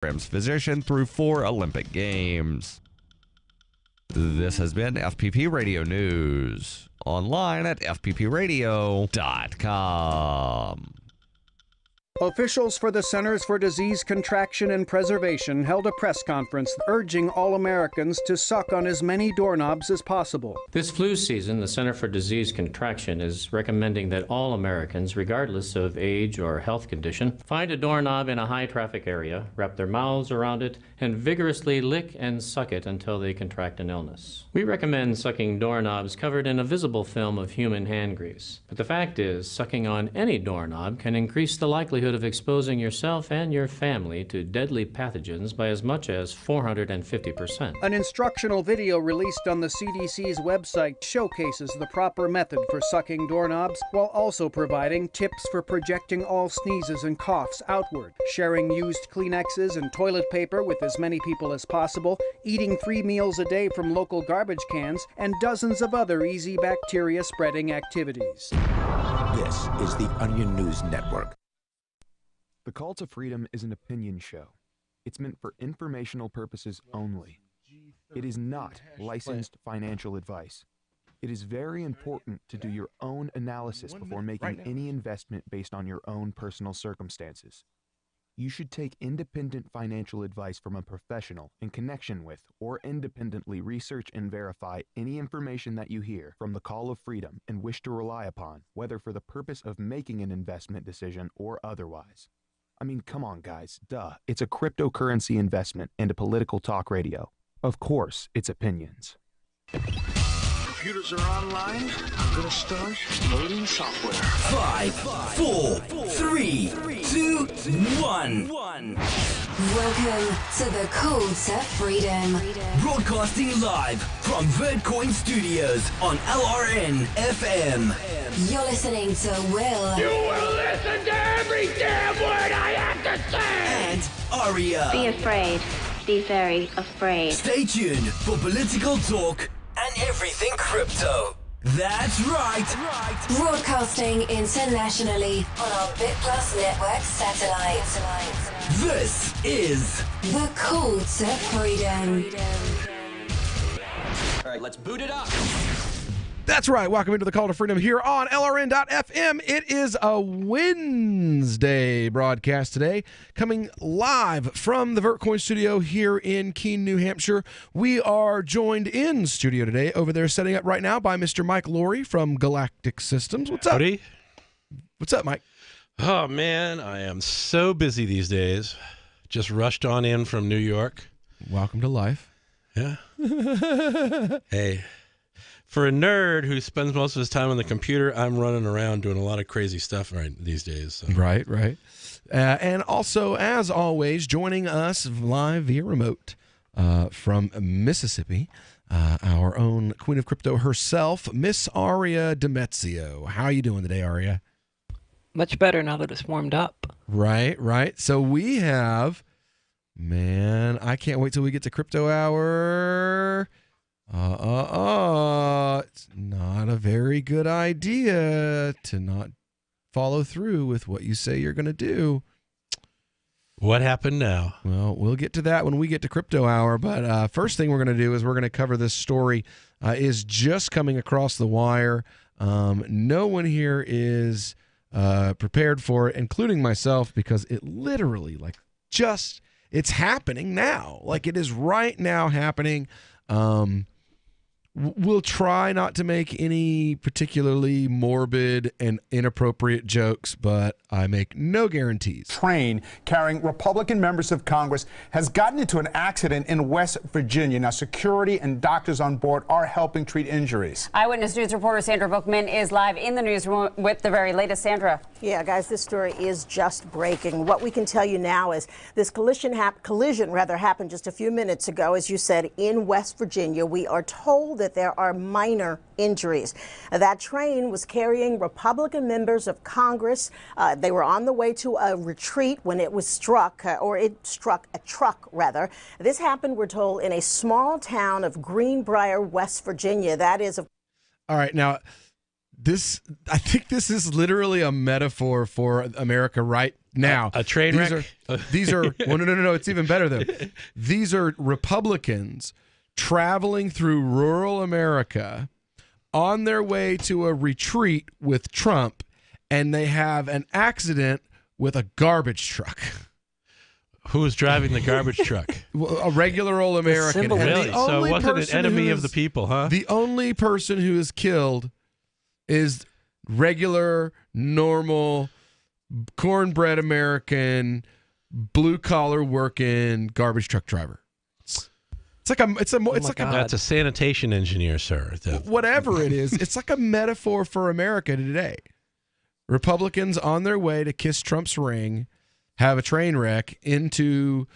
program's physician through 4 Olympic Games. This has been FPP Radio News. Online at fppradio.com. Officials for the Centers for Disease Contraction and Preservation held a press conference urging all Americans to suck on as many doorknobs as possible. This flu season, the Center for Disease Contraction is recommending that all Americans, regardless of age or health condition, find a doorknob in a high-traffic area, wrap their mouths around it, and vigorously lick and suck it until they contract an illness. We recommend sucking doorknobs covered in a visible film of human hand grease. But the fact is, sucking on any doorknob can increase the likelihood of exposing yourself and your family to deadly pathogens by as much as 450%. An instructional video released on the CDC's website showcases the proper method for sucking doorknobs while also providing tips for projecting all sneezes and coughs outward, sharing used Kleenexes and toilet paper with as many people as possible, eating 3 meals a day from local garbage cans, and dozens of other easy bacteria-spreading activities. This is the Onion News Network. The Call to Freedom is an opinion show. It's meant for informational purposes only. It is not licensed financial advice. It is very important to do your own analysis before making any investment based on your own personal circumstances. You should take independent financial advice from a professional in connection with or independently research and verify any information that you hear from the Call of Freedom and wish to rely upon, whether for the purpose of making an investment decision or otherwise. I mean, come on, guys. Duh. It's a cryptocurrency investment and a political talk radio. Of course, it's opinions. Computers are online. I'm gonna start loading software. 5, 4, 3, 2, 1. Welcome to the Call to Freedom. Broadcasting live from Vertcoin Studios on LRN FM. You're listening to Will. You will listen to every damn word I have to say! And Aria. Be afraid. Be very afraid. Stay tuned for political talk and everything crypto. That's right. Broadcasting internationally on our BitPlus Network satellite. This is The Call to Freedom. All right, let's boot it up. That's right. Welcome into the Call to Freedom here on LRN.FM. It is a Wednesday broadcast today, coming live from the Vertcoin studio here in Keene, New Hampshire. We are joined in studio today, over there setting up right now, by Mr. Mike Laurie from Galactic Systems. What's up? Howdy. What's up, Mike? Oh, man, I am so busy these days. Just rushed on in from New York. Welcome to life. Yeah. Hey. For a nerd who spends most of his time on the computer, I'm running around doing a lot of crazy stuff right these days. So. Right. And also, as always, joining us live via remote from Mississippi, our own Queen of Crypto herself, Miss Aria Demezio. How are you doing today, Aria? Much better now that it's warmed up. Right. So we have, man, I can't wait till we get to Crypto Hour. It's not a very good idea to not follow through with what you say you're going to do. What happened now? Well, we'll get to that when we get to Crypto Hour, but first thing we're going to do is we're going to cover this story is just coming across the wire. No one here is prepared for it, including myself, because it literally, it's happening now. Like, it is right now happening. We'll try not to make any particularly morbid and inappropriate jokes, but I make no guarantees. Train carrying Republican members of Congress has gotten into an accident in West Virginia. Now, security and doctors on board are helping treat injuries. Eyewitness News reporter Sandra Bookman is live in the newsroom with the very latest. Sandra. Yeah, guys, this story is just breaking. What we can tell you now is this collision happened just a few minutes ago, as you said, in West Virginia. We are told that there are minor injuries. That train was carrying Republican members of Congress. They were on the way to a retreat when it was struck, or it struck a truck, rather. This happened, we're told, in a small town of Greenbrier, West Virginia. That is... All right, now, I think this is literally a metaphor for America right now. A train wreck? These are well, no. It's even better though. These are Republicans traveling through rural America on their way to a retreat with Trump, and they have an accident with a garbage truck. Who was driving the garbage truck? A regular old American. Really? So it wasn't an enemy of the people, huh? The only person who is killed is regular, normal, cornbread American, blue collar working garbage truck driver. That's a sanitation engineer, sir. Whatever it is, it's like a metaphor for America today. Republicans on their way to kiss Trump's ring have a train wreck into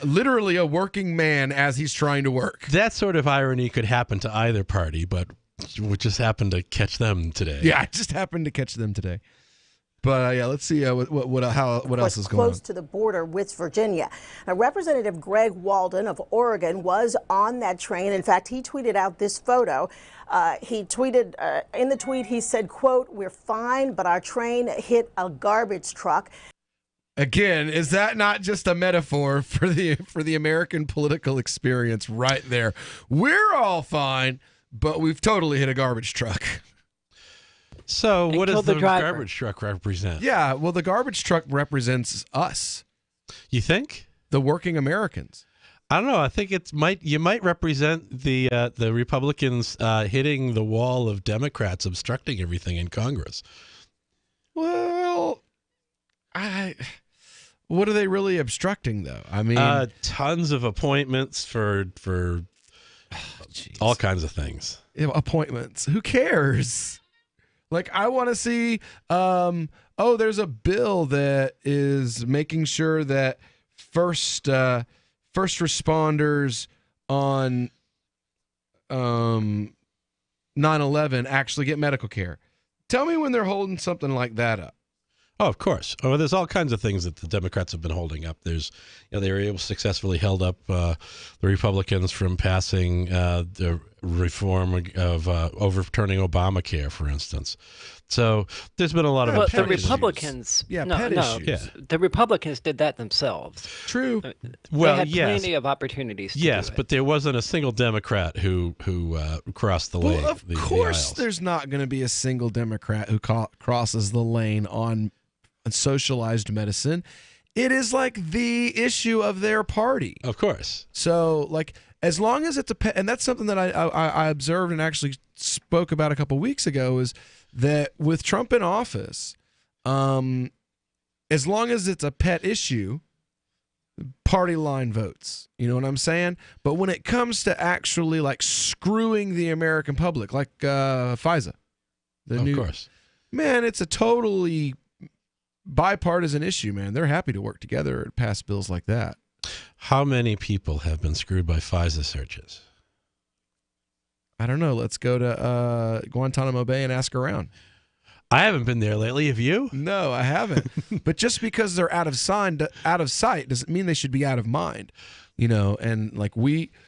literally a working man as he's trying to work. That sort of irony could happen to either party, but we just happened to catch them today. Yeah, I just happened to catch them today. But let's see what else is going on. Close to the border with Virginia. Now, Representative Greg Walden of Oregon was on that train. In fact, he tweeted out this photo. He tweeted in the tweet, he said, quote, "We're fine, but our train hit a garbage truck." Again, is that not just a metaphor for the American political experience right there? We're all fine, but we've totally hit a garbage truck. So what does the garbage truck represent? Yeah, well, the garbage truck represents us. You think? The working Americans. I don't know. I think you might represent the Republicans hitting the wall of Democrats obstructing everything in Congress. Well, what are they really obstructing, though? I mean, tons of appointments for all kinds of things. Appointments. Who cares? Like, I want to see, there's a bill that is making sure that first responders on 9/11 actually get medical care. Tell me when they're holding something like that up. Oh, of course. Oh, there's all kinds of things that the Democrats have been holding up. They were able to successfully held up the Republicans from passing the reform of overturning Obamacare, for instance. So there's been a lot of the Republicans. The Republicans did that themselves. True. Well, they had yes. plenty of opportunities. Yes, to do it. but there wasn't a single Democrat who crossed the lane. Well, of course, there's not going to be a single Democrat who crosses the lane on socialized medicine. It is like the issue of their party. Of course. So, like, as long as it's and that's something that I observed and actually spoke about a couple weeks ago, is that with Trump in office, as long as it's a pet issue, party line votes. You know what I'm saying? But when it comes to actually like screwing the American public, like FISA, of course, man, it's a totally bipartisan issue, man. They're happy to work together and pass bills like that. How many people have been screwed by FISA searches? I don't know. Let's go to Guantanamo Bay and ask around. I haven't been there lately. Have you? No, I haven't. But just because they're out of sight doesn't mean they should be out of mind. You know, and like the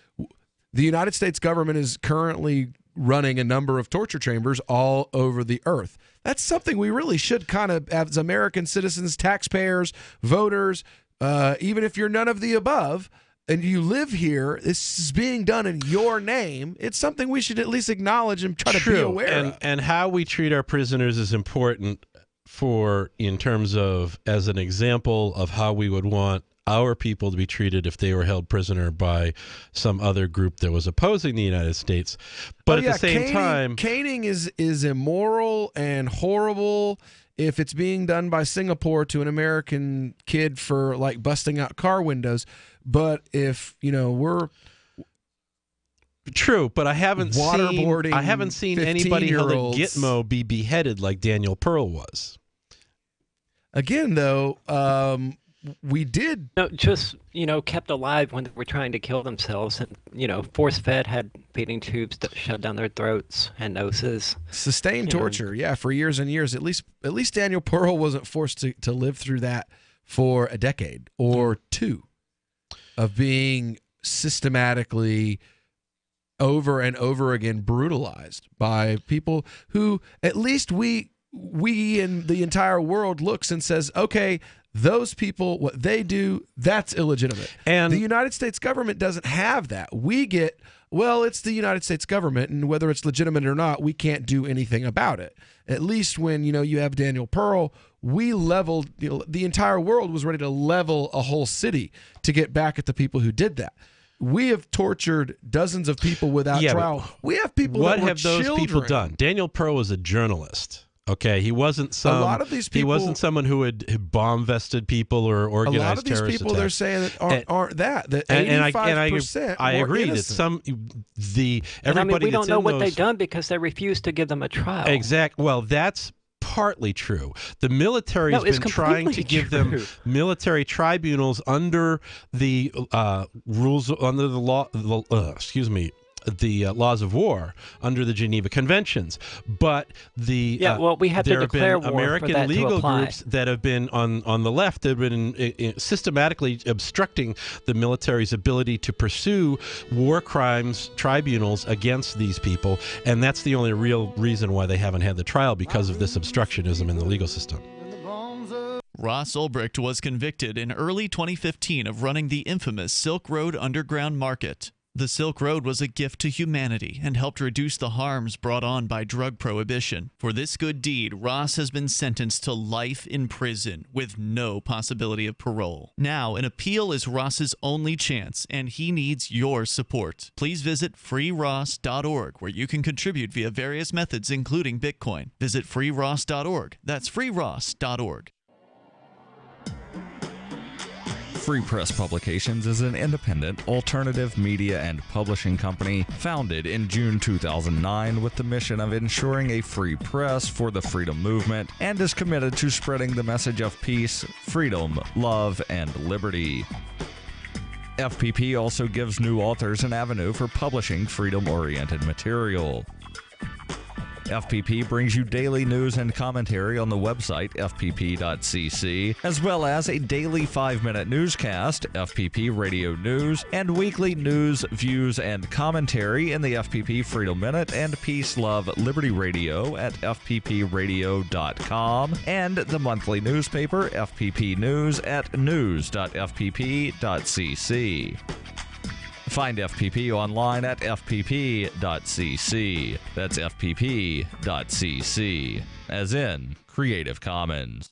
United States government is currently running a number of torture chambers all over the earth. That's something we really should kind of, as American citizens, taxpayers, voters, even if you're none of the above and you live here, this is being done in your name. It's something we should at least acknowledge and try to be aware of. And how we treat our prisoners is important in terms of as an example of how we would want our people to be treated if they were held prisoner by some other group that was opposing the United States. But at the same time, caning is immoral and horrible if it's being done by Singapore to an American kid for like busting out car windows. But if, you know, we're true, but I haven't seen anybody held at Gitmo be beheaded like Daniel Pearl was. Again, though, we did kept alive when they were trying to kill themselves, and force-fed, had feeding tubes that shoved down their throats and noses. Sustained torture, for years and years. At least Daniel Pearl wasn't forced to live through that for a decade or two of being systematically over and over again brutalized by people who at least we in the entire world looks and says, okay, those people, what they do, that's illegitimate. And the United States government doesn't have that. We get, well, it's the United States government, and whether it's legitimate or not, we can't do anything about it. At least when, you have Daniel Pearl, we leveled, the entire world was ready to level a whole city to get back at the people who did that. We have tortured dozens of people without trial. We have people what that were have those children. people done? Daniel Pearl was a journalist. Okay, he wasn't a lot of these people, he wasn't someone who had bomb vested people or organized a lot of these terrorist people attacks. They're saying that aren't that 85% I agree innocent. that everybody we don't that's know in what those, they've done because they refused to give them a trial. Exactly. Well, that's partly true. The military has been trying to give them military tribunals under the rules, under the law, the laws of war, under the Geneva Conventions. But we had to declare war American for that legal to groups that have been on the left that have been systematically obstructing the military's ability to pursue war crimes tribunals against these people, and that's the only real reason why they haven't had the trial, because of this obstructionism in the legal system. Ross Ulbricht was convicted in early 2015 of running the infamous Silk Road Underground Market. The Silk Road was a gift to humanity and helped reduce the harms brought on by drug prohibition. For this good deed, Ross has been sentenced to life in prison with no possibility of parole. Now, an appeal is Ross's only chance, and he needs your support. Please visit freeross.org, where you can contribute via various methods, including Bitcoin. Visit freeross.org. That's freeross.org. Free Press Publications is an independent, alternative media and publishing company founded in June 2009 with the mission of ensuring a free press for the freedom movement, and is committed to spreading the message of peace, freedom, love, and liberty. FPP also gives new authors an avenue for publishing freedom-oriented material. FPP brings you daily news and commentary on the website fpp.cc, as well as a daily 5-minute newscast, FPP Radio News, and weekly news, views, and commentary in the FPP Freedom Minute and Peace, Love, Liberty Radio at fppradio.com, and the monthly newspaper FPP News at news.fpp.cc. Find FPP online at fpp.cc. That's fpp.cc, as in Creative Commons.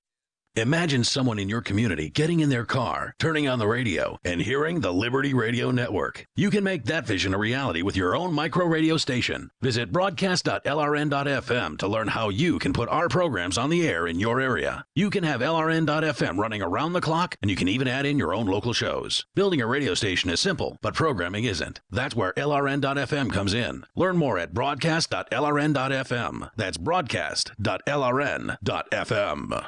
Imagine someone in your community getting in their car, turning on the radio, and hearing the Liberty Radio Network. You can make that vision a reality with your own micro radio station. Visit broadcast.lrn.fm to learn how you can put our programs on the air in your area. You can have LRN.FM running around the clock, and you can even add in your own local shows. Building a radio station is simple, but programming isn't. That's where LRN.FM comes in. Learn more at broadcast.lrn.fm. That's broadcast.lrn.fm.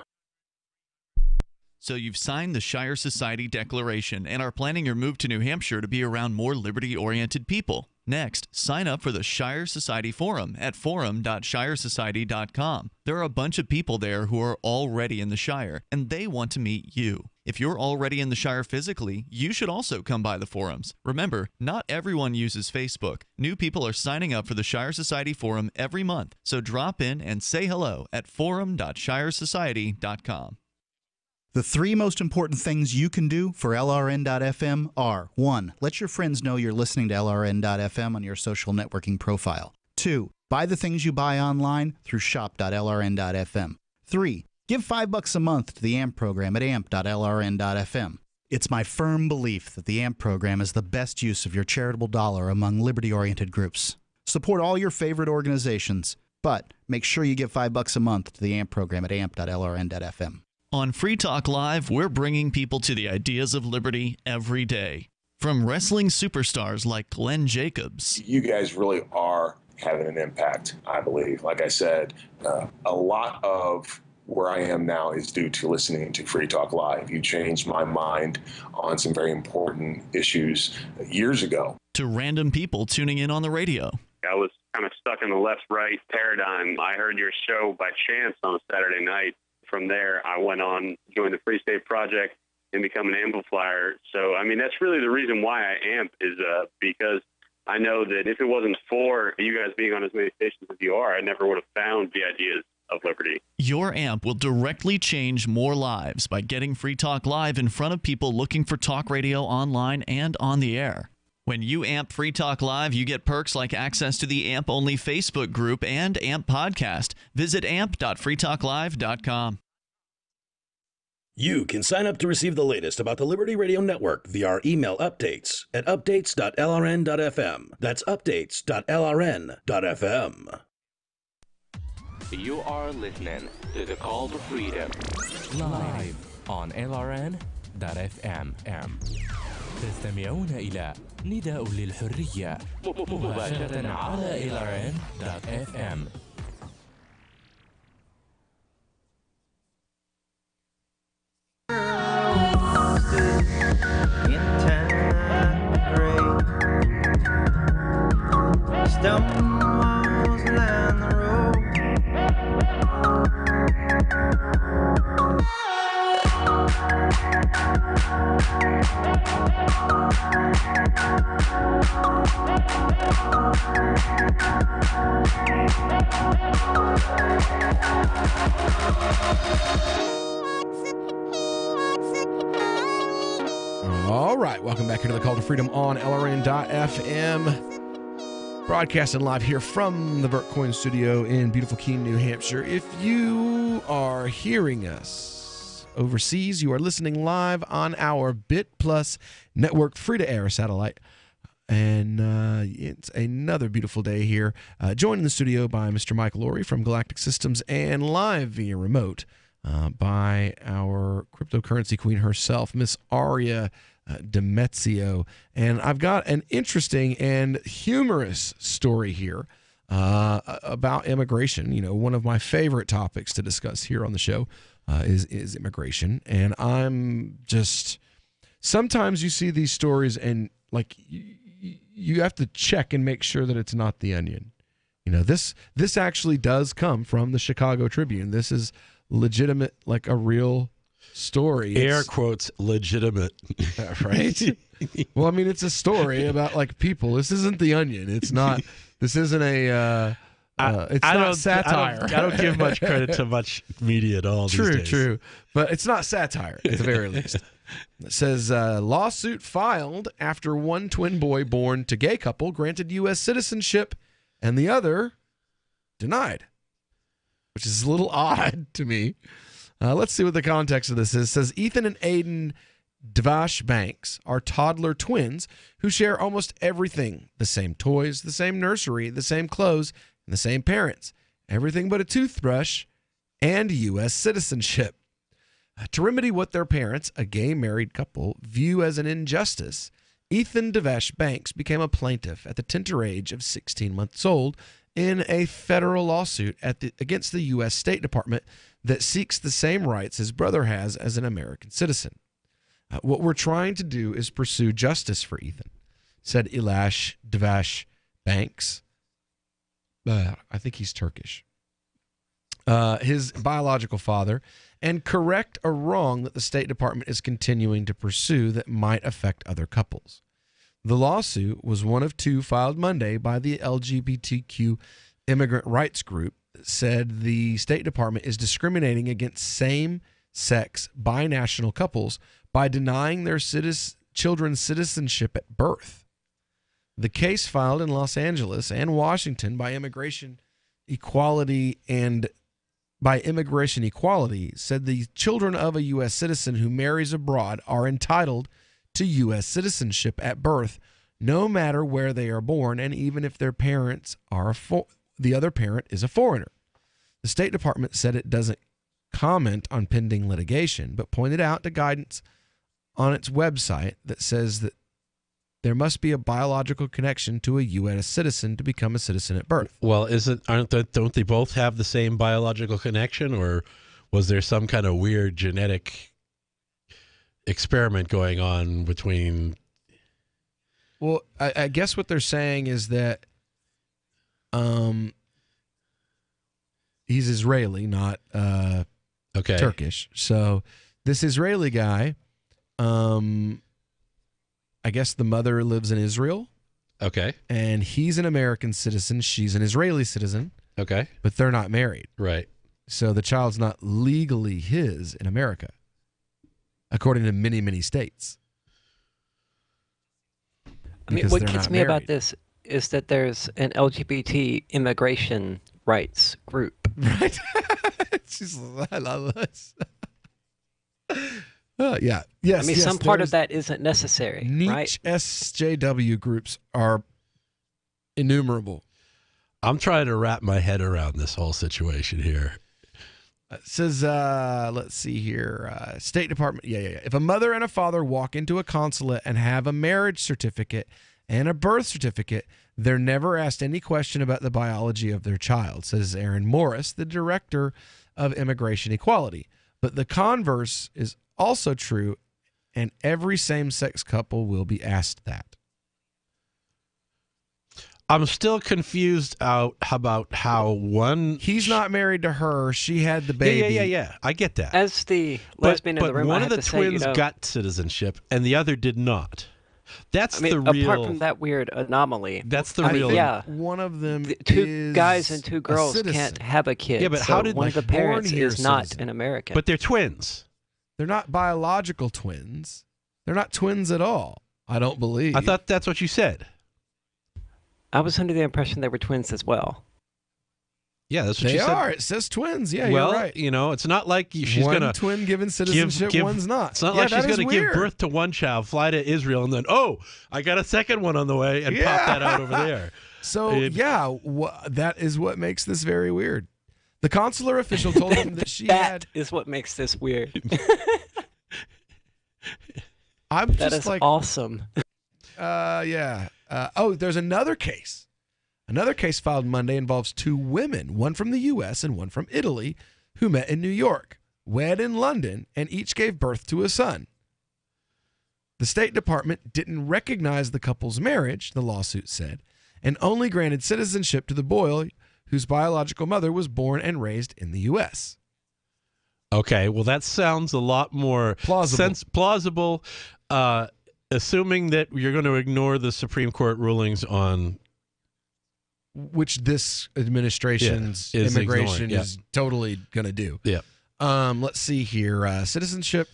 So you've signed the Shire Society Declaration and are planning your move to New Hampshire to be around more liberty-oriented people. Next, sign up for the Shire Society Forum at forum.shiresociety.com. There are a bunch of people there who are already in the Shire, and they want to meet you. If you're already in the Shire physically, you should also come by the forums. Remember, not everyone uses Facebook. New people are signing up for the Shire Society Forum every month, so drop in and say hello at forum.shiresociety.com. The 3 most important things you can do for LRN.FM are: 1. Let your friends know you're listening to LRN.FM on your social networking profile. 2. Buy the things you buy online through shop.lrn.fm. 3. Give $5 a month to the AMP program at amp.lrn.fm. It's my firm belief that the AMP program is the best use of your charitable dollar among liberty-oriented groups. Support all your favorite organizations, but make sure you give $5 a month to the AMP program at amp.lrn.fm. On Free Talk Live, we're bringing people to the ideas of liberty every day. From wrestling superstars like Glenn Jacobs. You guys really are having an impact, I believe. Like I said, a lot of where I am now is due to listening to Free Talk Live. You changed my mind on some very important issues years ago. To random people tuning in on the radio. I was kind of stuck in the left-right paradigm. I heard your show by chance on a Saturday night. From there, I went on, joined the Free State Project, and become an amplifier. So, I mean, that's really the reason why I amp is because I know that if it wasn't for you guys being on as many stations as you are, I never would have found the ideas of liberty. Your AMP will directly change more lives by getting Free Talk Live in front of people looking for talk radio online and on the air. When you AMP Free Talk Live, you get perks like access to the AMP-only Facebook group and AMP podcast. Visit amp.freetalklive.com. You can sign up to receive the latest about the Liberty Radio Network via our email updates at updates.lrn.fm. That's updates.lrn.fm. You are listening to the Call to Freedom live on LRN.FM. تستمعون إلى نداء للحرية مباشرة على LRN.FM. Stone walls line the road. All right, welcome back here to the Call to Freedom on LRN.FM. Broadcasting live here from the Vertcoin studio in beautiful Keene, New Hampshire. If you are hearing us overseas, you are listening live on our Bit Plus network, free-to-air satellite. And it's another beautiful day here. Joined in the studio by Mr. Mike Lowry from Galactic Systems and live via remote by our cryptocurrency queen herself, Miss Aria Demezio. And I've got an interesting and humorous story here about immigration. You know, one of my favorite topics to discuss here on the show is immigration. And I'm just, sometimes you see these stories and like you have to check and make sure that it's not the Onion. You know, this actually does come from the Chicago Tribune. This is legitimate, like a real story. Air quotes, legitimate. Right? Well, I mean, it's a story about like people. This isn't the Onion. It's not, this isn't a, it's not satire. I don't give much credit to much media at all these days. True. But it's not satire at the very least. It says, lawsuit filed after one twin boy born to gay couple granted U.S. citizenship and the other denied, which is a little odd to me. Let's see what the context of this is. It says Ethan and Aiden Devash Banks are toddler twins who share almost everything. The same toys, the same nursery, the same clothes, and the same parents. Everything but a toothbrush and U.S. citizenship. To remedy what their parents, a gay married couple, view as an injustice, Ethan Devash Banks became a plaintiff at the tender age of 16 months old in a federal lawsuit against the U.S. State Department that seeks the same rights his brother has as an American citizen. What we're trying to do is pursue justice for Ethan, said Elash Devash Banks. I think he's Turkish. His biological father, and correct a wrong that the State Department is continuing to pursue that might affect other couples. The lawsuit was one of two filed Monday by the LGBTQ immigrant rights group that said the State Department is discriminating against same-sex binational couples by denying their children's citizenship at birth. The case filed in Los Angeles and Washington by Immigration Equality said the children of a U.S. citizen who marries abroad are entitled to U.S. citizenship at birth, no matter where they are born, and even if their parents are the other parent is a foreigner. The State Department said it doesn't comment on pending litigation, but pointed out the guidance on its website that says that there must be a biological connection to a U.S. citizen to become a citizen at birth. Well, don't they both have the same biological connection, or was there some kind of weird genetic experiment going on between? Well, I guess what they're saying is that he's Israeli, not Turkish. So this Israeli guy, I guess the mother lives in Israel. Okay. And he's an American citizen. She's an Israeli citizen. Okay. But they're not married. Right. So the child's not legally his in America, according to many, many states. I mean, what gets me about this is that there's an LGBT immigration rights group. Right. I love this. Yeah. Yes. I mean, some part of that isn't necessary, right? Niche SJW groups are innumerable. I'm trying to wrap my head around this whole situation here. It says, let's see here. State Department. Yeah. If a mother and a father walk into a consulate and have a marriage certificate and a birth certificate, they're never asked any question about the biology of their child, says Aaron Morris, the director of Immigration Equality. But the converse is also true, and every same-sex couple will be asked that. I'm still confused about how one... He's not married to her. She had the baby. Yeah. I get that. As the lesbian in the room, one I of the have to twins say, got citizenship, and the other did not. That's the real... Apart from that weird anomaly. That's the real... Yeah. One of them two guys and two girls can't have a kid. Yeah, but so how did one of the parents is not an American? But they're twins. They're not biological twins. They're not twins at all, I don't believe. I thought that's what you said. I was under the impression they were twins as well. Yeah, that's what they you said. are. It says twins. Yeah, well, you're right. You know, it's not like she's one going to twin given citizenship, one's not. It's not like she's going to give birth to one child, fly to Israel, and then, I got a second one on the way, and pop that out over there. So, that is what makes this very weird. The consular official told him that she had... That is what makes this weird. That is awesome. Yeah. There's another case. Another case filed Monday involves two women, one from the U.S. and one from Italy, who met in New York, wed in London, and each gave birth to a son. The State Department didn't recognize the couple's marriage, the lawsuit said, and only granted citizenship to the boy whose biological mother was born and raised in the U.S. Okay, well, that sounds a lot more plausible, assuming that you're going to ignore the Supreme Court rulings on... Which this administration's immigration is totally going to do. Yeah. Let's see here. Citizenship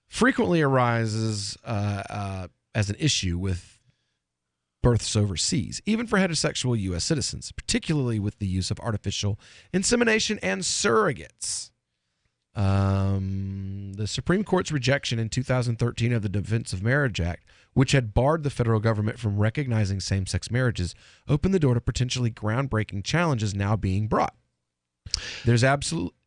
frequently arises as an issue with births overseas, even for heterosexual U.S. citizens, particularly with the use of artificial insemination and surrogates. The Supreme Court's rejection in 2013 of the Defense of Marriage Act, which had barred the federal government from recognizing same-sex marriages, opened the door to potentially groundbreaking challenges now being brought. This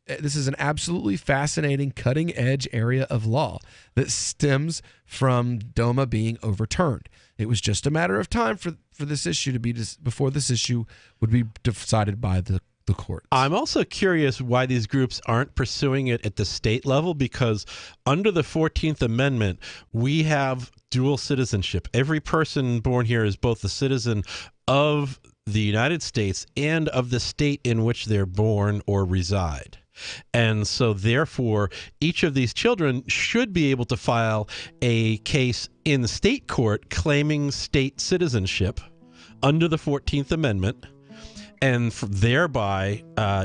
is an absolutely fascinating, cutting-edge area of law that stems from DOMA being overturned. It was just a matter of time for this issue to be before this issue would be decided by the courts. I'm also curious why these groups aren't pursuing it at the state level, because under the 14th Amendment, we have dual citizenship. Every person born here is both a citizen of the United States and of the state in which they're born or reside. And so, therefore, each of these children should be able to file a case in the state court claiming state citizenship under the 14th Amendment, and thereby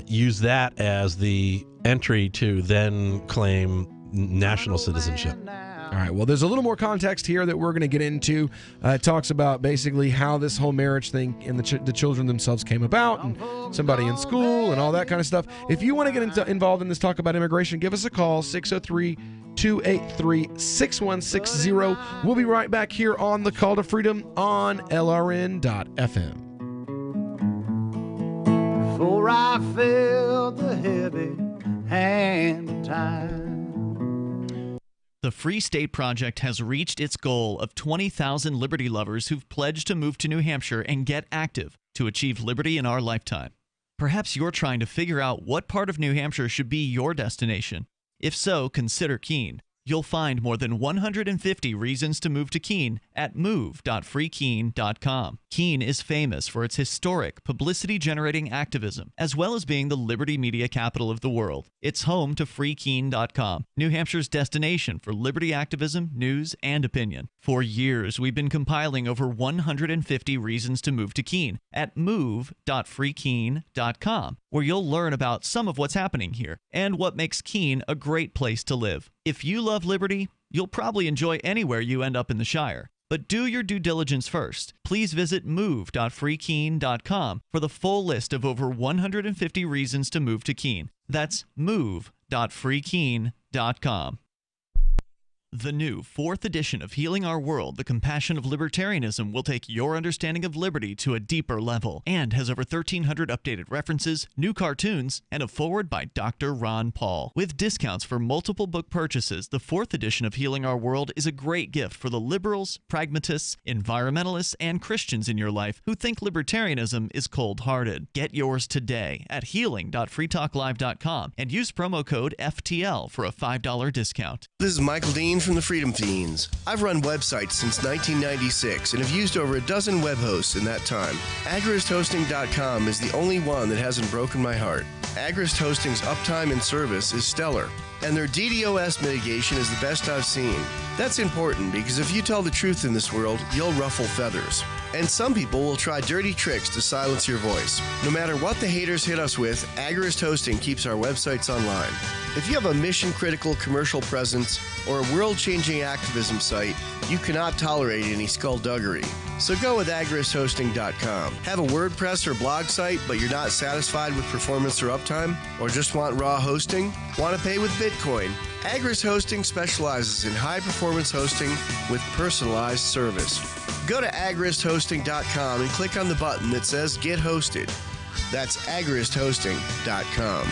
use that as the entry to then claim national citizenship. All right. Well, there's a little more context here that we're going to get into. It talks about basically how this whole marriage thing and the children themselves came about, and somebody in school and all that kind of stuff. If you want to get involved in this talk about immigration, give us a call, 603-283-6160. We'll be right back here on The Call to Freedom on LRN.FM. Before I felt the heavy hand of time. The Free State Project has reached its goal of 20,000 liberty lovers who've pledged to move to New Hampshire and get active to achieve liberty in our lifetime. Perhaps you're trying to figure out what part of New Hampshire should be your destination. If so, consider Keene. You'll find more than 150 reasons to move to Keene at move.freekeene.com. Keene is famous for its historic, publicity-generating activism, as well as being the liberty media capital of the world. It's home to freekeene.com, New Hampshire's destination for liberty activism, news, and opinion. For years, we've been compiling over 150 reasons to move to Keene at move.freekeene.com, where you'll learn about some of what's happening here and what makes Keene a great place to live. If you love liberty, you'll probably enjoy anywhere you end up in the Shire. But do your due diligence first. Please visit move.freekeene.com for the full list of over 150 reasons to move to Keene. That's move.freekeene.com. The new 4th edition of Healing Our World, The Compassion of Libertarianism, will take your understanding of liberty to a deeper level and has over 1,300 updated references, new cartoons, and a foreword by Dr. Ron Paul. With discounts for multiple book purchases, the 4th edition of Healing Our World is a great gift for the liberals, pragmatists, environmentalists, and Christians in your life who think libertarianism is cold-hearted. Get yours today at healing.freetalklive.com and use promo code FTL for a $5 discount. This is Michael Dean from the Freedom Fiends. I've run websites since 1996 and have used over a dozen web hosts in that time. AgristHosting.com is the only one that hasn't broken my heart. Agrist Hosting's uptime and service is stellar, and their DDoS mitigation is the best I've seen. That's important because if you tell the truth in this world, you'll ruffle feathers. And some people will try dirty tricks to silence your voice. No matter what the haters hit us with, Agrist Hosting keeps our websites online. If you have a mission-critical commercial presence or a world-changing activism site, you cannot tolerate any skullduggery. So go with agristhosting.com. Have a WordPress or blog site, but you're not satisfied with performance or uptime? Or just want raw hosting? Want to pay with Bitcoin? Agrist Hosting specializes in high-performance hosting with personalized service. Go to agristhosting.com and click on the button that says Get Hosted. That's agristhosting.com.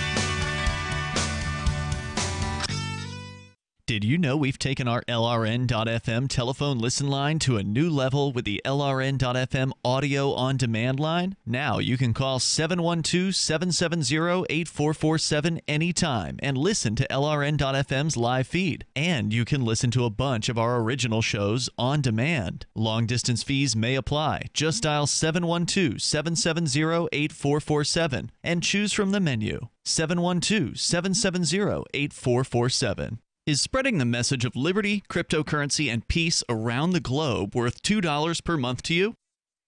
Did you know we've taken our LRN.FM telephone listen line to a new level with the LRN.FM audio on demand line? Now you can call 712-770-8447 anytime and listen to LRN.FM's live feed. And you can listen to a bunch of our original shows on demand. Long distance fees may apply. Just dial 712-770-8447 and choose from the menu. 712-770-8447. Is spreading the message of liberty, cryptocurrency, and peace around the globe worth $2 per month to you?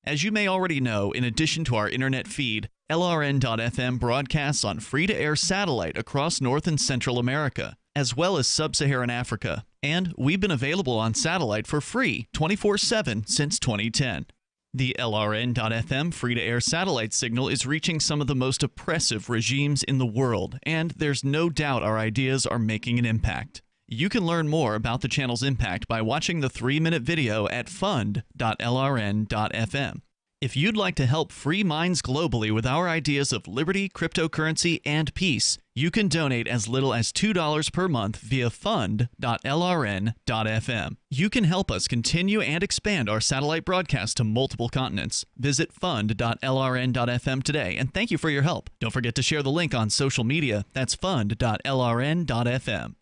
As you may already know, in addition to our internet feed, LRN.FM broadcasts on free-to-air satellite across North and Central America, as well as Sub-Saharan Africa. And we've been available on satellite for free 24/7 since 2010. The LRN.FM free-to-air satellite signal is reaching some of the most oppressive regimes in the world, and there's no doubt our ideas are making an impact. You can learn more about the channel's impact by watching the 3-minute video at fund.lrn.fm. If you'd like to help free minds globally with our ideas of liberty, cryptocurrency, and peace, you can donate as little as $2 per month via fund.lrn.fm. You can help us continue and expand our satellite broadcast to multiple continents. Visit fund.lrn.fm today, and thank you for your help. Don't forget to share the link on social media. That's fund.lrn.fm.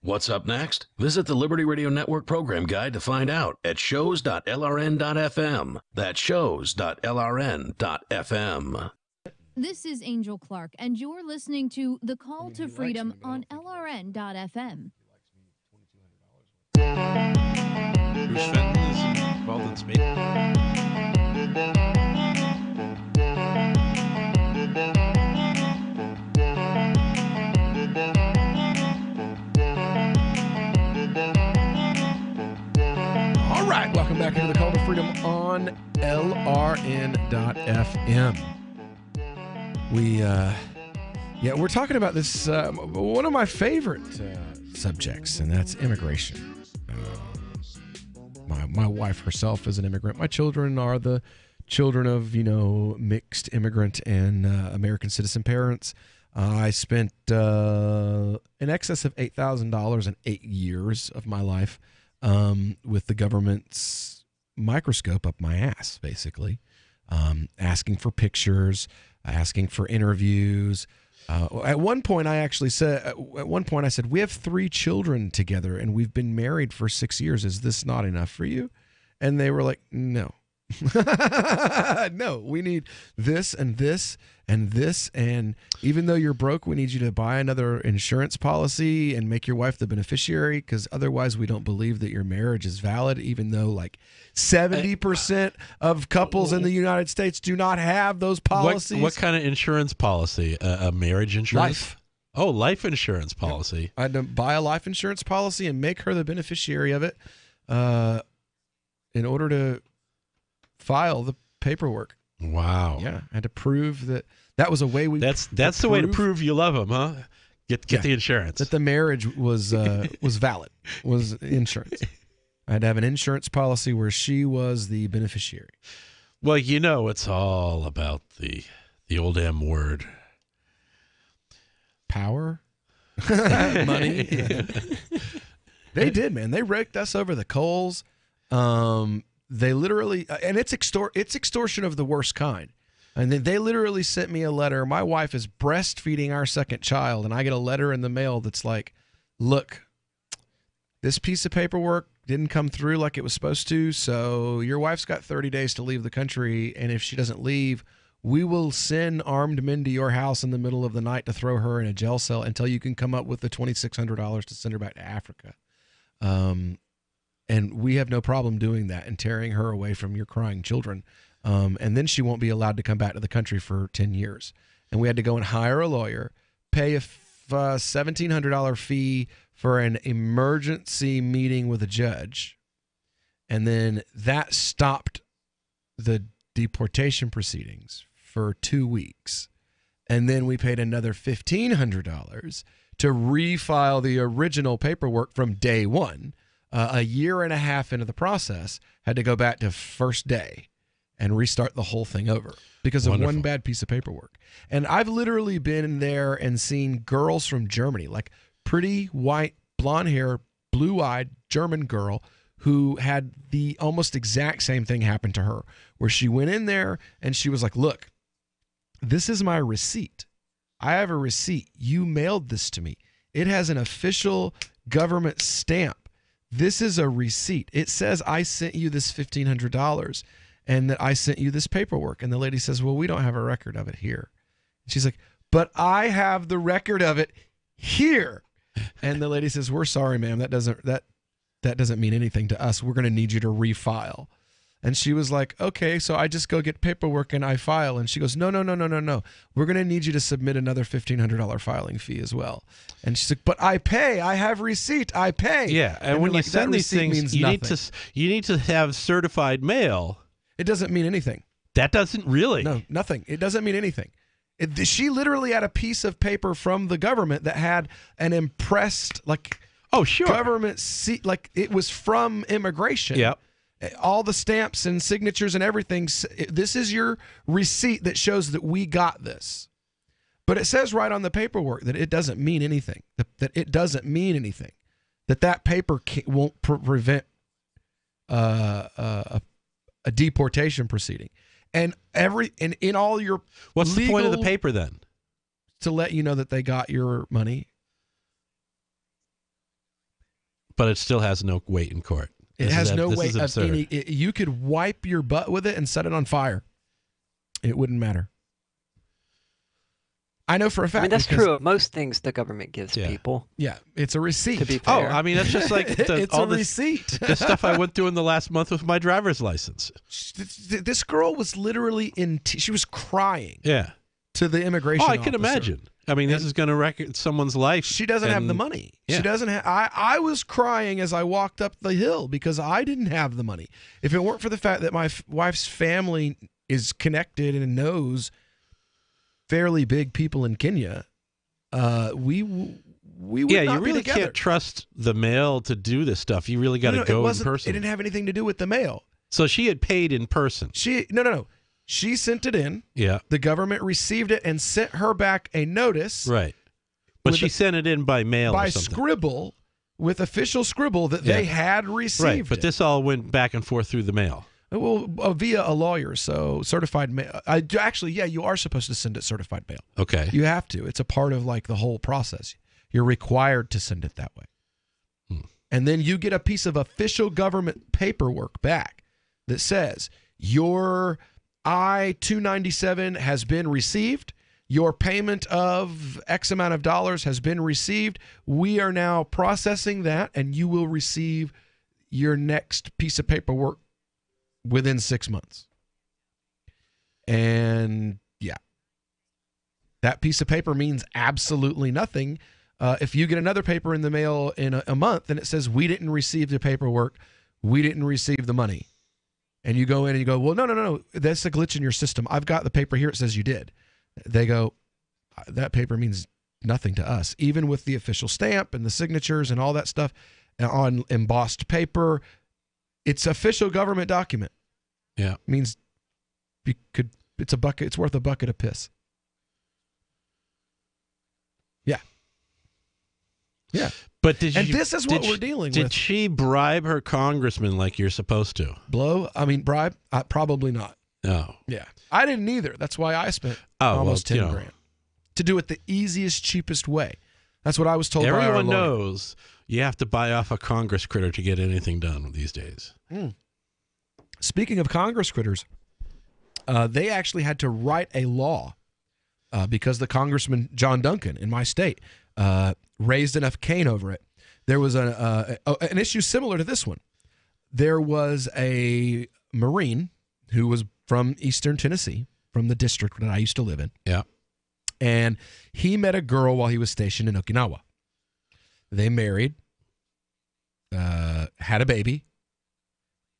What's up next? Visit the Liberty Radio Network program guide to find out at shows.lrn.fm. That's shows.lrn.fm. This is Angel Clark, and you're listening to The Call to Freedom on LRN.fm. Bruce Fenton is involved in space. All right, welcome back into the Call to Freedom on LRN.FM. We're talking about this, one of my favorite subjects, and that's immigration. My wife herself is an immigrant. My children are the children of, mixed immigrant and American citizen parents. I spent in excess of $8,000 in 8 years of my life with the government's microscope up my ass, basically, asking for pictures, asking for interviews, At one point, I said, we have 3 children together and we've been married for 6 years. Is this not enough for you? And they were like, no. No, we need this and this and this, and even though you're broke, we need you to buy another insurance policy and make your wife the beneficiary, because otherwise we don't believe that your marriage is valid, even though like 70% of couples in the United States do not have those policies. What kind of insurance policy? A marriage insurance? Life. Oh, life insurance policy. I had to buy a life insurance policy and make her the beneficiary of it in order to file the paperwork. Wow. Yeah, I had to prove that was a way we. That's the way to prove you love him, huh? Get the insurance. That the marriage was valid, was insurance. I had to have an insurance policy where she was the beneficiary. Well, it's all about the old M word. Power, money. They did, man. They raked us over the coals. They literally, and it's extortion of the worst kind. And then they literally sent me a letter. My wife is breastfeeding our second child, and I get a letter in the mail that's like, look, this piece of paperwork didn't come through like it was supposed to, so your wife's got 30 days to leave the country, and if she doesn't leave, we will send armed men to your house in the middle of the night to throw her in a jail cell until you can come up with the $2,600 to send her back to Africa. And we have no problem doing that and tearing her away from your crying children. And then she won't be allowed to come back to the country for 10 years. And we had to go and hire a lawyer, pay a $1,700 fee for an emergency meeting with a judge. And then that stopped the deportation proceedings for 2 weeks. And then we paid another $1,500 to refile the original paperwork from day one. A year and a half into the process, had to go back to first day and restart the whole thing over because of one bad piece of paperwork. And I've literally been there and seen girls from Germany, like pretty white, blonde hair, blue-eyed German girl who had the almost exact same thing happen to her, where she went in there and she was like, look, this is my receipt. I have a receipt. You mailed this to me. It has an official government stamp. This is a receipt. It says I sent you this $1,500 and that I sent you this paperwork. And the lady says, well, we don't have a record of it here. She's like, but I have the record of it here. And the lady says, we're sorry, ma'am. That doesn't mean anything to us. We're going to need you to refile. And she was like, okay, so I just go get paperwork and I file. And she goes, no. We're going to need you to submit another $1,500 filing fee as well. And she's like, but I pay. I have receipt. I pay. Yeah, and when you send these things, you need to have certified mail. It doesn't mean anything. That doesn't really. No, nothing. It doesn't mean anything. She literally had a piece of paper from the government that had an impressed, like, oh, sure, government seat, like it was from immigration. Yep. All the stamps and signatures and everything. This is your receipt that shows that we got this. But it says right on the paperwork that it doesn't mean anything. That it doesn't mean anything. That paper won't prevent a deportation proceeding. And in all your what's the point of the paper then? To let you know that they got your money. But it still has no weight in court. It has no weight of any. You could wipe your butt with it and set it on fire. It wouldn't matter. I know for a fact. I mean, that's true of most things the government gives people. Yeah, it's a receipt. To be fair. Oh, I mean, that's just like it's a receipt. The stuff I went through in the last month with my driver's license. This girl was literally she was crying. Yeah. To the immigration officer. I can imagine. I mean, this is going to wreck someone's life. She doesn't have the money. Yeah. She doesn't have. I was crying as I walked up the hill because I didn't have the money. If it weren't for the fact that my wife's family is connected and knows fairly big people in Kenya, we would not you really be together. Can't trust the mail to do this stuff. You really got to go in person. It didn't have anything to do with the mail. So she had paid in person. No. She sent it in. Yeah. The government received it and sent her back a notice. Right. But she sent it in by mail or something. By scribble, with official scribble that they had received. Right, but this all went back and forth through the mail. Well, via a lawyer, so certified mail. Actually, yeah, you are supposed to send it certified mail. Okay. You have to. It's a part of like the whole process. You're required to send it that way. And then you get a piece of official government paperwork back that says your I-297 has been received. Your payment of X amount of dollars has been received. We are now processing that, and you will receive your next piece of paperwork within 6 months. And yeah, that piece of paper means absolutely nothing. If you get another paper in the mail in a month and it says, we didn't receive the paperwork, we didn't receive the money. And you go in and you go, well, no, that's a glitch in your system. I've got the paper here. It says you did. They go, that paper means nothing to us. Even with the official stamp and the signatures and all that stuff on embossed paper, it's official government document. Yeah. It means it's a bucket. It's worth a bucket of piss. Yeah. Yeah. But this is what we're dealing with. Did she bribe her congressman like you're supposed to? Bribe? Probably not. No. Yeah. I didn't either. That's why I spent almost 10 grand to do it the easiest, cheapest way. That's what I was told by our lawyer. Everyone knows you have to buy off a Congress critter to get anything done these days. Speaking of Congress critters, they actually had to write a law because the Congressman John Duncan in my state raised enough cane over it. There was an issue similar to this one. There was a Marine who was from Eastern Tennessee, from the district that I used to live in. Yeah. And he met a girl while he was stationed in Okinawa. They married, had a baby,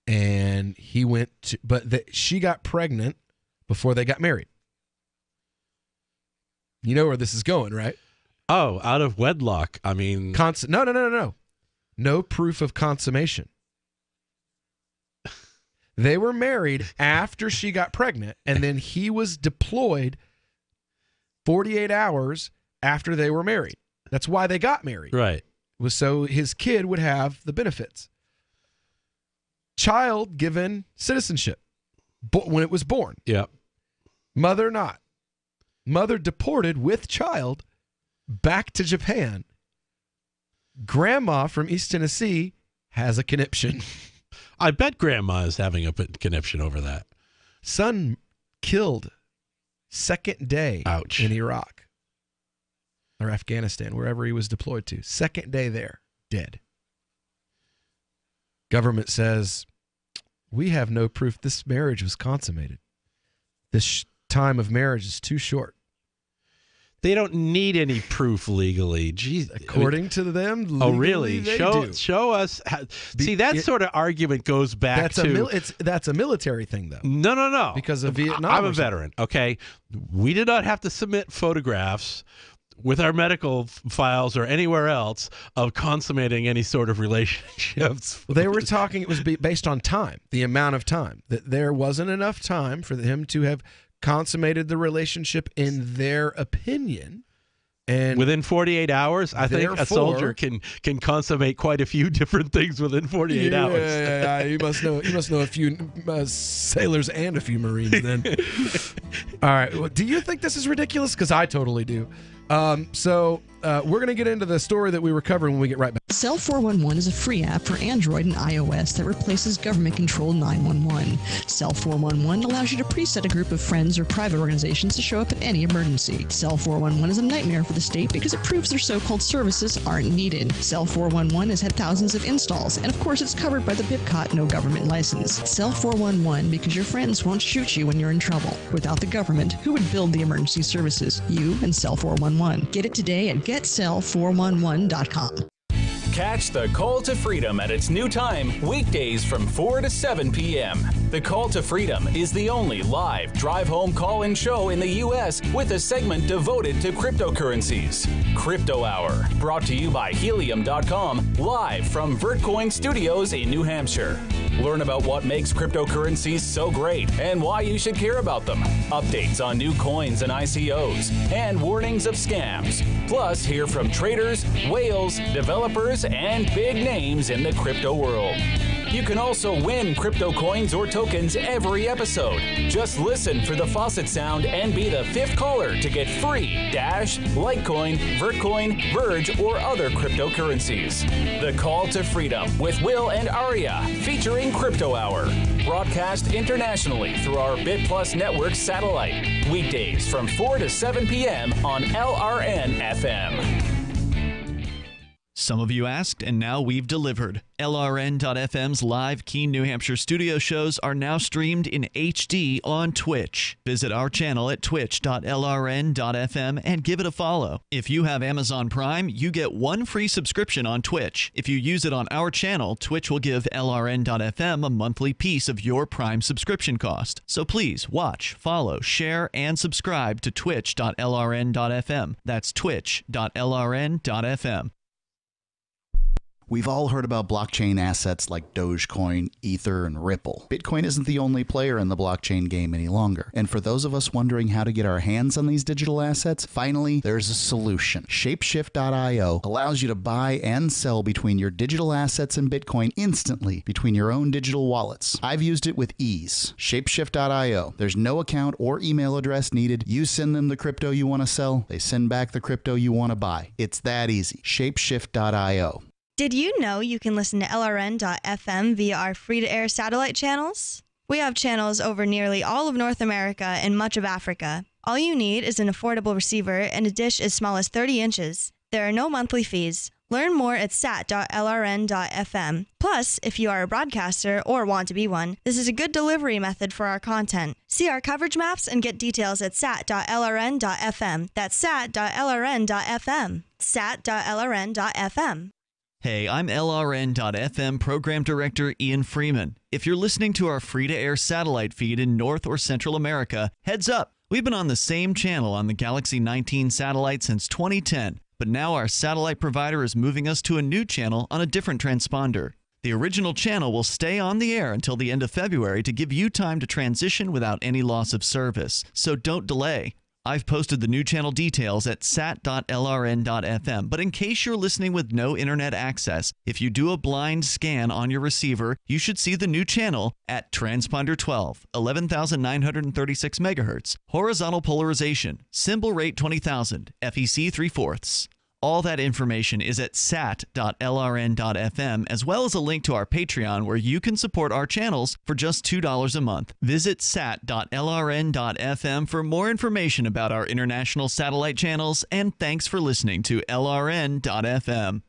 and he went to, she got pregnant before they got married. You know where this is going, right? Oh, out of wedlock. I mean, no. No proof of consummation. They were married after she got pregnant, and then he was deployed 48 hours after they were married. That's why they got married. Right. Was so his kid would have the benefits. Child given citizenship when it was born. Yeah. Mother not. Mother deported with child back to Japan. Grandma from East Tennessee has a conniption. I bet Grandma is having a conniption over that. Son killed second day in Iraq or Afghanistan, wherever he was deployed to. Second day there, dead. Government says, we have no proof this marriage was consummated. This time of marriage is too short. They don't need any proof legally. Jeez. According to them, legally, oh really? They show us. See, that sort of argument goes back that's a military thing, though. No. Because of Vietnam. I'm a veteran. Okay, we did not have to submit photographs with our medical files or anywhere else of consummating any sort of relationships. Well, they were talking. It was based on time, the amount of time that there wasn't enough time for him to have consummated the relationship in their opinion. And within 48 hours, I think a soldier can consummate quite a few different things within 48 hours. Yeah, you must know a few sailors and a few Marines then. All right. Well, do you think this is ridiculous? Because I totally do. So we're going to get into the story that we were covering when we get right back. Cell 411 is a free app for Android and iOS that replaces government-controlled 911. Cell 411 allows you to preset a group of friends or private organizations to show up at any emergency. Cell 411 is a nightmare for the state because it proves their so-called services aren't needed. Cell 411 has had thousands of installs, and of course it's covered by the BIPCOT no government license. Cell 411 because your friends won't shoot you when you're in trouble. Without the government, who would build the emergency services? You and Cell 411. Get it today at getcell411.com. Catch the Call to Freedom at its new time, weekdays from 4 to 7 p.m. The Call to Freedom is the only live drive-home call-in show in the U.S. with a segment devoted to cryptocurrencies. Crypto Hour, brought to you by Helium.com, live from Vertcoin Studios in New Hampshire. Learn about what makes cryptocurrencies so great and why you should care about them. Updates on new coins and ICOs, and warnings of scams. Plus, hear from traders, whales, developers, and big names in the crypto world. You can also win crypto coins or tokens every episode. Just listen for the faucet sound and be the 5th caller to get free Dash, Litecoin, Vertcoin, Verge, or other cryptocurrencies. The Call to Freedom with Will and Aria, featuring Crypto Hour. Broadcast internationally through our BitPlus network satellite. Weekdays from 4 to 7 p.m. on LRN FM. Some of you asked, and now we've delivered. LRN.FM's live Keene, New Hampshire studio shows are now streamed in HD on Twitch. Visit our channel at twitch.lrn.fm and give it a follow. If you have Amazon Prime, you get 1 free subscription on Twitch. If you use it on our channel, Twitch will give LRN.FM a monthly piece of your Prime subscription cost. So please watch, follow, share, and subscribe to twitch.lrn.fm. That's twitch.lrn.fm. We've all heard about blockchain assets like Dogecoin, Ether, and Ripple. Bitcoin isn't the only player in the blockchain game any longer. And for those of us wondering how to get our hands on these digital assets, finally, there's a solution. Shapeshift.io allows you to buy and sell between your digital assets and Bitcoin instantly between your own digital wallets. I've used it with ease. Shapeshift.io. There's no account or email address needed. You send them the crypto you want to sell. They send back the crypto you want to buy. It's that easy. Shapeshift.io. Did you know you can listen to LRN.FM via our free-to-air satellite channels? We have channels over nearly all of North America and much of Africa. All you need is an affordable receiver and a dish as small as 30 inches. There are no monthly fees. Learn more at sat.lrn.fm. Plus, if you are a broadcaster or want to be one, this is a good delivery method for our content. See our coverage maps and get details at sat.lrn.fm. That's sat.lrn.fm. sat.lrn.fm. Hey, I'm LRN.FM Program Director Ian Freeman. If you're listening to our free-to-air satellite feed in North or Central America, heads up! We've been on the same channel on the Galaxy 19 satellite since 2010, but now our satellite provider is moving us to a new channel on a different transponder. The original channel will stay on the air until the end of February to give you time to transition without any loss of service, so don't delay. I've posted the new channel details at sat.lrn.fm, but in case you're listening with no internet access, if you do a blind scan on your receiver, you should see the new channel at transponder 12, 11,936 megahertz, horizontal polarization, symbol rate 20,000, FEC 3/4. All that information is at sat.lrn.fm, as well as a link to our Patreon where you can support our channels for just $2 a month. Visit sat.lrn.fm for more information about our international satellite channels, and thanks for listening to LRN.FM.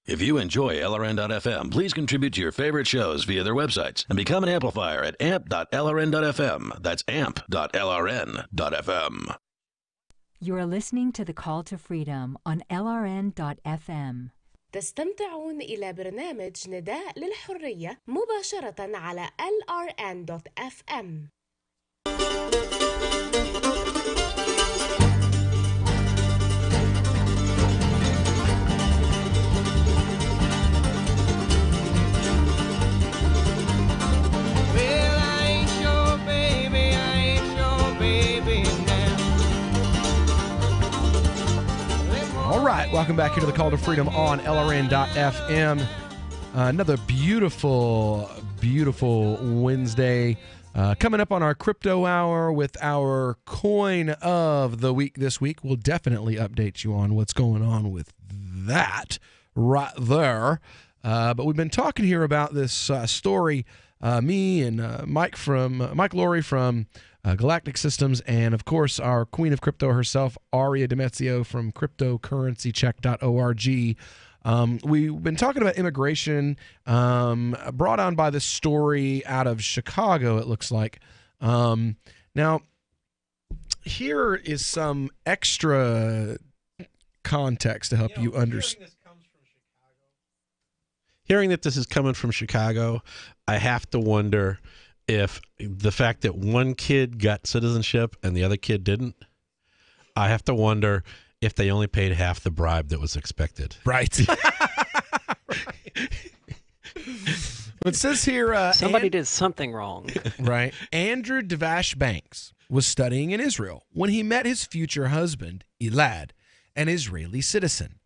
If you enjoy LRN.FM, please contribute to your favorite shows via their websites and become an amplifier at amp.lrn.fm. That's amp.lrn.fm. You're listening to The Call to Freedom on LRN.FM. تستمتعون إلى برنامج نداء للحرية مباشرة على LRN.FM. All right, welcome back here to the Call to Freedom on LRN.FM. Another beautiful, beautiful Wednesday. Coming up on our Crypto Hour with our coin of the week this week. We'll definitely update you on what's going on with that right there. But we've been talking here about this story. Me and Mike Laurie from Galactic Systems, and of course our queen of crypto herself, Aria Demezio from CryptoCurrencyCheck.org. We've been talking about immigration, brought on by this story out of Chicago, it looks like. Now, here is some extra context to help you understand. Hearing that this is coming from Chicago, I have to wonder if the fact that one kid got citizenship and the other kid didn't, I have to wonder if they only paid half the bribe that was expected. Right. It says here... somebody did something wrong. Right. Andrew Devash Banks was studying in Israel when he met his future husband, Elad, an Israeli citizen.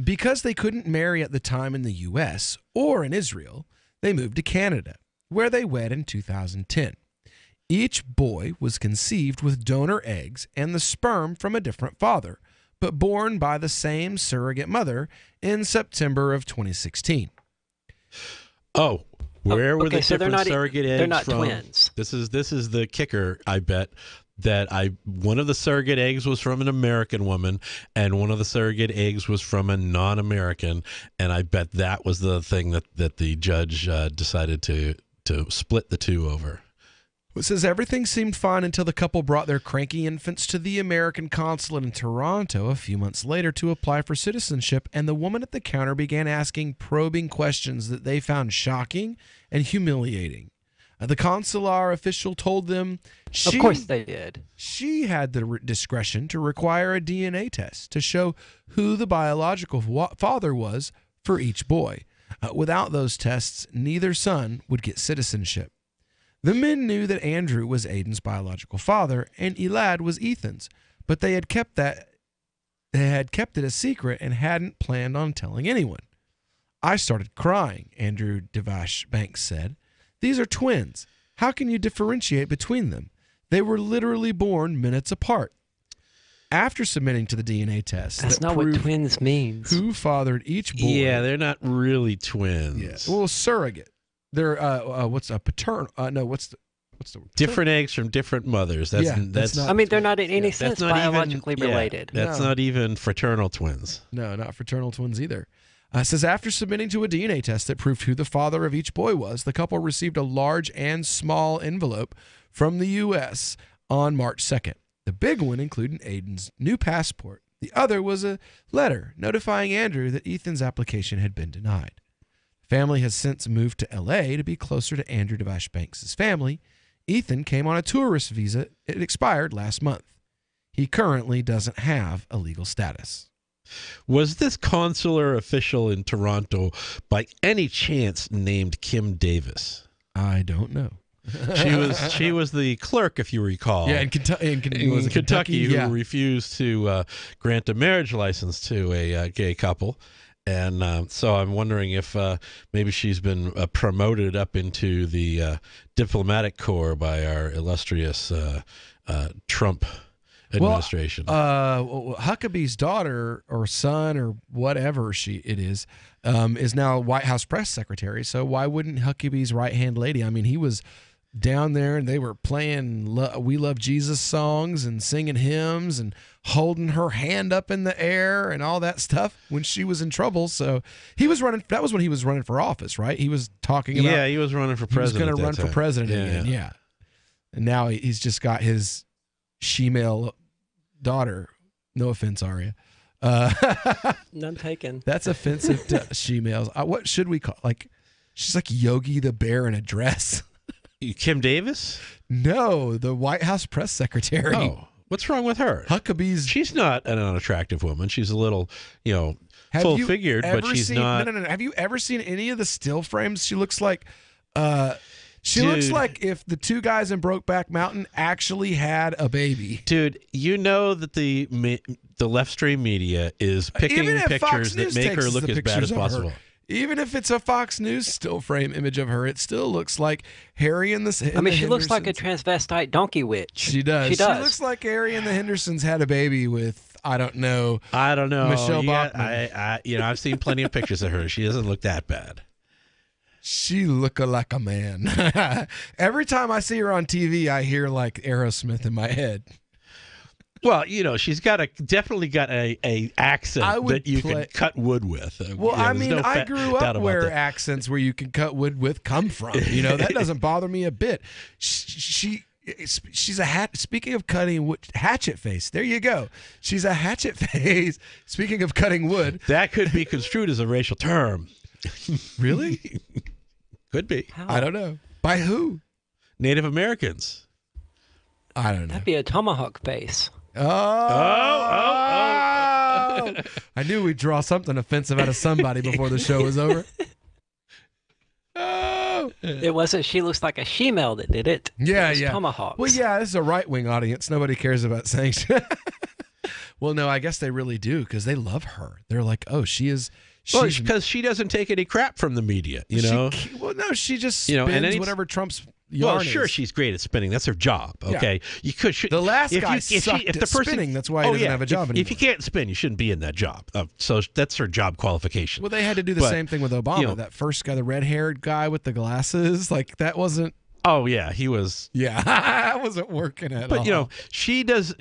Because they couldn't marry at the time in the U.S. or in Israel, they moved to Canada, where they wed in 2010. Each boy was conceived with donor eggs and the sperm from a different father, but born by the same surrogate mother in September of 2016. Oh, where were the so they're different not- surrogate eggs they're not from? twins. This is the kicker, I bet. That one of the surrogate eggs was from an American woman, and one of the surrogate eggs was from a non-American, and I bet that was the thing that the judge decided to split the two over. It says everything seemed fine until the couple brought their cranky infants to the American consulate in Toronto a few months later to apply for citizenship, and the woman at the counter began asking probing questions that they found shocking and humiliating. The consular official told them Of course they did. She had the discretion to require a DNA test to show who the biological father was for each boy. Without those tests, neither son would get citizenship. The men knew that Andrew was Aiden's biological father and Elad was Ethan's, but they had kept it a secret and hadn't planned on telling anyone. I started crying, Andrew Devash Banks said. These are twins. How can you differentiate between them? They were literally born minutes apart. After submitting to the DNA test, That's not what twins means. Who fathered each boy? Yeah, they're not really twins. Yeah. Well, surrogate. They're what's a paternal? No, what's the word? Different eggs from different mothers. That's I mean, they're not in any sense not even- biologically related. That's not even fraternal twins. No, not fraternal twins either. It says after submitting to a DNA test that proved who the father of each boy was, the couple received a large and small envelope from the U.S. on March 2nd. The big one included Aiden's new passport. The other was a letter notifying Andrew that Ethan's application had been denied. The family has since moved to L.A. to be closer to Andrew Devash Banks' family. Ethan came on a tourist visa. It expired last month. He currently doesn't have a legal status. Was this consular official in Toronto by any chance named Kim Davis? I don't know. She was the clerk, if you recall. Yeah, in Kentucky, who yeah. refused to grant a marriage license to a gay couple. And so I'm wondering if maybe she's been promoted up into the diplomatic corps by our illustrious Trump administration. Huckabee's daughter or son or whatever it is now White House press secretary. So why wouldn't Huckabee's right-hand lady? I mean, he was down there and they were playing We Love Jesus songs and singing hymns and holding her hand up in the air and all that stuff when she was in trouble. So he was running. That was when he was running for office, right? He was talking about. Yeah, he was running for president. He was going to run for president again. Yeah. And now he's just got his she-male daughter. No offense, Aria. None taken. That's offensive to she-males. What should we call? Like, she's like Yogi the Bear in a dress. Kim Davis? No, the White House press secretary. Oh, what's wrong with her? Huckabee's. She's not an unattractive woman. She's a little, full-figured, but she's not. No. Have you ever seen any of the still frames? She looks like. She Dude. looks like if the two guys in Brokeback Mountain actually had a baby. Dude, you know that the left-stream media is picking Even if pictures Fox that News make her takes look the as bad pictures as of her, possible. Even if it's a Fox News still frame image of her, it still looks like Harry and the. I mean, she looks like a transvestite donkey witch. She does. She does. looks like Harry and the Hendersons had a baby with I don't know. Michelle Bachmann. I've seen plenty of pictures of her. She doesn't look that bad. She look like a man. Every time I see her on TV, I hear like Aerosmith in my head. Well, she's definitely got a accent that you can cut wood with. Well, I grew up where accents where you can cut wood with come from. That doesn't bother me a bit. She's a speaking of cutting wood, hatchet face. There you go. She's a hatchet face. Speaking of cutting wood, that could be construed as a racial term. Really? Could be. How? I don't know. By who? Native Americans. I don't know. That'd be a tomahawk face. Oh. I knew we'd draw something offensive out of somebody before the show was over. Oh. It wasn't she looks like a she-male that did it. Yeah, It was yeah. Tomahawks. Well, yeah, this is a right-wing audience. Nobody cares about saying Well, no, I guess they really do because they love her. They're like, oh, she's Well, because she doesn't take any crap from the media, you know. She just spins whatever Trump's yarn is. Sure, she's great at spinning. That's her job. Okay, you could. The last guy sucked at spinning. That's why he doesn't have a job anymore. If you can't spin, you shouldn't be in that job. So that's her job qualification. Well, they had to do the same thing with Obama. That first guy, the red-haired guy with the glasses, like that wasn't. Oh yeah, he was. Yeah, that wasn't working at all. But she does.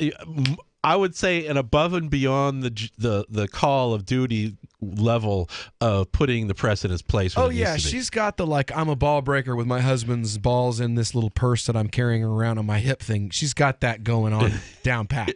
I would say an above and beyond the call of duty level of putting the press in its place. Oh yeah, she's got the I'm a ball breaker with my husband's balls in this little purse that I'm carrying around on my hip thing. She's got that going on down pat.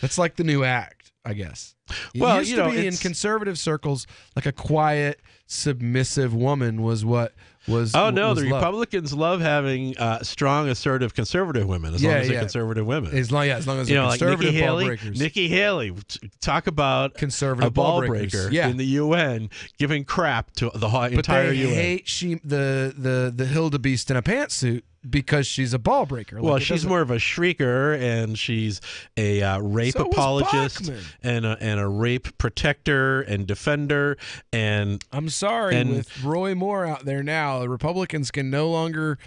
That's like the new act, I guess. It used to be in conservative circles, like a quiet, submissive woman was what was. Oh no, was the Republicans love having strong, assertive conservative women. As long as they're conservative women. As long as they're conservative like ball breakers. Nikki Haley, talk about conservative ball breaker in the UN, giving crap to the entire UN. But they hate the Hildebeest in a pantsuit because she's a ball breaker. Well, she's more of a shrieker, and she's a rape apologist and a rape protector and defender. And I'm sorry, with Roy Moore out there now, the Republicans can no longer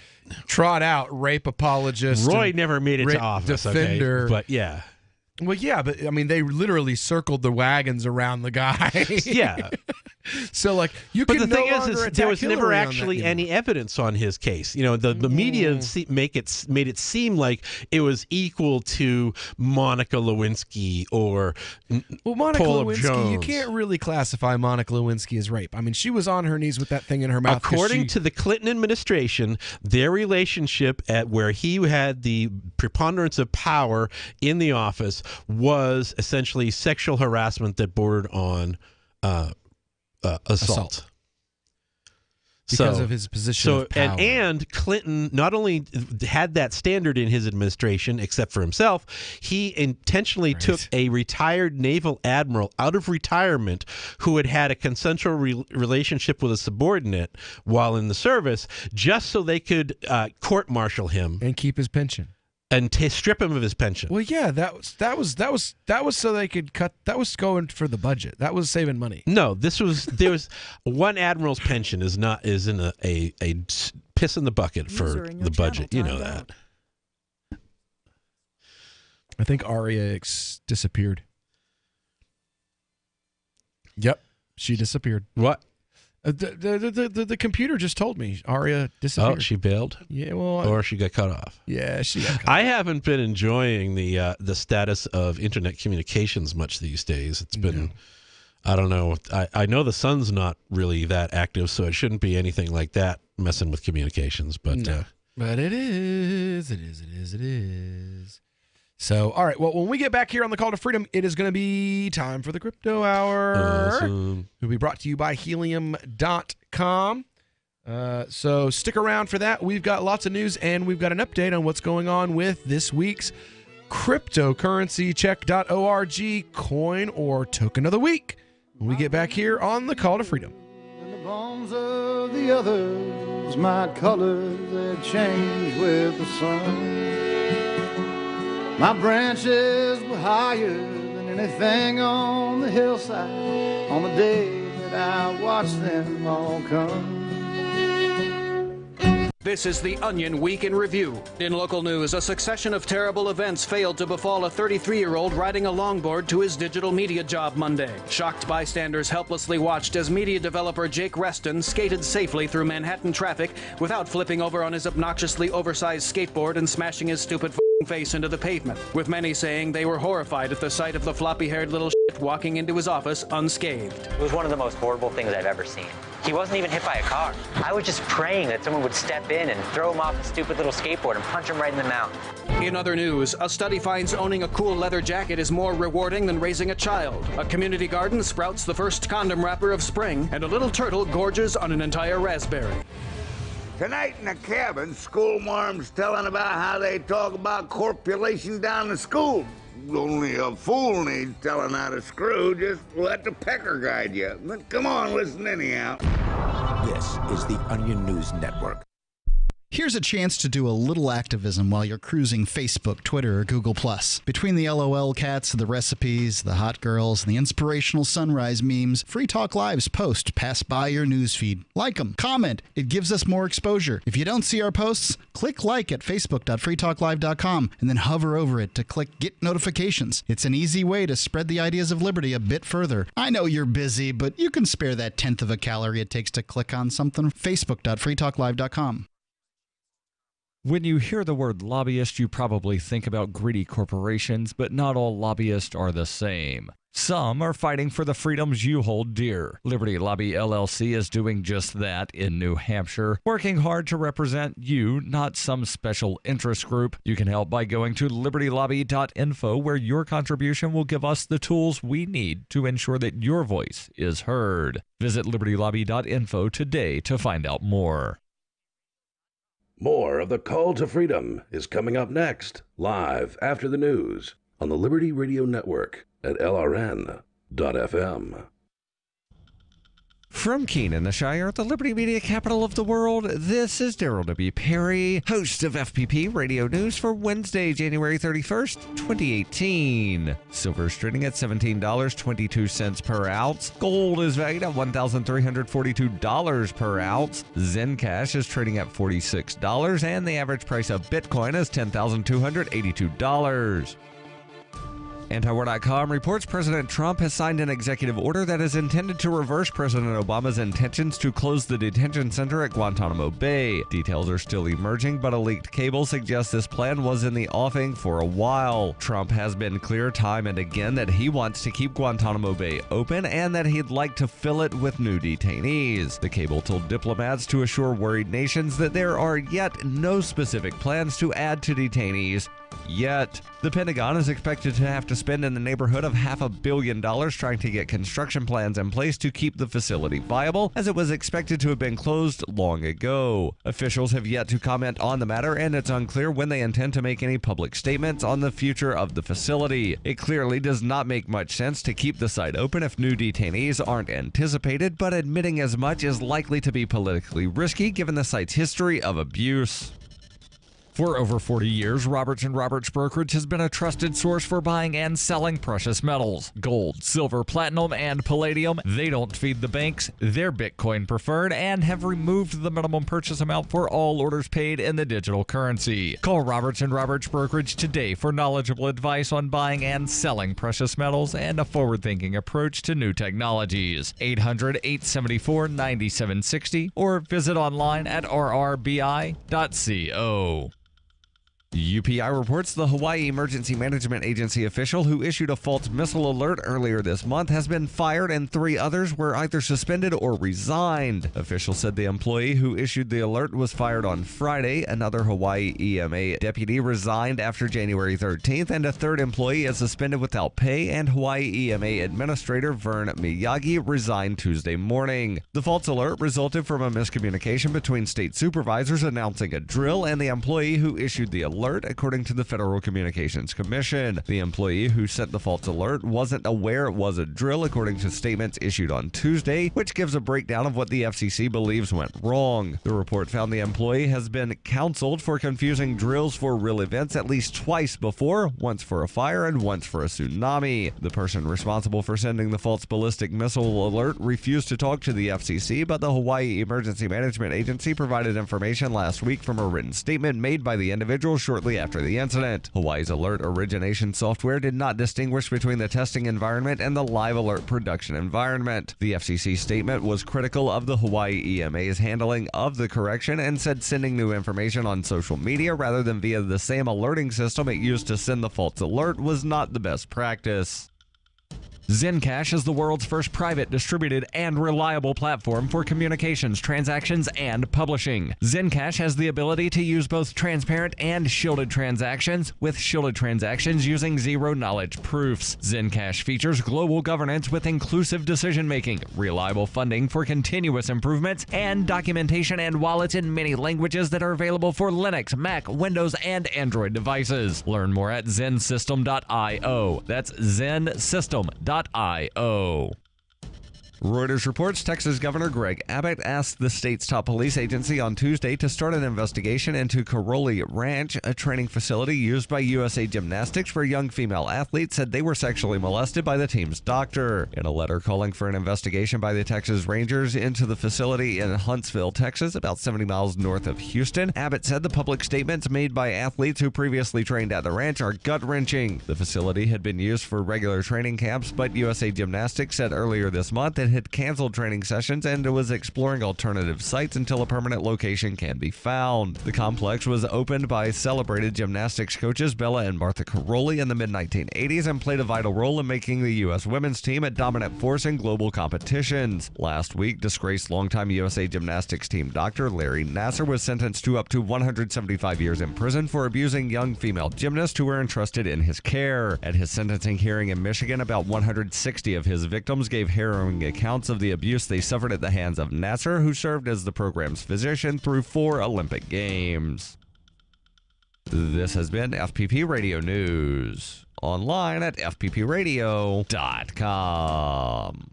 trot out rape apologist. Roy never made it to office, defender, but yeah. Well, yeah, but I mean, they literally circled the wagons around the guy. Yeah. So, but the thing is there was never actually any evidence on his case. The media made it seem like it was equal to Monica Lewinsky or Monica Paula Lewinsky. Jones. You can't really classify Monica Lewinsky as rape. I mean, she was on her knees with that thing in her mouth. According to the Clinton administration, their relationship at where he had the preponderance of power in the office was essentially sexual harassment that bordered on assault. Because of his position of power. And Clinton not only had that standard in his administration, except for himself, he intentionally took a retired naval admiral out of retirement who had had a consensual relationship with a subordinate while in the service, just so they could court-martial him and keep his pension. And strip him of his pension. Well, yeah, that was so they could cut. That was going for the budget. That was saving money. No, there was one admiral's pension is in a piss in the bucket for the budget. You know that. I think Aria disappeared. Yep, she disappeared. What? The computer just told me Aria disappeared. Oh, she bailed? Yeah, well, or she got cut off. Yeah, she got cut I haven't been enjoying the status of internet communications much these days. It's been, I don't know. I know the sun's not really that active, so it shouldn't be anything like that messing with communications. But but it is. So, all right. Well, when we get back here on the Call to Freedom, it is going to be time for the Crypto Hour. Awesome. It'll be brought to you by Helium.com. So stick around for that. We've got lots of news, and we've got an update on what's going on with this week's cryptocurrencycheck.org coin or token of the week when we get back here on the Call to Freedom. In the bones of the others, my colors, they change with the sun. My branches were higher than anything on the hillside on the day that I watched them all come. This is the Onion Week in Review. In local news, a succession of terrible events failed to befall a 33-year-old riding a longboard to his digital media job Monday. Shocked bystanders helplessly watched as media developer Jake Reston skated safely through Manhattan traffic without flipping over on his obnoxiously oversized skateboard and smashing his stupid face into the pavement, with many saying they were horrified at the sight of the floppy-haired little shit walking into his office unscathed. It was one of the most horrible things I've ever seen. He wasn't even hit by a car. I was just praying that someone would step in and throw him off his stupid little skateboard and punch him right in the mouth. In other news, a study finds owning a cool leather jacket is more rewarding than raising a child. A community garden sprouts the first condom wrapper of spring, and a little turtle gorges on an entire raspberry. Tonight in the cabin, schoolmarm's telling about how they talk about corpulation down the school. Only a fool needs telling how to screw. Just let the pecker guide you. But come on, listen anyhow. This is the Onion News Network. Here's a chance to do a little activism while you're cruising Facebook, Twitter, or Google+. Between the LOL cats, the recipes, the hot girls, and the inspirational sunrise memes, Free Talk Live's posts pass by your newsfeed. Like them, comment. It gives us more exposure. If you don't see our posts, click like at facebook.freetalklive.com and then hover over it to click Get Notifications. It's an easy way to spread the ideas of liberty a bit further. I know you're busy, but you can spare that 1/10 of a calorie it takes to click on something. facebook.freetalklive.com. When you hear the word lobbyist, you probably think about greedy corporations, but not all lobbyists are the same. Some are fighting for the freedoms you hold dear. Liberty Lobby LLC is doing just that in New Hampshire, working hard to represent you, not some special interest group. You can help by going to libertylobby.info, where your contribution will give us the tools we need to ensure that your voice is heard. Visit libertylobby.info today to find out more. More of the Call to Freedom is coming up next, live after the news on the Liberty Radio Network at LRN.FM. From Keene in the Shire, the Liberty Media capital of the world, this is Daryl W. Perry, host of FPP Radio News for Wednesday, January 31st, 2018. Silver is trading at $17.22 per ounce. Gold is valued at $1,342 per ounce. Zencash is trading at $46, and the average price of Bitcoin is $10,282. Antiwar.com reports President Trump has signed an executive order that is intended to reverse President Obama's intentions to close the detention center at Guantanamo Bay. Details are still emerging, but a leaked cable suggests this plan was in the offing for a while. Trump has been clear time and again that he wants to keep Guantanamo Bay open and that he'd like to fill it with new detainees. The cable told diplomats to assure worried nations that there are yet no specific plans to add to detainees yet. The Pentagon is expected to have to spend in the neighborhood of $500 million trying to get construction plans in place to keep the facility viable, as it was expected to have been closed long ago. Officials have yet to comment on the matter, and it's unclear when they intend to make any public statements on the future of the facility. It clearly does not make much sense to keep the site open if new detainees aren't anticipated, but admitting as much is likely to be politically risky given the site's history of abuse. For over 40 years, Roberts & Roberts Brokerage has been a trusted source for buying and selling precious metals. Gold, silver, platinum, and palladium. They don't feed the banks. They're Bitcoin preferred and have removed the minimum purchase amount for all orders paid in the digital currency. Call Roberts & Roberts Brokerage today for knowledgeable advice on buying and selling precious metals and a forward-thinking approach to new technologies. 800-874-9760 or visit online at rrbi.co. UPI reports the Hawaii Emergency Management Agency official who issued a false missile alert earlier this month has been fired, and 3 others were either suspended or resigned. Officials said the employee who issued the alert was fired on Friday. Another Hawaii EMA deputy resigned after January 13th, and a 3rd employee is suspended without pay, and Hawaii EMA Administrator Vern Miyagi resigned Tuesday morning. The false alert resulted from a miscommunication between state supervisors announcing a drill and the employee who issued the alert, according to the Federal Communications Commission. The employee who sent the false alert wasn't aware it was a drill, according to statements issued on Tuesday, which gives a breakdown of what the FCC believes went wrong. The report found the employee has been counseled for confusing drills for real events at least twice before, once for a fire and once for a tsunami. The person responsible for sending the false ballistic missile alert refused to talk to the FCC, but the Hawaii Emergency Management Agency provided information last week from a written statement made by the individual shortly after the incident. Hawaii's alert origination software did not distinguish between the testing environment and the live alert production environment. The FCC statement was critical of the Hawaii EMA's handling of the correction and said sending new information on social media rather than via the same alerting system it used to send the false alert was not the best practice. Zencash is the world's first private, distributed, and reliable platform for communications, transactions, and publishing. Zencash has the ability to use both transparent and shielded transactions, with shielded transactions using zero-knowledge proofs. Zencash features global governance with inclusive decision-making, reliable funding for continuous improvements, and documentation and wallets in many languages that are available for Linux, Mac, Windows, and Android devices. Learn more at zensystem.io. That's zensystem.io. Reuters reports Texas Governor Greg Abbott asked the state's top police agency on Tuesday to start an investigation into Caroli Ranch, a training facility used by USA Gymnastics where young female athletes said they were sexually molested by the team's doctor. In a letter calling for an investigation by the Texas Rangers into the facility in Huntsville, Texas, about 70 miles north of Houston, Abbott said the public statements made by athletes who previously trained at the ranch are gut-wrenching. The facility had been used for regular training camps, but USA Gymnastics said earlier this month it had canceled training sessions and was exploring alternative sites until a permanent location can be found. The complex was opened by celebrated gymnastics coaches Bella and Martha Caroli in the mid-1980s and played a vital role in making the U.S. women's team a dominant force in global competitions. Last week, disgraced longtime USA Gymnastics team doctor Larry Nassar was sentenced to up to 175 years in prison for abusing young female gymnasts who were entrusted in his care. At his sentencing hearing in Michigan, about 160 of his victims gave harrowing accounts of the abuse they suffered at the hands of Nassar, who served as the program's physician through 4 Olympic Games. This has been FPP Radio News. Online at fppradio.com.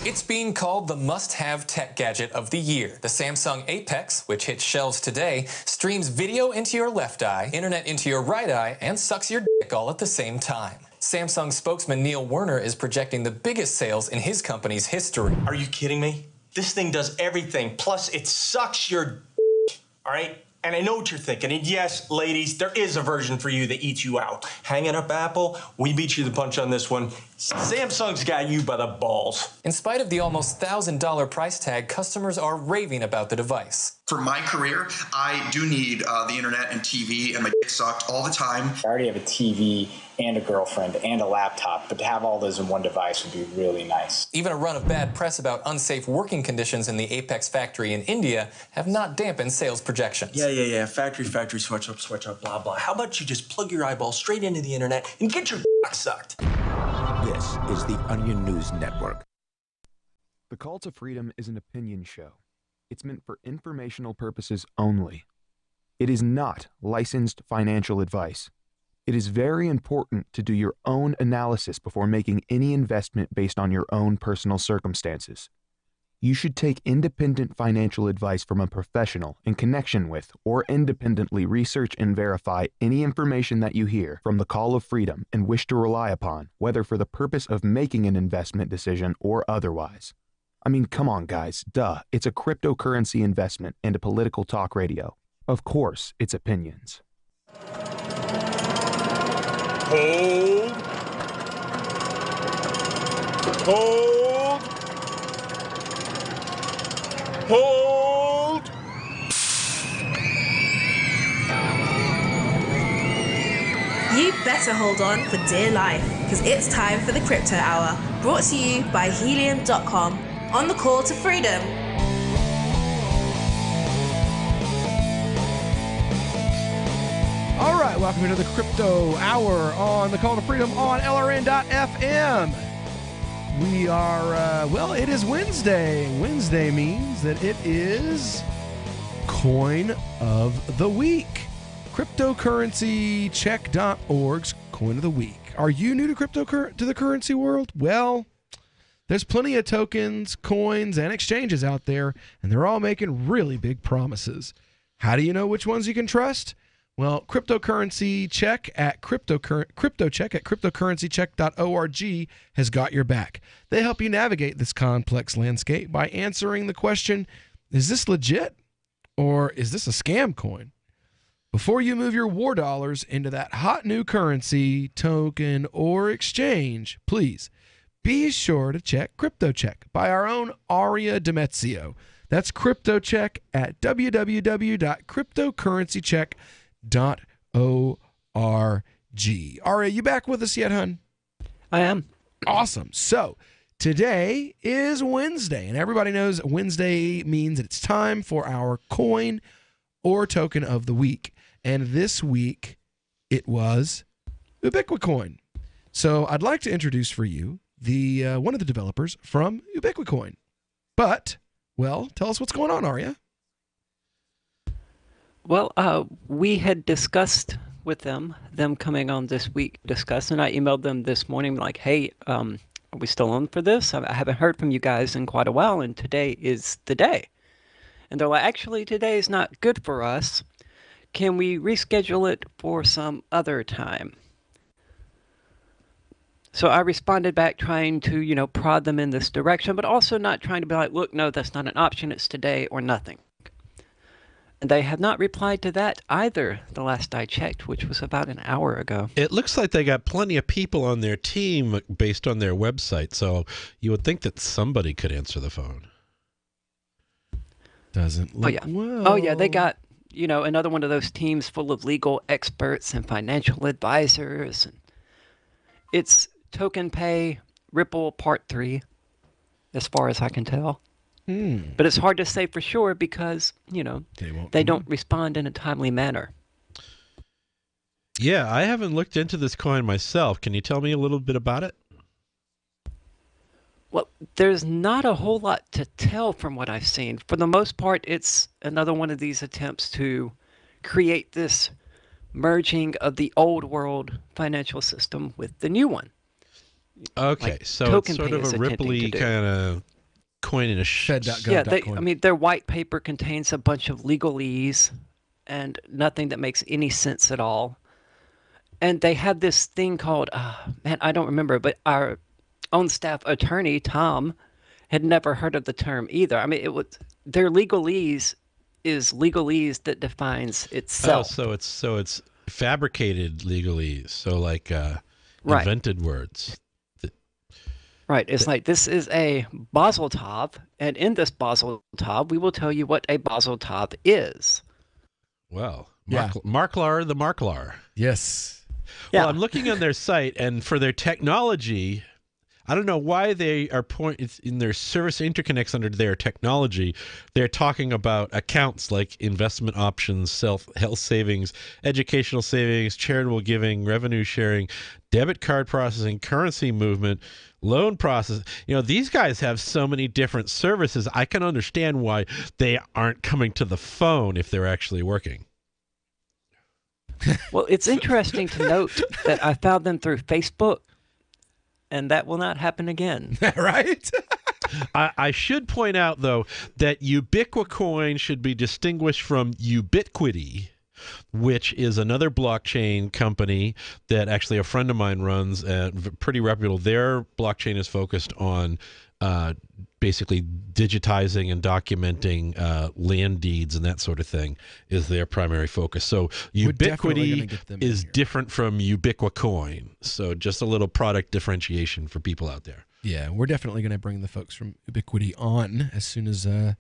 It's being called the must-have tech gadget of the year. The Samsung Apex, which hits shelves today, streams video into your left eye, internet into your right eye, and sucks your dick all at the same time. Samsung spokesman Neil Werner is projecting the biggest sales in his company's history. Are you kidding me? This thing does everything, plus it sucks your dick, all right? And I know what you're thinking. And yes, ladies, there is a version for you that eats you out. Hanging up Apple, we beat you to the punch on this one. Samsung's got you by the balls. In spite of the almost $1,000 price tag, customers are raving about the device. For my career, I do need the internet and TV, and my dick sucked all the time. I already have a TV and a girlfriend and a laptop, but to have all those in one device would be really nice. Even a run of bad press about unsafe working conditions in the Apex factory in India have not dampened sales projections. Yeah. Factory, switch up, blah, blah. How about you just plug your eyeball straight into the internet and get your dick sucked? This is the Onion News Network. The Call to Freedom is an opinion show. It's meant for informational purposes only. It is not licensed financial advice. It is very important to do your own analysis before making any investment based on your own personal circumstances. You should take independent financial advice from a professional in connection with or independently research and verify any information that you hear from the Call of Freedom and wish to rely upon, whether for the purpose of making an investment decision or otherwise. I mean, come on, guys. Duh. It's a cryptocurrency investment and a political talk radio. Of course, it's opinions. Hold. Hold. Hold. You better hold on for dear life, because it's time for the Crypto Hour, brought to you by Helium.com on the Call to Freedom. All right, welcome to the Crypto Hour on the Call to Freedom on LRN.FM. We are, it is Wednesday. Wednesday means that it is Coin of the Week. CryptocurrencyCheck.org's Coin of the Week. Are you new to the currency world? Well, there's plenty of tokens, coins, and exchanges out there, and they're all making really big promises. How do you know which ones you can trust? Well, Cryptocurrency Check at CryptoCheck at cryptocurrencycheck.org has got your back. They help you navigate this complex landscape by answering the question, is this legit or is this a scam coin? Before you move your war dollars into that hot new currency, token, or exchange, please be sure to check CryptoCheck by our own Aria Demezio. That's CryptoCheck at www.cryptocurrencycheck.org. Aria, you back with us yet, hun? I am. Awesome. So today is Wednesday, and everybody knows Wednesday means that it's time for our coin or token of the week. And this week, it was Ubiquicoin. So I'd like to introduce for you the one of the developers from Ubiquicoin. But, well, tell us what's going on, Aria. Well, we had discussed with them coming on this week, and I emailed them this morning like, hey, are we still on for this? I haven't heard from you guys in quite a while, and today is the day. And they're like, actually, today is not good for us. Can we reschedule it for some other time? So I responded back trying to, prod them in this direction, but also not trying to be like, look, no, that's not an option. It's today or nothing. And they have not replied to that either the last I checked, which was about an hour ago. It looks like they got plenty of people on their team based on their website, so you would think that somebody could answer the phone. Doesn't look well. Oh, yeah, they got, another one of those teams full of legal experts and financial advisors. And it's Token Pay Ripple Part 3, as far as I can tell. But it's hard to say for sure because, they don't respond in a timely manner. Yeah, I haven't looked into this coin myself. Can you tell me a little bit about it? Well, there's not a whole lot to tell from what I've seen. For the most part, it's another one of these attempts to create this merging of the old world financial system with the new one. Okay, Like so it's Token sort Pay of is a attempting to Ripley do. kind of coin in a Yeah, their white paper contains a bunch of legalese and nothing that makes any sense at all. And they have this thing called, I don't remember, but our own staff attorney, Tom, had never heard of the term either. I mean, their legalese is legalese that defines itself. Oh, so it's fabricated legalese, so like Right. invented words. Right. It's like, this is a Basel Tov, and in this Basel Tov, we will tell you what a Basel Tov is. Well, Yeah. Marklar the Marklar. Yes. Well, I'm looking on their site, and for their technology, I don't know why they are in their service interconnects under their technology. They're talking about accounts like investment options, health savings, educational savings, charitable giving, revenue sharing, debit card processing, currency movement, loan process. These guys have so many different services. I can understand why they aren't coming to the phone if they're actually working. Well, it's interesting to note that I found them through Facebook, and that will not happen again. Right? I should point out, though, that Ubiquicoin should be distinguished from Ubiquity, which is another blockchain company that actually a friend of mine runs, pretty reputable. Their blockchain is focused on basically digitizing and documenting land deeds and that sort of thing is their primary focus. So Ubiquity is different from Ubiquicoin. So just a little product differentiation for people out there. Yeah, we're definitely going to bring the folks from Ubiquity on as soon as we're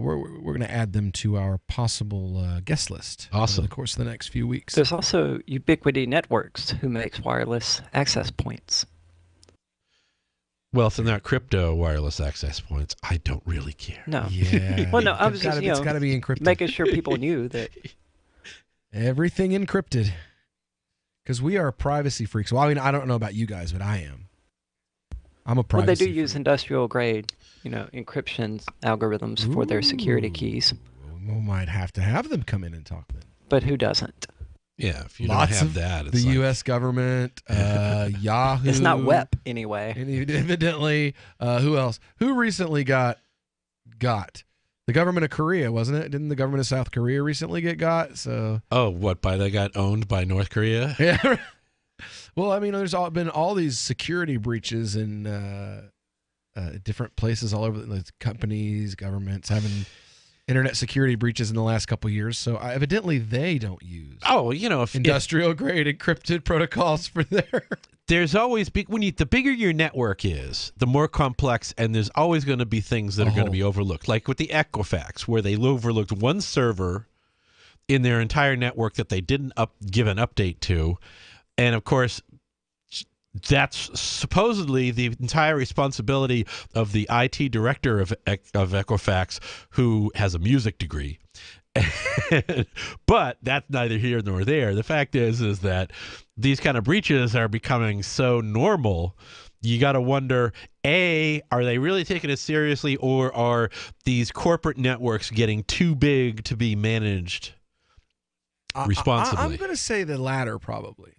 going to add them to our possible guest list over the course of the next few weeks. There's also Ubiquity Networks, who makes wireless access points. Well, if they're not crypto wireless access points, I don't really care. No. Yeah. Well, no, I was just, it's got to be encrypted. making sure people knew that. Everything encrypted. Because we are privacy freaks. Well, I mean, I don't know about you guys, but I am. I'm a privacy Well, they do use industrial grade, encryption algorithms for their security keys. We might have to have them come in and talk then. But who doesn't? Yeah, if you Lots don't have of that, the it's like, U.S. government, Yahoo. It's not WEP anyway. And evidently, who else? Who recently got the government of Korea, wasn't it? Didn't the government of South Korea recently get got? So they got owned by North Korea? Yeah. Well, I mean, there's been all these security breaches in different places all over the companies, governments having internet security breaches in the last couple of years. So evidently they don't use industrial grade encrypted protocols for their. There's always the bigger your network is, the more complex, and there's always going to be things that are going to be overlooked. Like with the Equifax, where they overlooked one server in their entire network that they didn't give an update to, and of course, that's supposedly the entire responsibility of the IT director of Equifax, who has a music degree. But that's neither here nor there. The fact is that these kind of breaches are becoming so normal. You got to wonder, A, are they really taking it seriously, or are these corporate networks getting too big to be managed responsibly? I'm going to say the latter, probably.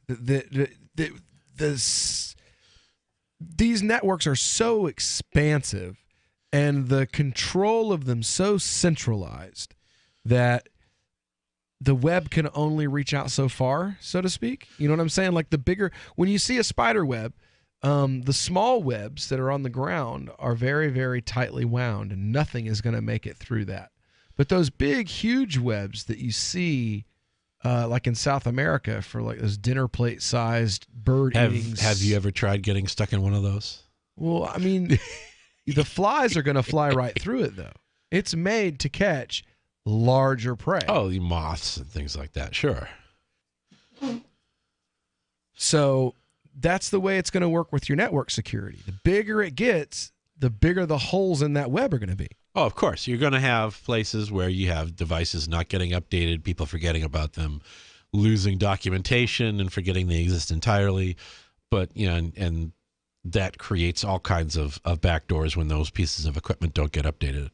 these networks are so expansive and the control of them so centralized that the web can only reach out so far, so to speak. You know what I'm saying? Like when you see a spider web, the small webs that are on the ground are very, very tightly wound, and nothing is going to make it through that. But those big, huge webs that you see, like in South America, for like those dinner plate sized bird eatings. Have you ever tried getting stuck in one of those? Well, I mean, the flies are going to fly right through it, though. It's made to catch larger prey. Oh, the moths and things like that. Sure. So that's the way it's going to work with your network security. The bigger it gets, the bigger the holes in that web are going to be. Oh, of course. You're going to have places where you have devices not getting updated, people forgetting about them, losing documentation and forgetting they exist entirely. But, and that creates all kinds of backdoors when those pieces of equipment don't get updated.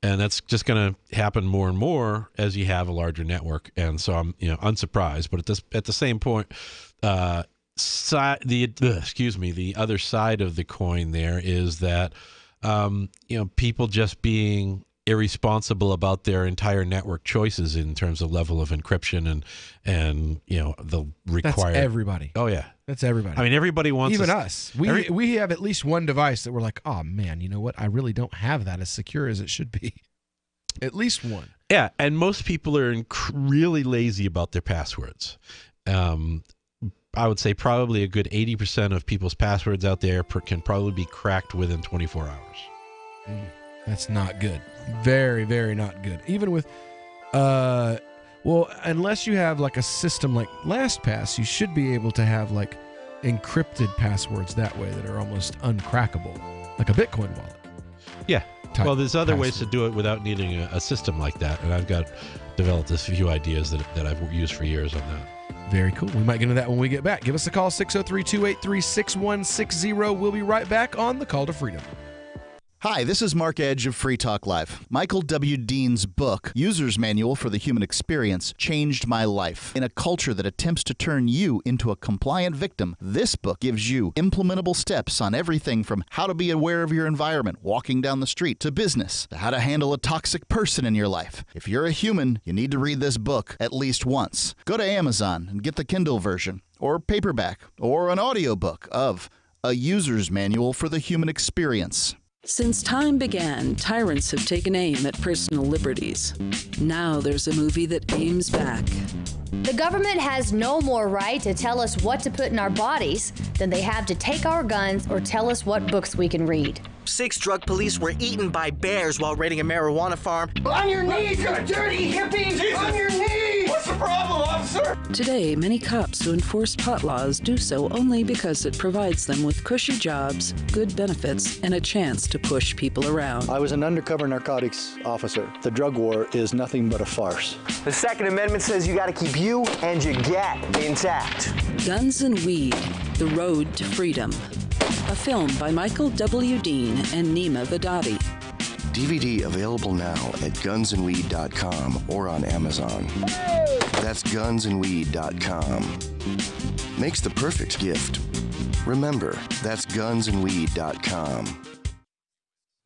And that's just going to happen more and more as you have a larger network. And so I'm, unsurprised. But at the same point, the other side of the coin there is that, people just being irresponsible about their entire network choices in terms of level of encryption and the required. That's everybody. Oh yeah, that's everybody. I mean, everybody wants even us. We have at least one device that we're like, oh man, you know what? I really don't have that as secure as it should be. At least one. Yeah, and most people are really lazy about their passwords. I would say probably a good 80% of people's passwords out there can probably be cracked within 24 hours. That's not good. Very, very not good. Even with, unless you have like a system like LastPass, you should be able to have like encrypted passwords that way that are almost uncrackable, like a Bitcoin wallet. Yeah. Well, there's other ways to do it without needing a system like that, and I've developed a few ideas that I've used for years on that. Very cool. We might get into that when we get back. Give us a call, 603-283-6160. We'll be right back on The Call to Freedom. Hi, this is Mark Edge of Free Talk Live. Michael W. Dean's book, User's Manual for the Human Experience, changed my life. In a culture that attempts to turn you into a compliant victim, this book gives you implementable steps on everything from how to be aware of your environment, walking down the street, to business, to how to handle a toxic person in your life. If you're a human, you need to read this book at least once. Go to Amazon and get the Kindle version, or paperback, or an audiobook of A User's Manual for the Human Experience. Since time began, tyrants have taken aim at personal liberties. Now there's a movie that aims back. The government has no more right to tell us what to put in our bodies than they have to take our guns or tell us what books we can read. 6 drug police were eaten by bears while raiding a marijuana farm. On your knees, you dirty hippies! Jesus. On your knees! What's the problem, officer? Today, many cops who enforce pot laws do so only because it provides them with cushy jobs, good benefits, and a chance to push people around. I was an undercover narcotics officer. The drug war is nothing but a farce. The Second Amendment says you got to keep you and your gat intact. Guns and Weed, The Road to Freedom. A film by Michael W. Dean and Nima Vadadi. DVD available now at gunsandweed.com or on Amazon. That's gunsandweed.com. Makes the perfect gift. Remember, that's gunsandweed.com.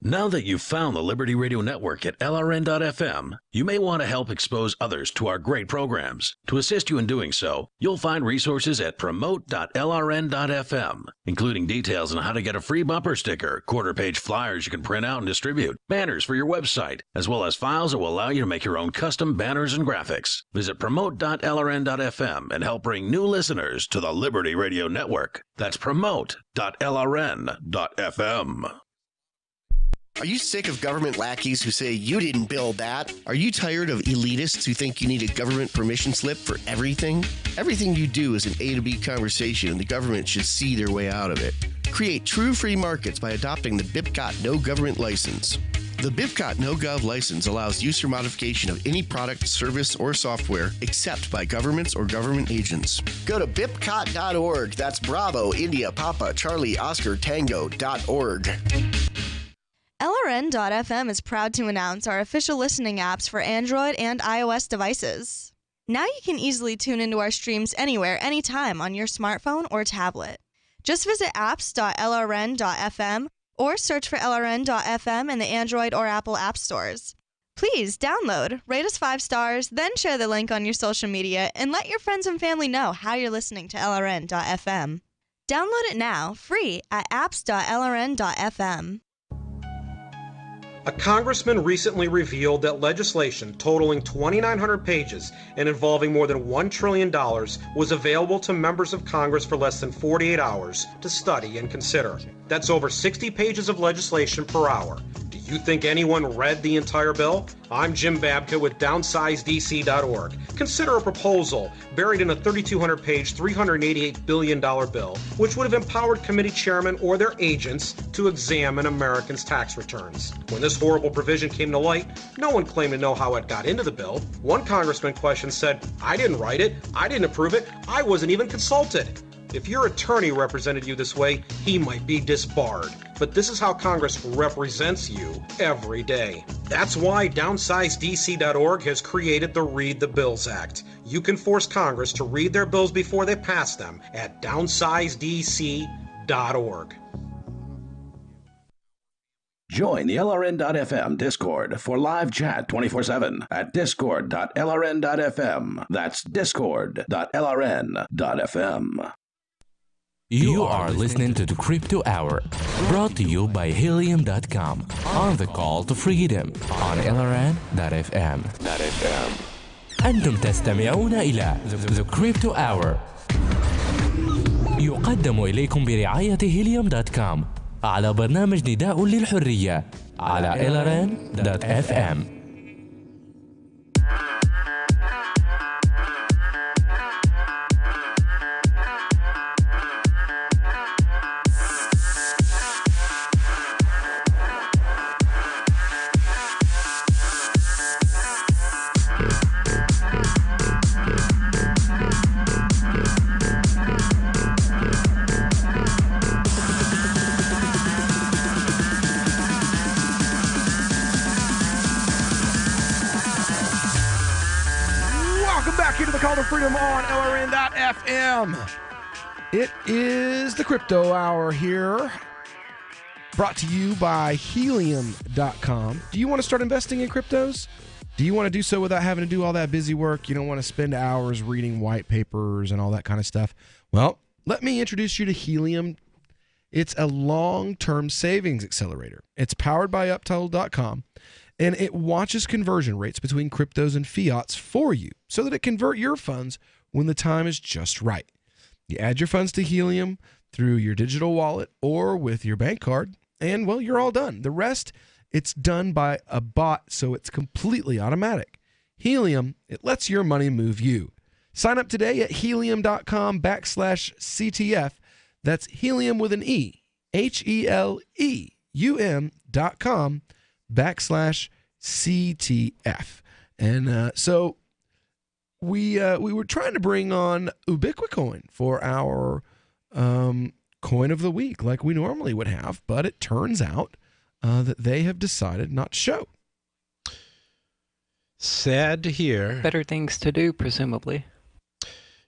Now that you've found the Liberty Radio Network at LRN.FM, you may want to help expose others to our great programs. To assist you in doing so, you'll find resources at promote.lrn.fm, including details on how to get a free bumper sticker, quarter-page flyers you can print out and distribute, banners for your website, as well as files that will allow you to make your own custom banners and graphics. Visit promote.lrn.fm and help bring new listeners to the Liberty Radio Network. That's promote.lrn.fm. Are you sick of government lackeys who say you didn't build that? Are you tired of elitists who think you need a government permission slip for everything? Everything you do is an A to B conversation, and the government should see their way out of it. Create true free markets by adopting the BIPCOT No Government License. The BIPCOT No Gov license allows use or modification of any product, service, or software except by governments or government agents. Go to BIPCOT.org. That's Bravo, India, Papa, Charlie, Oscar, Tango.org. LRN.FM is proud to announce our official listening apps for Android and iOS devices. Now you can easily tune into our streams anywhere, anytime on your smartphone or tablet. Just visit apps.lrn.fm or search for lrn.fm in the Android or Apple app stores. Please download, rate us 5 stars, then share the link on your social media and let your friends and family know how you're listening to lrn.fm. Download it now, free at apps.lrn.fm. A congressman recently revealed that legislation totaling 2,900 pages and involving more than $1 trillion was available to members of Congress for less than 48 hours to study and consider. That's over 60 pages of legislation per hour. Do you think anyone read the entire bill? I'm Jim Babka with DownsizeDC.org. Consider a proposal buried in a 3,200-page, $388 billion bill, which would have empowered committee chairmen or their agents to examine Americans' tax returns. When this horrible provision came to light, no one claimed to know how it got into the bill. One congressman questioned said, "I didn't write it, I didn't approve it, I wasn't even consulted." If your attorney represented you this way, he might be disbarred. But this is how Congress represents you every day. That's why DownsizeDC.org has created the Read the Bills Act. You can force Congress to read their bills before they pass them at DownsizeDC.org. Join the LRN.FM Discord for live chat 24/7 at discord.lrn.fm. That's discord.lrn.fm. You are listening to the Crypto Hour, brought to you by Helium.com, on the call to freedom on LRN.FM. أنتم تستمعون إلى The Crypto Hour. يقدم إليكم برعاية Helium.com على برنامج نداء للحرية على LRN.FM. Call to Freedom on LRN.FM. It is the Crypto Hour here, brought to you by Helium.com. Do you want to start investing in cryptos? Do you want to do so without having to do all that busy work? You don't want to spend hours reading white papers and all that kind of stuff? Well, let me introduce you to Helium. It's a long-term savings accelerator. It's powered by Uptotal.com. And it watches conversion rates between cryptos and fiats for you so that it convert your funds when the time is just right. You add your funds to Helium through your digital wallet or with your bank card, and, well, you're all done. The rest, it's done by a bot, so it's completely automatic. Helium, it lets your money move you. Sign up today at helium.com/CTF. That's Helium with an E. HELEUM.com/CTF. And so we were trying to bring on Ubiquicoin for our coin of the week like we normally would have, but it turns out that they have decided not to show. Sad to hear. Better things to do, presumably.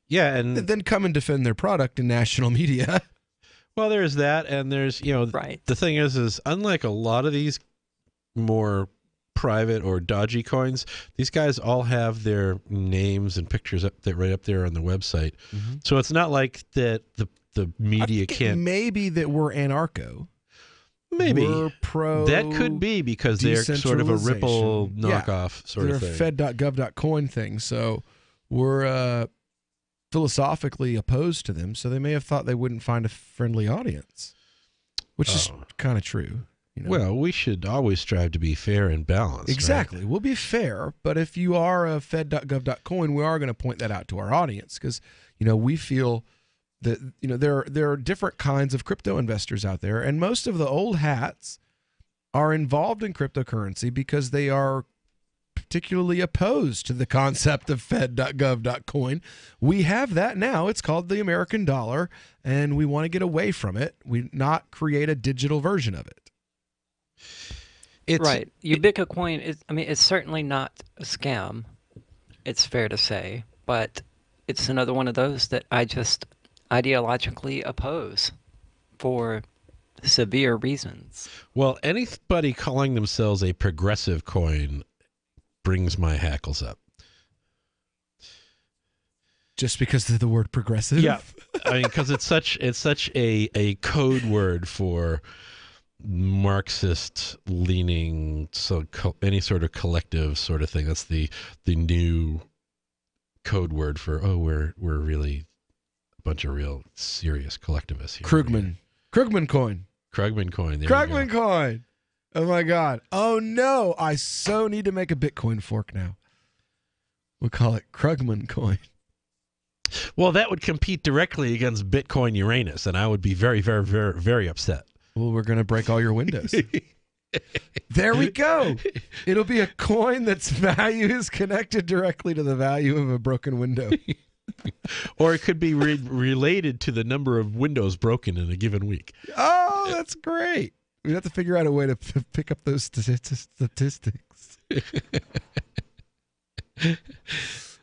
Yeah, and then come and defend their product in national media. Well, there's that, and there's, right. The thing is unlike a lot of these more private or dodgy coins, these guys all have their names and pictures right up there on the website. Mm-hmm. So it's not like that the media can't. Maybe that we're anarcho. Maybe we're pro. That could be because they're sort of a Ripple knockoff sort of thing. They're Fed.gov.coin thing. So we're philosophically opposed to them. So they may have thought they wouldn't find a friendly audience, which is kind of true. Well, we should always strive to be fair and balanced. Exactly. Right? We'll be fair, but if you are a Fed.gov.coin, we are going to point that out to our audience because, we feel that, there are different kinds of crypto investors out there, and most of the old hats are involved in cryptocurrency because they are particularly opposed to the concept of Fed.gov.coin. We have that now. It's called the American dollar, and we want to get away from it. We not create a digital version of it. Right. Ubiquicoin is, it's certainly not a scam. It's fair to say, but it's another one of those that I just ideologically oppose. for severe reasons. Well, anybody calling themselves a progressive coin brings my hackles up. Just because of the word progressive? Yeah. I mean, because it's such a code word for Marxist leaning, so any sort of collective sort of thing. That's the new code word for, we're really a bunch of real serious collectivists here. Krugman coin. Krugman coin. Krugman coin. Oh my God. Oh no. I so need to make a Bitcoin fork now. We'll call it Krugman coin. Well, that would compete directly against Bitcoin Uranus, and I would be very, very, very, very upset. Well, we're going to break all your windows. There we go. It'll be a coin that's value is connected directly to the value of a broken window. Or it could be related to the number of windows broken in a given week. Oh, that's great. We'd have to figure out a way to pick up those statistics.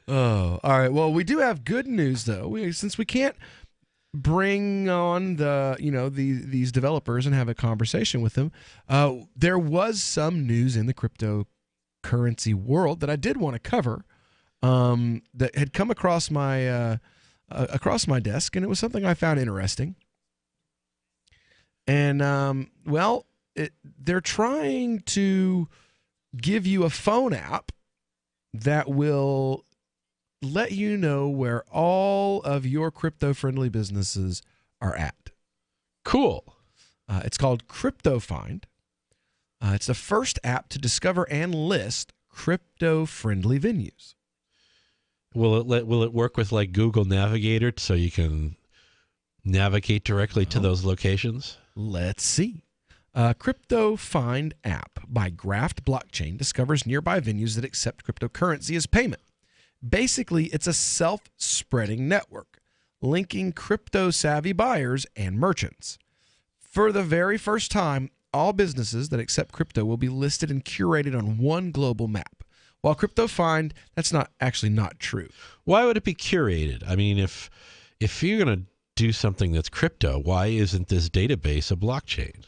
Oh, all right. Well, we do have good news, though. Since we can't bring on these developers and have a conversation with them, there was some news in the cryptocurrency world that I did want to cover that had come across my desk, and it was something I found interesting. And they're trying to give you a phone app that will let you know where all of your crypto-friendly businesses are at. Cool. It's called CryptoFind. It's the first app to discover and list crypto-friendly venues. Will it work with like Google Navigator so you can navigate directly to those locations? Let's see. CryptoFind app by Graft Blockchain discovers nearby venues that accept cryptocurrency as payment. Basically, it's a self-spreading network, linking crypto-savvy buyers and merchants. For the very first time, all businesses that accept crypto will be listed and curated on one global map. While CryptoFind, that's not true. Why would it be curated? I mean, if you're going to do something that's crypto, why isn't this database a blockchain?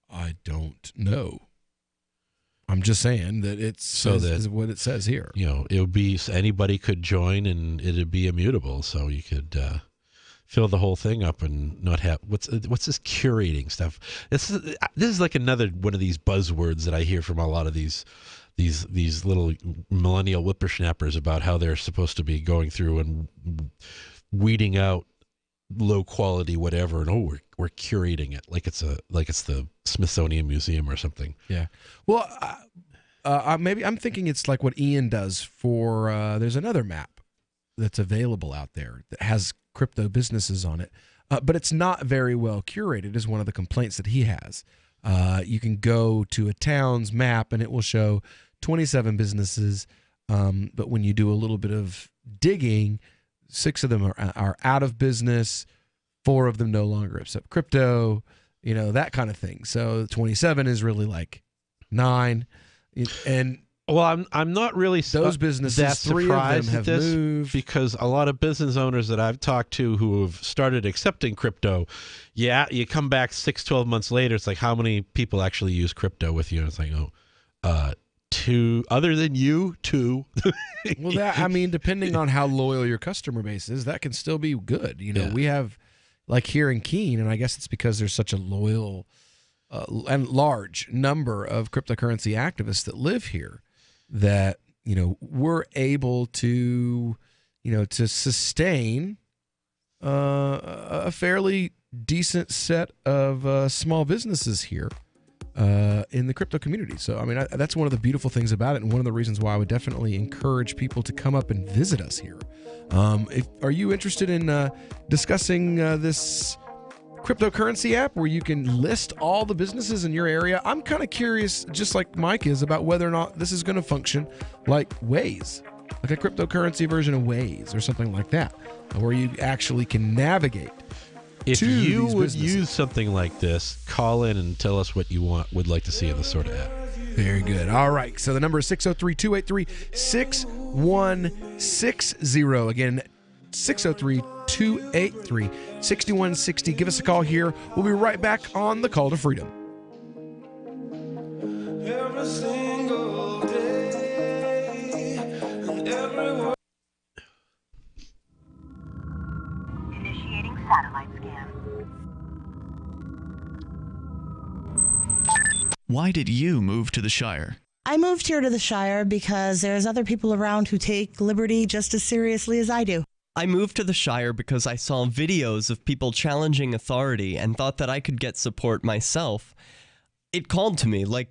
I don't know. I'm just saying that it's what it says here. It would be anybody could join and it'd be immutable, so you could fill the whole thing up and not have what's this curating stuff. This is like another one of these buzzwords that I hear from a lot of these little millennial whippersnappers about how they're supposed to be going through and weeding out low quality whatever, and we're curating it like it's the Smithsonian Museum or something. Yeah. Well, maybe I'm thinking it's like what Ian does for. There's another map that's available out there that has crypto businesses on it, but it's not very well curated. Is one of the complaints that he has. You can go to a town's map and it will show 27 businesses, but when you do a little bit of digging, 6 of them are out of business, 4 of them no longer accept crypto, that kind of thing. So 27 is really like 9. And well, I'm not really those businesses. That 3 of them have moved because a lot of business owners that I've talked to who have started accepting crypto, you come back 6-12 months later, it's like, how many people actually use crypto with you? And it's like, 2 other than you, 2. Well, depending on how loyal your customer base is, that can still be good. We have, like here in Keene, and I guess it's because there's such a loyal and large number of cryptocurrency activists that live here that, we're able to, to sustain a fairly decent set of small businesses here in the crypto community. So, that's one of the beautiful things about it, and one of the reasons why I would definitely encourage people to come up and visit us here. Are you interested in discussing this cryptocurrency app where you can list all the businesses in your area? I'm kind of curious, just like Mike is, about whether or not this is going to function like Waze, like a cryptocurrency version of Waze or something like that, where you actually can navigate. If you would use something like this, call in and tell us what you would like to see in this sort of app. Very good. All right. So the number is 603-283-6160. Again, 603-283-6160. 283-6160. Give us a call here. We'll be right back on the Call to Freedom. Every single day and everywhere. Initiating satellite scan. Why did you move to the Shire? I moved here to the Shire because there's other people around who take liberty just as seriously as I do. I moved to the Shire because I saw videos of people challenging authority and thought that I could get support myself. It called to me, like,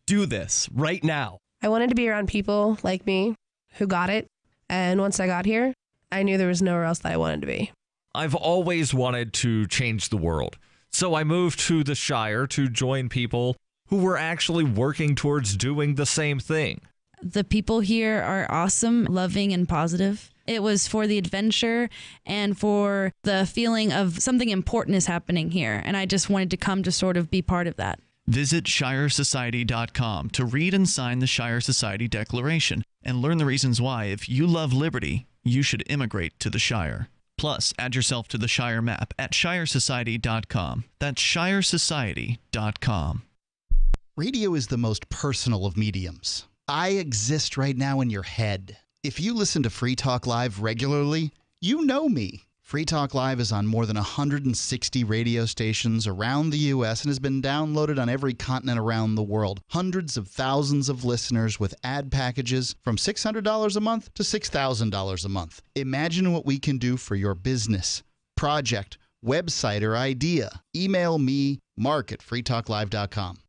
do this right now. I wanted to be around people like me who got it. And once I got here, I knew there was nowhere else that I wanted to be. I've always wanted to change the world. So I moved to the Shire to join people who were actually working towards doing the same thing. The people here are awesome, loving, and positive. It was for the adventure and for the feeling of something important is happening here. And I just wanted to come to sort of be part of that. Visit ShireSociety.com to read and sign the Shire Society Declaration and learn the reasons why, if you love liberty, you should immigrate to the Shire. Plus, add yourself to the Shire map at ShireSociety.com. That's ShireSociety.com. Radio is the most personal of mediums. I exist right now in your head. If you listen to Free Talk Live regularly, you know me. Free Talk Live is on more than 160 radio stations around the U.S. and has been downloaded on every continent around the world. Hundreds of thousands of listeners with ad packages from $600 a month to $6,000 a month. Imagine what we can do for your business, project, website, or idea. Email me, mark@freetalklive.com.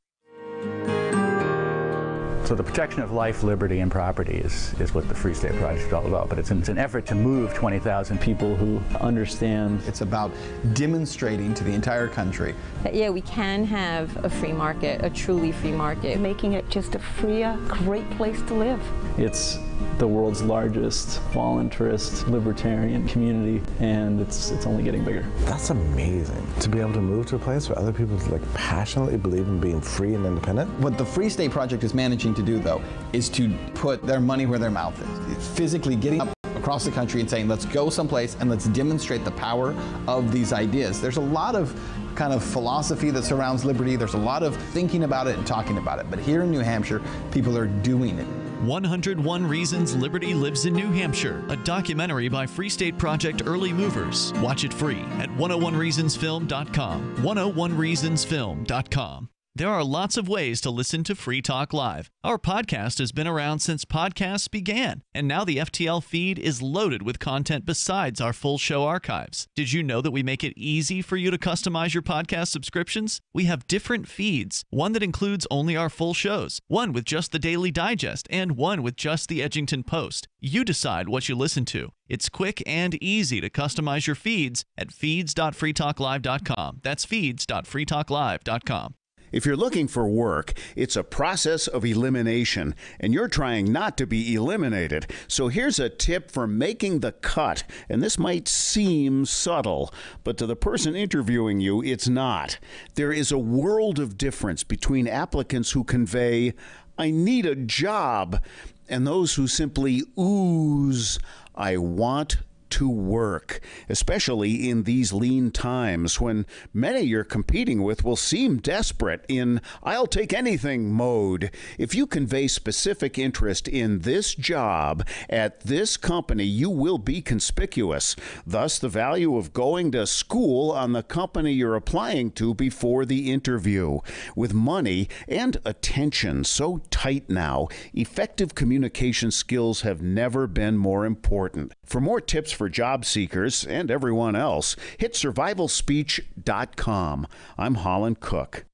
So the protection of life, liberty, and property is what the Free State Project is all about. But it's an effort to move 20,000 people who understand. It's about demonstrating to the entire country that, yeah, we can have a free market, a truly free market. Making it just a freer, great place to live. It's the world's largest voluntarist libertarian community, and it's only getting bigger. That's amazing, to be able to move to a place where other people passionately believe in being free and independent. What the Free State Project is managing to do, though, is to put their money where their mouth is. It's physically getting up across the country and saying, let's go someplace and let's demonstrate the power of these ideas. There's a lot of kind of philosophy that surrounds liberty. There's a lot of thinking about it and talking about it. But here in New Hampshire, people are doing it. 101 Reasons Liberty Lives in New Hampshire, a documentary by Free State Project Early Movers. Watch it free at 101reasonsfilm.com. 101reasonsfilm.com. There are lots of ways to listen to Free Talk Live. Our podcast has been around since podcasts began, and now the FTL feed is loaded with content besides our full show archives. Did you know that we make it easy for you to customize your podcast subscriptions? We have different feeds, one that includes only our full shows, one with just the Daily Digest, and one with just the Edgington Post. You decide what you listen to. It's quick and easy to customize your feeds at feeds.freetalklive.com. That's feeds.freetalklive.com. If you're looking for work, it's a process of elimination, and you're trying not to be eliminated. So here's a tip for making the cut, and this might seem subtle, but to the person interviewing you, it's not. There is a world of difference between applicants who convey, "I need a job," and those who simply ooze, "I want to work," especially in these lean times when many you're competing with will seem desperate in "I'll take anything" mode. If you convey specific interest in this job at this company, you will be conspicuous. Thus, the value of going to school on the company you're applying to before the interview. With money and attention so tight now, effective communication skills have never been more important. For more tips for job seekers and everyone else, hit survivalspeech.com. I'm Holland Cook.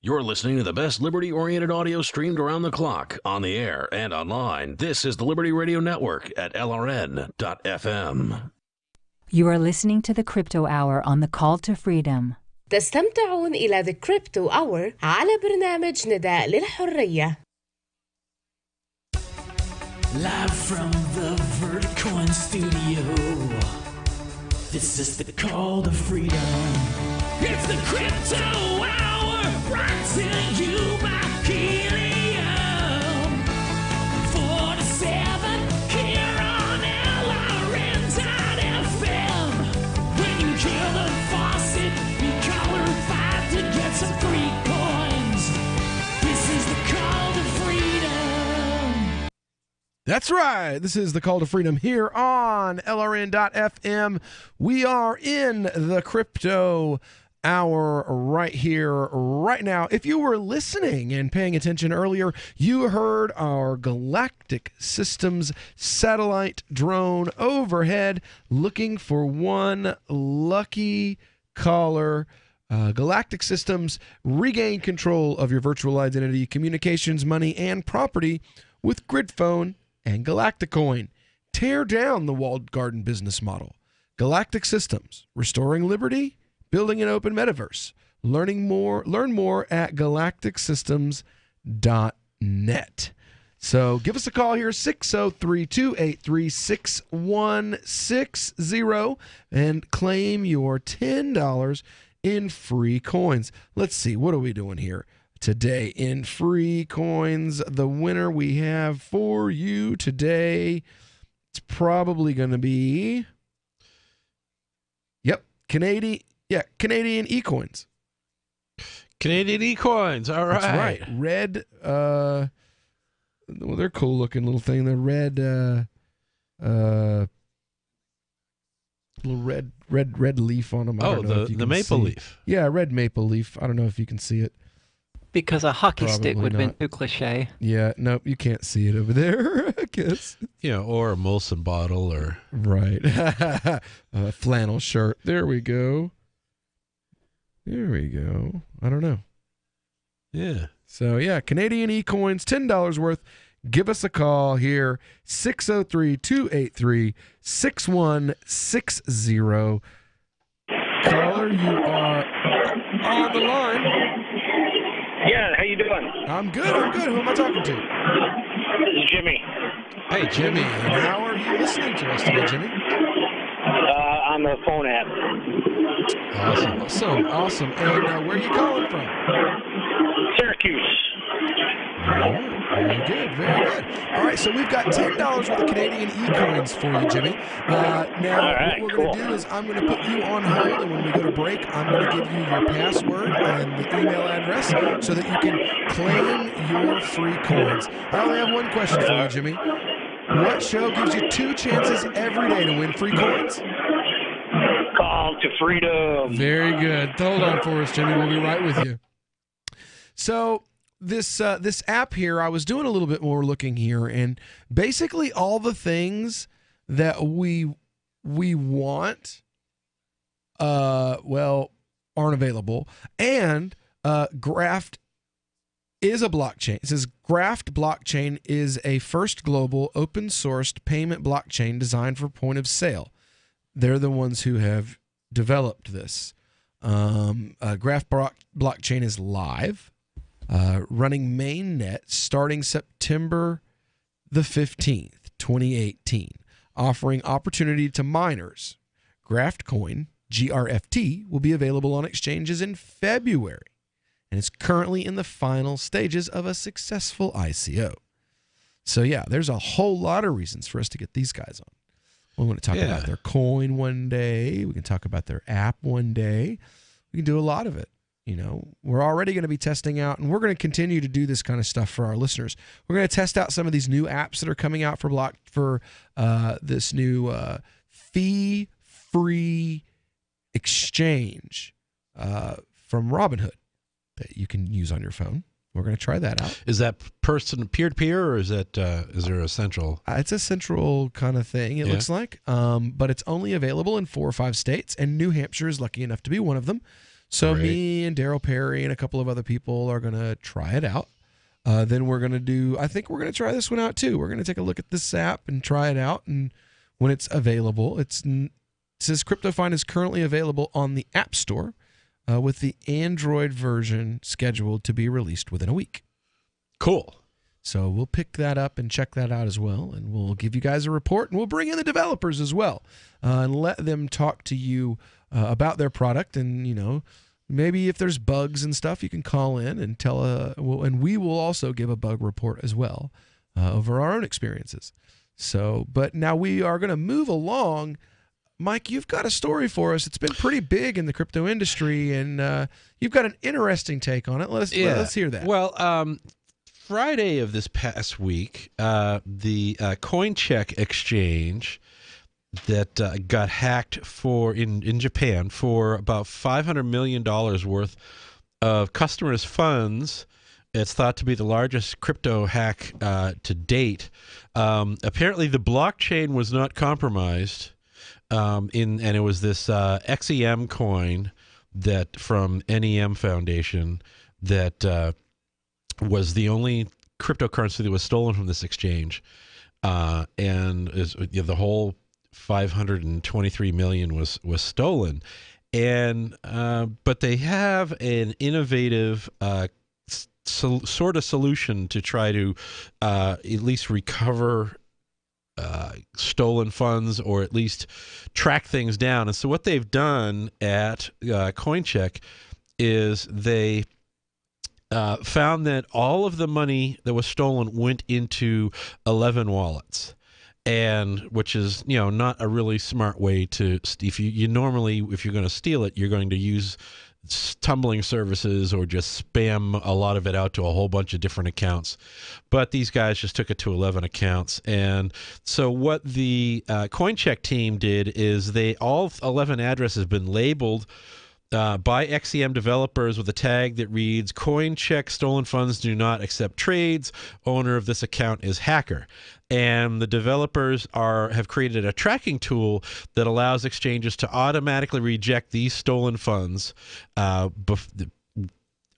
You're listening to the best liberty-oriented audio streamed around the clock, on the air and online. This is the Liberty Radio Network at LRN.FM. You are listening to the Crypto Hour on the Call to Freedom. تستمتعون إلى The Crypto Hour على برنامج نداء للحرية. Live from the Verticoin studio, this is the Call to Freedom. It's the Crypto Hour, brought to you by Helium 47 here on LRN. That's right. This is the Call to Freedom here on LRN.FM. We are in the Crypto Hour right here, right now. If you were listening and paying attention earlier, you heard our Galactic Systems satellite drone overhead looking for one lucky caller. Galactic Systems regain control of your virtual identity, communications, money, and property with GridPhone and Galacticoin. Tear down the walled garden business model. Galactic Systems, restoring liberty, building an open metaverse. Learn more at galacticsystems.net. So give us a call here, 603-283-6160, and claim your $10 in free coins. Let's see, what are we doing here today in free coins? The winner we have for you today, it's probably going to be, Canadian eCoins. Canadian eCoins, all right. That's right. Red, well, they're cool looking little thing. The red, little red leaf on them. I don't know if you the can maple see. leaf. Yeah, red maple leaf. I don't know if you can see it. Because a hockey stick Probably would have not. been too cliche. Yeah, nope, you can't see it over there, I guess. Or a Molson bottle or... Right. A flannel shirt. There we go. There we go. I don't know. Yeah. So, yeah, Canadian eCoins, $10 worth. Give us a call here, 603-283-6160. Caller, you are on the line. Yeah, how you doing? I'm good. Who am I talking to? This is Jimmy. Hey, Jimmy. And how are you listening to us today, Jimmy? On the phone app. Awesome. And where are you calling from? Syracuse. Very good. All right, so we've got $10 worth of Canadian eCoins for you, Jimmy. Now, what we're going to do is I'm going to put you on hold, and when we go to break, I'm going to give you your password and the email address so that you can claim your free coins. I only have one question for you, Jimmy. What show gives you 2 chances every day to win free coins? Call to Freedom. Very good. Hold on for us, Jimmy. We'll be right with you. So this app here, I was doing a little bit more looking here, and basically all the things that we want, aren't available. And Graft is a blockchain. It says Graft blockchain is a first global open-sourced payment blockchain designed for point of sale. They're the ones who have developed this. Graft blockchain is live. Running mainnet starting September the 15th, 2018, offering opportunity to miners. GraftCoin, GRFT, will be available on exchanges in February and is currently in the final stages of a successful ICO. So, yeah, there's a whole lot of reasons for us to get these guys on. We want to talk about their coin one day. We can talk about their app one day. We can do a lot of it. We're already going to be testing out, and we're going to continue to do this kind of stuff for our listeners. We're going to test out some of these new apps that are coming out for this new fee-free exchange from Robinhood that you can use on your phone. We're going to try that out. Is that person peer-to-peer, or is that is there a central? It's a central kind of thing, it looks like. But it's only available in 4 or 5 states, and New Hampshire is lucky enough to be one of them. So me and Daryl Perry and a couple of other people are going to try it out. Then we're going to I think we're going to try this one out too. We're going to take a look at this app and try it out. And when it's available, it says CryptoFind is currently available on the App Store with the Android version scheduled to be released within a week. Cool. So we'll pick that up and check that out as well. And we'll give you guys a report, and we'll bring in the developers as well and let them talk to you about their product. And, maybe if there's bugs and stuff, you can call in and tell, and we will also give a bug report as well over our own experiences. So, but now we are going to move along. Mike, you've got a story for us. It's been pretty big in the crypto industry, and you've got an interesting take on it. Let's hear that. Well, Friday of this past week, the CoinCheck exchange that got hacked in Japan for about $500 million worth of customers' funds. It's thought to be the largest crypto hack to date. Apparently, the blockchain was not compromised, and it was this XEM coin that from NEM Foundation that was the only cryptocurrency that was stolen from this exchange, and the whole 523 million was stolen. And but they have an innovative sort of solution to try to at least recover stolen funds, or at least track things down. And so what they've done at CoinCheck is they found that all of the money that was stolen went into 11 wallets, and which is, not a really smart way to, if you're going to steal it, you're going to use tumbling services or just spam a lot of it out to a whole bunch of different accounts. But these guys just took it to 11 accounts. And so what the CoinCheck team did is all 11 addresses have been labeled by XEM developers with a tag that reads, "CoinCheck stolen funds do not accept trades. Owner of this account is hacker." And the developers have created a tracking tool that allows exchanges to automatically reject these stolen funds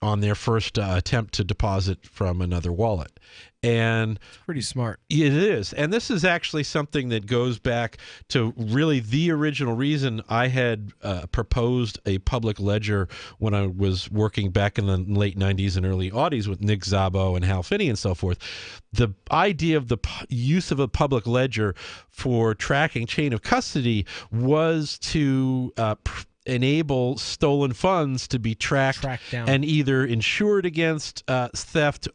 on their first attempt to deposit from another wallet. And it's pretty smart. It is. And this is actually something that goes back to really the original reason I had proposed a public ledger when I was working back in the late 90s and early aughties with Nick Szabo and Hal Finney and so forth. The idea of the use of a public ledger for tracking chain of custody was to enable stolen funds to be tracked down and either insured against theft,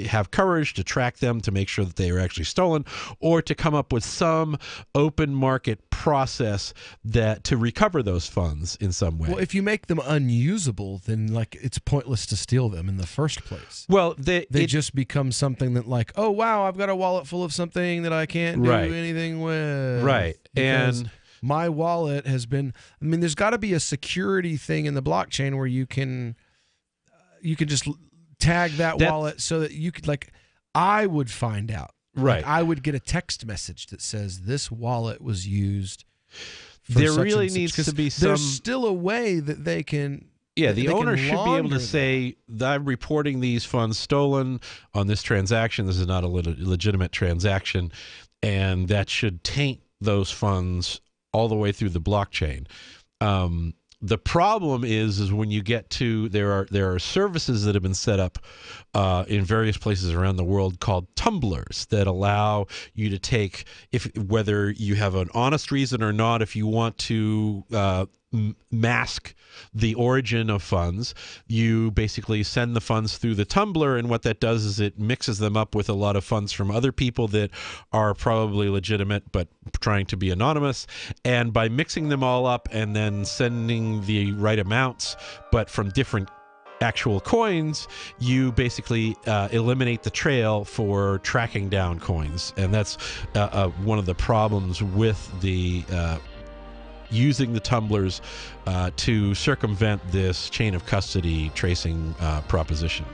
have courage to track them to make sure that they are actually stolen, or to come up with some open market process to recover those funds in some way. Well, if you make them unusable, then it's pointless to steal them in the first place. Well, they just become something that oh wow, I've got a wallet full of something that I can't do anything with. Right. And my wallet has been, there's got to be a security thing in the blockchain where you can just tag that wallet so that you could, I would find out. Right. I would get a text message that says this wallet was used for there such really and such, needs to be some. There's still a way that they can. Yeah, the owner should be able to launder say, I'm reporting these funds stolen on this transaction. This is not a legitimate transaction. And that should taint those funds all the way through the blockchain. The problem is when you get to, there are services that have been set up in various places around the world called tumblers that allow you to take, whether you have an honest reason or not, if you want to mask the origin of funds, you basically send the funds through the tumbler, and what that does is it mixes them up with a lot of funds from other people that are probably legitimate but trying to be anonymous, and by mixing them all up and then sending the right amounts but from different actual coins, you basically eliminate the trail for tracking down coins. And that's one of the problems with the using the tumblers to circumvent this chain of custody tracing proposition.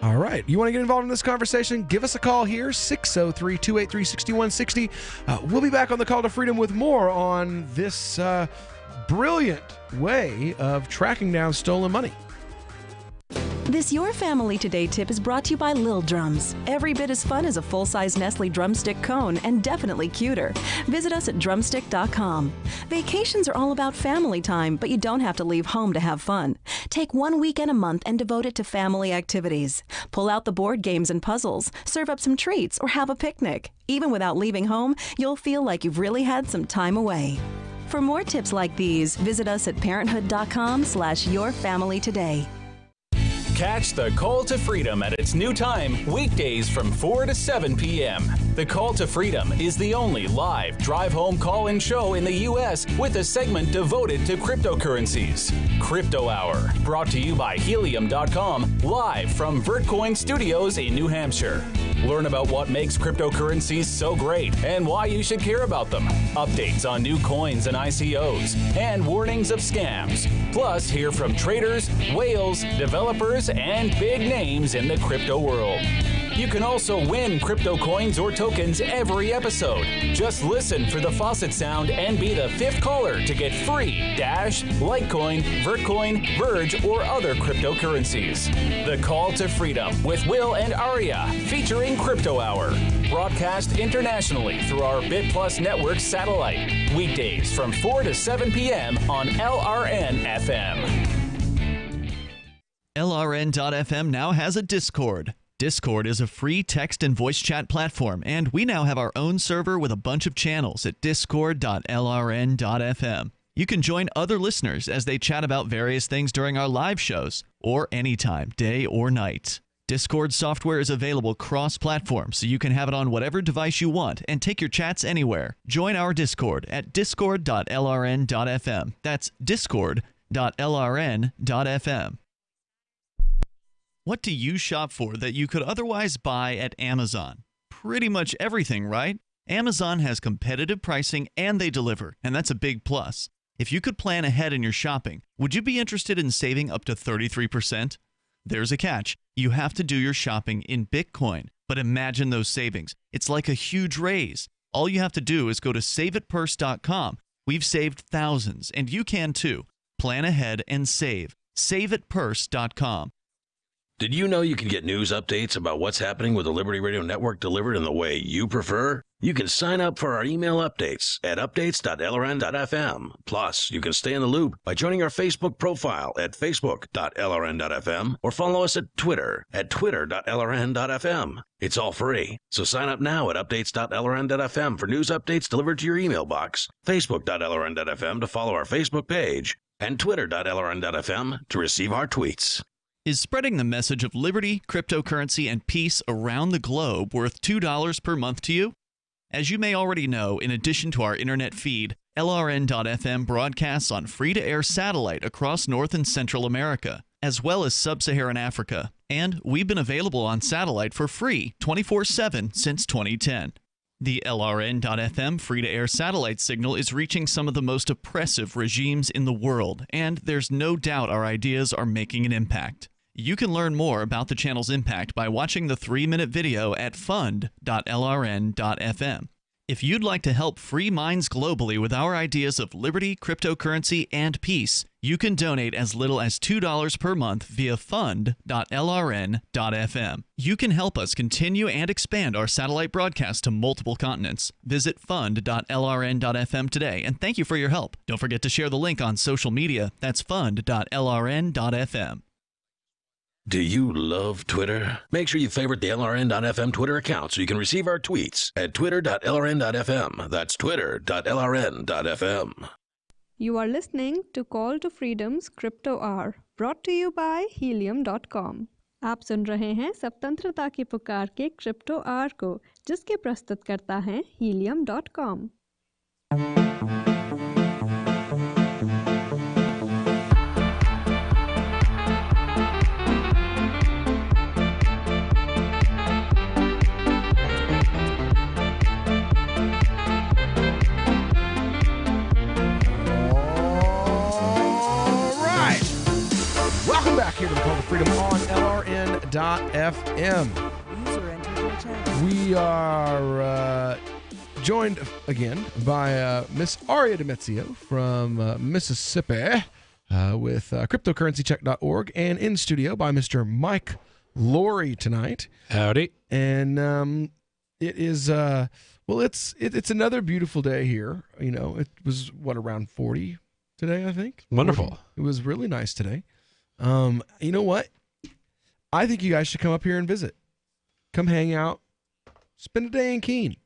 All right. You want to get involved in this conversation? Give us a call here, 603-283-6160. We'll be back on the Call to Freedom with more on this brilliant way of tracking down stolen money. This Your Family Today tip is brought to you by Lil Drums. Every bit as fun as a full-size Nestle drumstick cone, and definitely cuter. Visit us at drumstick.com. Vacations are all about family time, but you don't have to leave home to have fun. Take 1 weekend a month and devote it to family activities. Pull out the board games and puzzles, serve up some treats, or have a picnic. Even without leaving home, you'll feel like you've really had some time away. For more tips like these, visit us at parenthood.com/yourfamilytoday. Catch the Call to Freedom at its new time, weekdays from 4 to 7 p.m. The Call to Freedom is the only live drive-home call-in show in the U.S. with a segment devoted to cryptocurrencies. Crypto Hour, brought to you by Helium.com, live from Vertcoin Studios in New Hampshire. Learn about what makes cryptocurrencies so great and why you should care about them. Updates on new coins and ICOs, and warnings of scams. Plus, hear from traders, whales, developers, and big names in the crypto world. You can also win crypto coins or tokens every episode. Just listen for the faucet sound and be the 5th caller to get free Dash, Litecoin, Vertcoin, Verge, or other cryptocurrencies. The Call to Freedom with Will and Aria, featuring Crypto Hour. Broadcast internationally through our BitPlus network satellite. Weekdays from 4 to 7 p.m. on LRN FM. LRN.FM now has a Discord. Discord is a free text and voice chat platform, and we now have our own server with a bunch of channels at discord.lrn.fm. You can join other listeners as they chat about various things during our live shows, or anytime, day or night. Discord software is available cross-platform, so you can have it on whatever device you want and take your chats anywhere. Join our Discord at discord.lrn.fm. That's discord.lrn.fm. What do you shop for that you could otherwise buy at Amazon? Pretty much everything, right? Amazon has competitive pricing and they deliver, and that's a big plus. If you could plan ahead in your shopping, would you be interested in saving up to 33%? There's a catch. You have to do your shopping in Bitcoin. But imagine those savings. It's like a huge raise. All you have to do is go to saveitpurse.com. We've saved thousands, and you can too. Plan ahead and save. Saveitpurse.com. Did you know you can get news updates about what's happening with the Liberty Radio Network delivered in the way you prefer? You can sign up for our email updates at updates.lrn.fm. Plus, you can stay in the loop by joining our Facebook profile at facebook.lrn.fm or follow us at Twitter at twitter.lrn.fm. It's all free, so sign up now at updates.lrn.fm for news updates delivered to your email box, facebook.lrn.fm to follow our Facebook page, and twitter.lrn.fm to receive our tweets. Is spreading the message of liberty, cryptocurrency, and peace around the globe worth $2 per month to you? As you may already know, in addition to our internet feed, LRN.FM broadcasts on free-to-air satellite across North and Central America, as well as Sub-Saharan Africa. And we've been available on satellite for free 24/7 since 2010. The LRN.FM free-to-air satellite signal is reaching some of the most oppressive regimes in the world, and there's no doubt our ideas are making an impact. You can learn more about the channel's impact by watching the 3-minute video at fund.lrn.fm. If you'd like to help free minds globally with our ideas of liberty, cryptocurrency, and peace, you can donate as little as $2 per month via fund.lrn.fm. You can help us continue and expand our satellite broadcast to multiple continents. Visit fund.lrn.fm today, and thank you for your help. Don't forget to share the link on social media. That's fund.lrn.fm. Do you love Twitter? Make sure you favorite the LRN.FM Twitter account so you can receive our tweets at twitter.lrn.fm. That's twitter.lrn.fm. You are listening to Call to Freedom's Crypto Hour, brought to you by Helium.com. आप सुन रहे हैं स्वतंत्रता की पुकार के crypto our को, जिसके प्रस्तुत करता है Helium.com. Welcome back here to the Call to Freedom on LRN.FM. We are joined again by Miss Aria Demezio from Mississippi with cryptocurrencycheck.org, and in studio by Mr. Mike Lowry tonight. Howdy. And it is it's another beautiful day here. You know, it was around 40 today, I think. Wonderful. 40. It was really nice today. You know what? I think you guys should come up here and visit. Come hang out. Spend a day in Keene.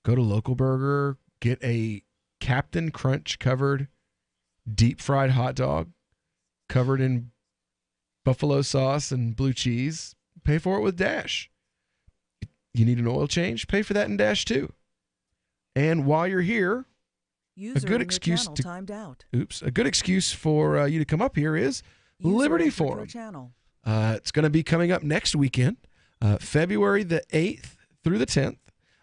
Go to Local Burger. Get a Captain Crunch covered deep fried hot dog covered in buffalo sauce and blue cheese, pay for it with Dash. You need an oil change, pay for that in Dash too. And while you're here, a good excuse to timed out. A good excuse for you to come up here is Liberty Forum. It's going to be coming up next weekend, February the 8th through the 10th,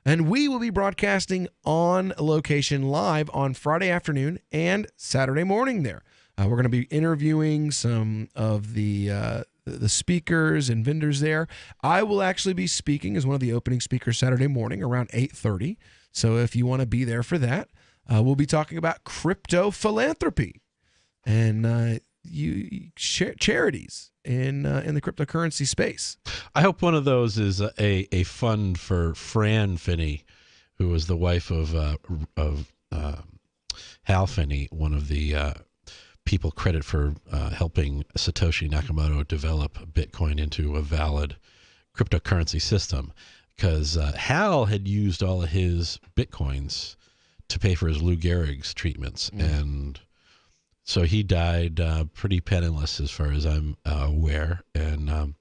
and we will be broadcasting on location live on Friday afternoon and Saturday morning there. We're going to be interviewing some of the speakers and vendors there. I will actually be speaking as one of the opening speakers Saturday morning around 8:30. So if you want to be there for that, we'll be talking about crypto philanthropy and charities in the cryptocurrency space. I hope one of those is a fund for Fran Finney, who was the wife of Hal Finney, one of the people credit for helping Satoshi Nakamoto develop Bitcoin into a valid cryptocurrency system. Because Hal had used all of his Bitcoins to pay for his Lou Gehrig's treatments. And so he died pretty penniless as far as I'm aware. And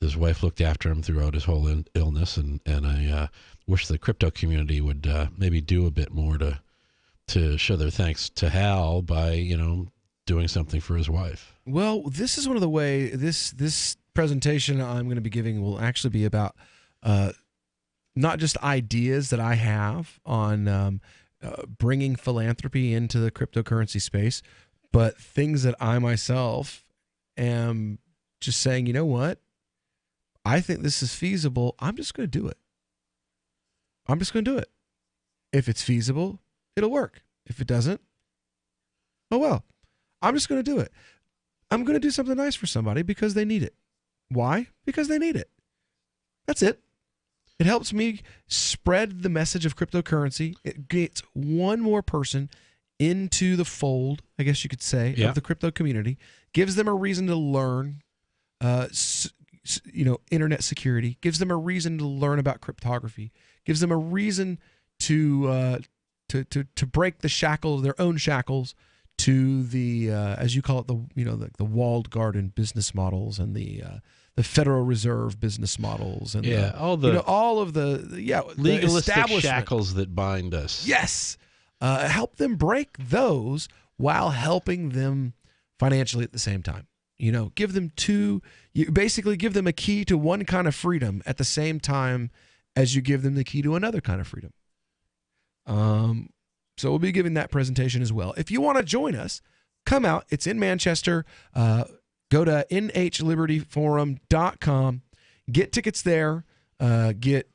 his wife looked after him throughout his whole illness. And I wish the crypto community would maybe do a bit more to show their thanks to Hal by, doing something for his wife. Well, this is one of the way this presentation I'm going to be giving will actually be about not just ideas that I have on bringing philanthropy into the cryptocurrency space, but things that I myself am just saying, you know what? I think this is feasible. I'm just going to do it. I'm just going to do it. If it's feasible, it'll work. If it doesn't, oh well. I'm just going to do it. I'm going to do something nice for somebody because they need it. Why? Because they need it. That's it. It helps me spread the message of cryptocurrency. It gets one more person into the fold, I guess you could say, of the crypto community. Gives them a reason to learn, internet security. Gives them a reason to learn about cryptography. Gives them a reason to break the shackles, their own shackles, to the as you call it, the walled garden business models and the Federal Reserve business models and all of the legalistic shackles that bind us. Yes, help them break those while helping them financially at the same time. Give them basically give them a key to one kind of freedom at the same time as you give them the key to another kind of freedom. So we'll be giving that presentation as well. If you want to join us, come out. It's in Manchester. Go to nhlibertyforum.com. Get tickets there. Get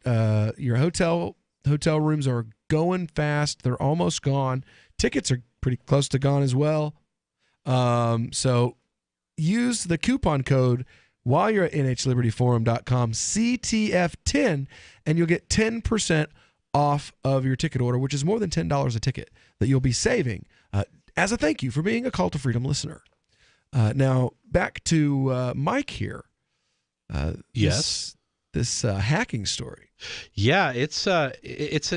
your hotel rooms are going fast. They're almost gone. Tickets are pretty close to gone as well. So use the coupon code while you're at nhlibertyforum.com, CTF10, and you'll get 10% off of your ticket order, which is more than $10 a ticket that you'll be saving as a thank you for being a Call to Freedom listener. Now, back to Mike here. Yes. This hacking story. Yeah, it's an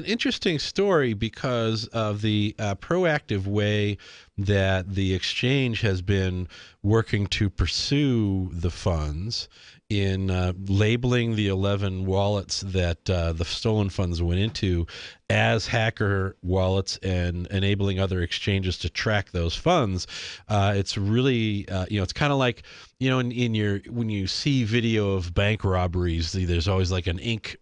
interesting story because of the proactive way that the exchange has been working to pursue the funds in labeling the 11 wallets that the stolen funds went into as hacker wallets and enabling other exchanges to track those funds. It's really, it's kind of like, when you see video of bank robberies, there's always like an ink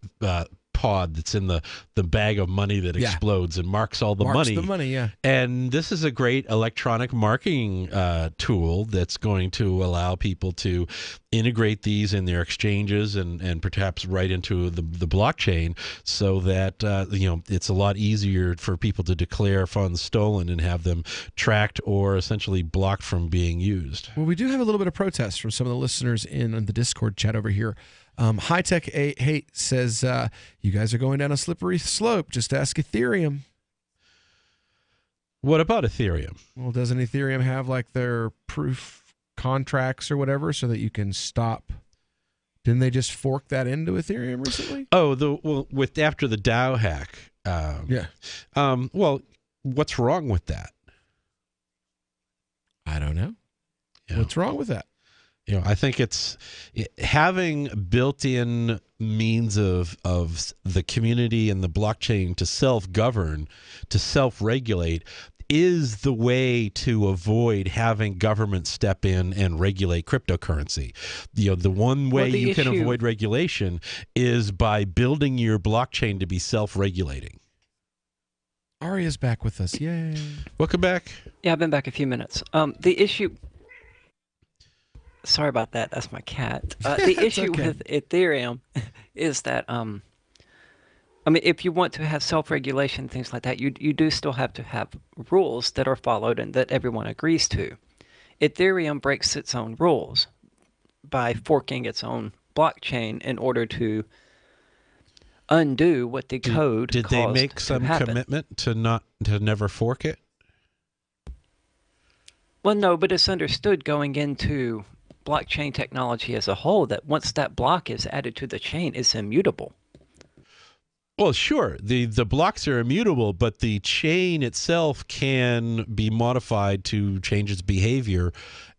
pod that's in the bag of money that explodes and marks all the money. Yeah. And this is a great electronic marking tool that's going to allow people to integrate these in their exchanges and perhaps right into the blockchain so that it's a lot easier for people to declare funds stolen and have them tracked or essentially blocked from being used. Well, we do have a little bit of protest from some of the listeners in the Discord chat over here. High Tech Hate says, you guys are going down a slippery slope. Just ask Ethereum. What about Ethereum? Well, doesn't Ethereum have like their proof contracts or whatever so that you can stop? Didn't they just fork that into Ethereum recently? Oh, after the DAO hack. Well, what's wrong with that? I don't know. Yeah. What's wrong with that? I think it's having built-in means of the community and the blockchain to self-govern, to self-regulate, is the way to avoid having government step in and regulate cryptocurrency. The one way you can avoid regulation is by building your blockchain to be self-regulating. Aria's back with us. Yay. Welcome back. Yeah, I've been back a few minutes. The issue... Sorry about that. That's my cat. The issue with Ethereum is that, if you want to have self-regulation, things like that, you do still have to have rules that are followed and that everyone agrees to. Ethereum breaks its own rules by forking its own blockchain in order to undo what the code Did they caused make to some happen. commitment to never fork it? Well, no, but it's understood going into blockchain technology as a whole that once that block is added to the chain, it's immutable. Well, sure, the blocks are immutable, but the chain itself can be modified to change its behavior,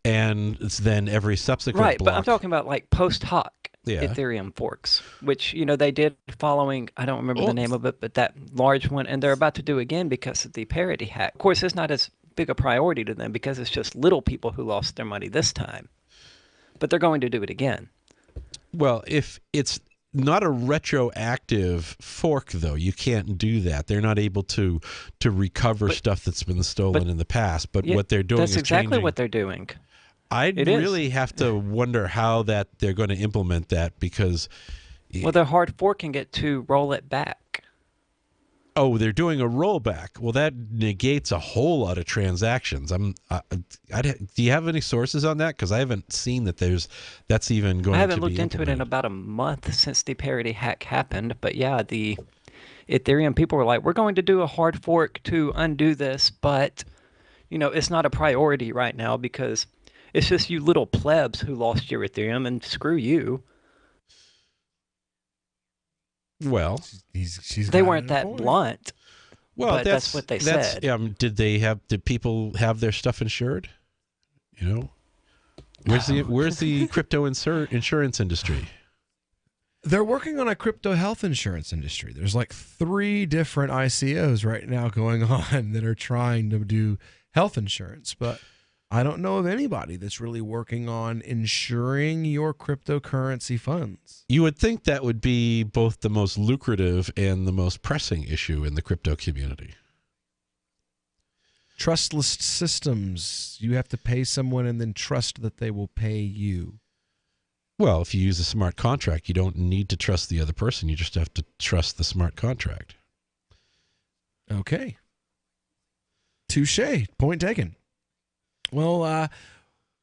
and then every subsequent block. But I'm talking about like post hoc Ethereum forks, which they did following, I don't remember the name of it, but that large one, and they're about to do again because of the parity hack. Of course, it's not as big a priority to them because it's just little people who lost their money this time. But they're going to do it again. Well, if it's not a retroactive fork, though, you can't do that. They're not able to recover stuff that's been stolen in the past. But what they're doing is exactly what they're doing. I really have to wonder how that they're going to implement that because... Well, they're hard forking it to roll it back. Oh, they're doing a rollback. Well, that negates a whole lot of transactions. Do you have any sources on that? Because I haven't seen that that's even going to be I haven't looked into it in about a month since the parity hack happened. But yeah, the Ethereum people were like, we're going to do a hard fork to undo this, but it's not a priority right now because it's just you little plebs who lost your Ethereum, and screw you. Well, they weren't that blunt. Well, but that's what they said. Did people have their stuff insured? Where's the crypto insurance industry? They're working on a crypto health insurance industry. There's like 3 different ICOs right now going on that are trying to do health insurance, but I don't know of anybody that's really working on insuring your cryptocurrency funds. You would think that would be both the most lucrative and the most pressing issue in the crypto community. Trustless systems. You have to pay someone and then trust that they will pay you. Well, if you use a smart contract, you don't need to trust the other person. You just have to trust the smart contract. Okay. Touché. Point taken. Well,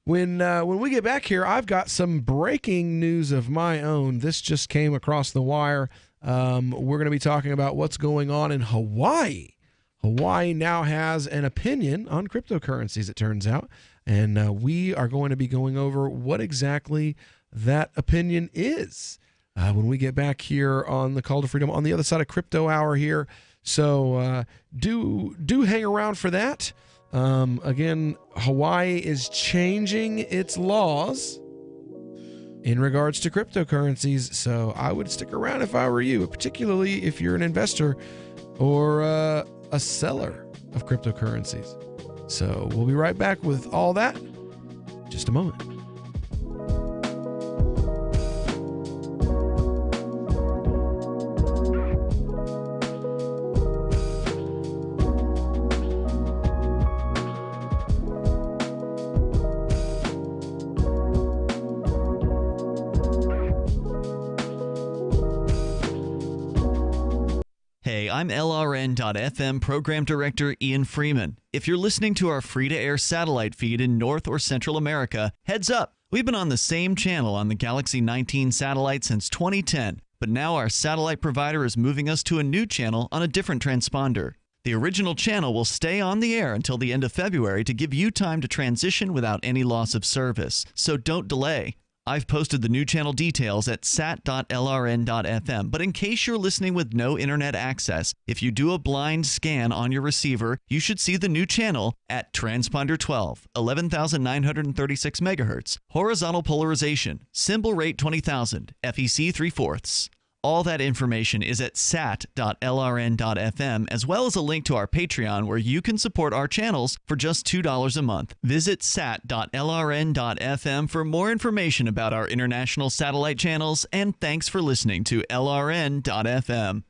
when we get back here, I've got some breaking news of my own. This just came across the wire. We're going to be talking about what's going on in Hawaii. Hawaii now has an opinion on cryptocurrencies, it turns out, and we are going to be going over what exactly that opinion is when we get back here on the Call to Freedom on the other side of Crypto Hour here. So do hang around for that. Again, Hawaii is changing its laws in regards to cryptocurrencies, so I would stick around if I were you, particularly if you're an investor or a seller of cryptocurrencies. So we'll be right back with all that in just a moment. Hey, I'm LRN.FM Program Director Ian Freeman. If you're listening to our free-to-air satellite feed in North or Central America, heads up. We've been on the same channel on the Galaxy 19 satellite since 2010, but now our satellite provider is moving us to a new channel on a different transponder. The original channel will stay on the air until the end of February to give you time to transition without any loss of service, so don't delay. I've posted the new channel details at sat.lrn.fm, but in case you're listening with no internet access, if you do a blind scan on your receiver, you should see the new channel at transponder 12, 11,936 megahertz, horizontal polarization, symbol rate 20,000, FEC 3/4. All that information is at sat.lrn.fm, as well as a link to our Patreon where you can support our channels for just $2 a month. Visit sat.lrn.fm for more information about our international satellite channels, and thanks for listening to LRN.fm.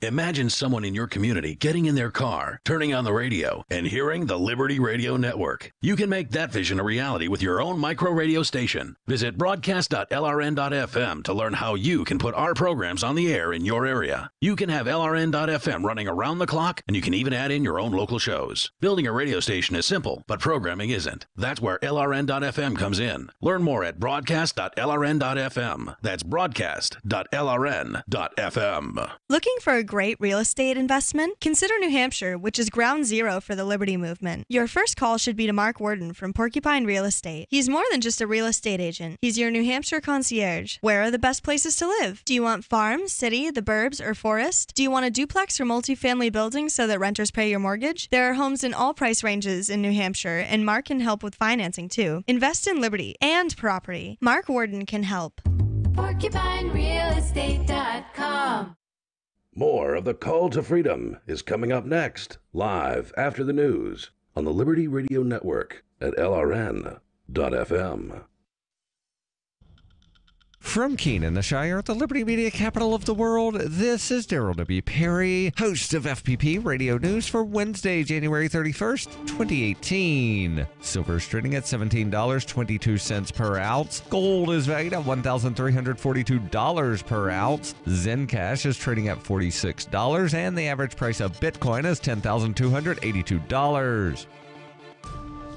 Imagine someone in your community getting in their car, turning on the radio, and hearing the Liberty Radio Network. You can make that vision a reality with your own micro radio station. Visit broadcast.lrn.fm to learn how you can put our programs on the air in your area. You can have LRN.fm running around the clock, and you can even add in your own local shows. Building a radio station is simple, but programming isn't. That's where LRN.fm comes in. Learn more at broadcast.lrn.fm. That's broadcast.lrn.fm. Looking for a great real estate investment? Consider New Hampshire, which is ground zero for the Liberty Movement. Your first call should be to Mark Worden from Porcupine Real Estate. He's more than just a real estate agent. He's your New Hampshire concierge. Where are the best places to live? Do you want farm, city, the burbs, or forest? Do you want a duplex or multifamily building so that renters pay your mortgage? There are homes in all price ranges in New Hampshire, and Mark can help with financing too. Invest in Liberty and property. Mark Worden can help. PorcupineRealEstate.com. More of the Call to Freedom is coming up next, live after the news on the Liberty Radio Network at LRN.FM. From Keene, the Shire, the Liberty Media capital of the world, this is Daryl W. Perry, host of FPP Radio News for Wednesday, January 31st, 2018. Silver is trading at $17.22 per ounce. Gold is valued at $1,342 per ounce. Zencash is trading at $46, and the average price of Bitcoin is $10,282.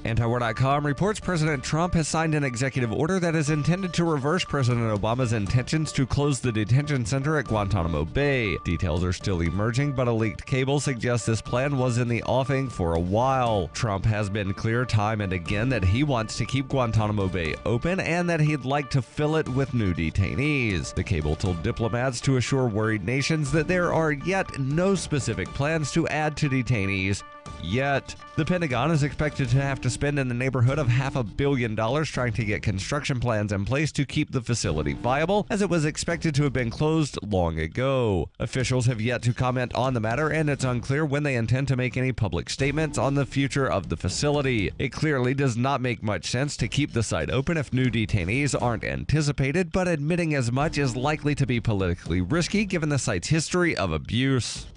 Antiwar.com reports President Trump has signed an executive order that is intended to reverse President Obama's intentions to close the detention center at Guantanamo Bay. Details are still emerging, but a leaked cable suggests this plan was in the offing for a while. Trump has been clear time and again that he wants to keep Guantanamo Bay open and that he'd like to fill it with new detainees. The cable told diplomats to assure worried nations that there are yet no specific plans to add to detainees. Yet, the Pentagon is expected to have to spend in the neighborhood of $500 million trying to get construction plans in place to keep the facility viable, as it was expected to have been closed long ago. Officials have yet to comment on the matter, and it's unclear when they intend to make any public statements on the future of the facility. It clearly does not make much sense to keep the site open if new detainees aren't anticipated, but admitting as much is likely to be politically risky given the site's history of abuse.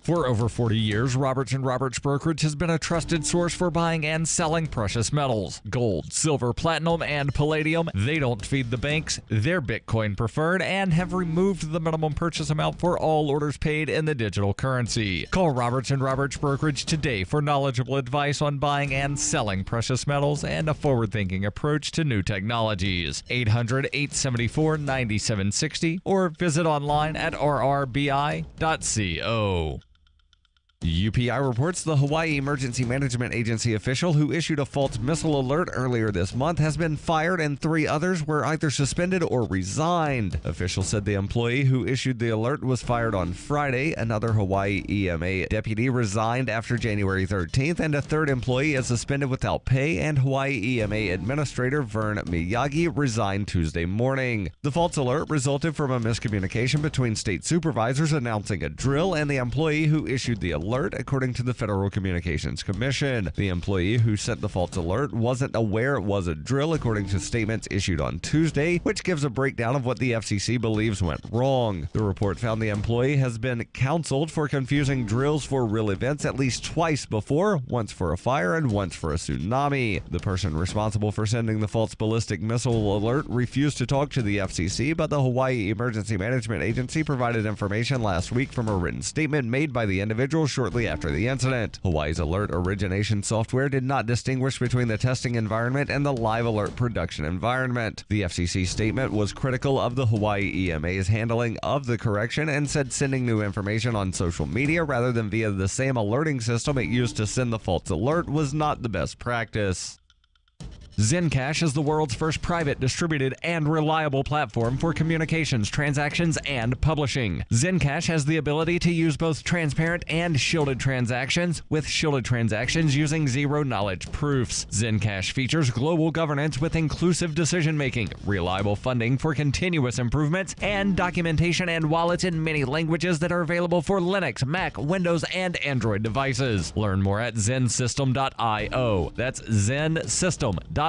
For over 40 years, Roberts & Roberts Brokerage has been a trusted source for buying and selling precious metals. Gold, silver, platinum, and palladium. They don't feed the banks. They're Bitcoin preferred and have removed the minimum purchase amount for all orders paid in the digital currency. Call Roberts & Roberts Brokerage today for knowledgeable advice on buying and selling precious metals and a forward-thinking approach to new technologies. 800-874-9760 or visit online at rrbi.co. UPI reports the Hawaii Emergency Management Agency official who issued a false missile alert earlier this month has been fired, and 3 others were either suspended or resigned. Officials said the employee who issued the alert was fired on Friday. Another Hawaii EMA deputy resigned after January 13th, and a third employee is suspended without pay, and Hawaii EMA Administrator Vern Miyagi resigned Tuesday morning. The false alert resulted from a miscommunication between state supervisors announcing a drill and the employee who issued the alert, according to the Federal Communications Commission. The employee who sent the false alert wasn't aware it was a drill, according to statements issued on Tuesday, which gives a breakdown of what the FCC believes went wrong. The report found the employee has been counseled for confusing drills for real events at least twice before, once for a fire and once for a tsunami. The person responsible for sending the false ballistic missile alert refused to talk to the FCC, but the Hawaii Emergency Management Agency provided information last week from a written statement made by the individual shortly after the incident. Hawaii's alert origination software did not distinguish between the testing environment and the live alert production environment. The FCC statement was critical of the Hawaii EMA's handling of the correction and said sending new information on social media rather than via the same alerting system it used to send the false alert was not the best practice. Zencash is the world's first private, distributed, and reliable platform for communications, transactions, and publishing. Zencash has the ability to use both transparent and shielded transactions, with shielded transactions using zero-knowledge proofs. Zencash features global governance with inclusive decision-making, reliable funding for continuous improvements, and documentation and wallets in many languages that are available for Linux, Mac, Windows, and Android devices. Learn more at zensystem.io. That's zensystem.io.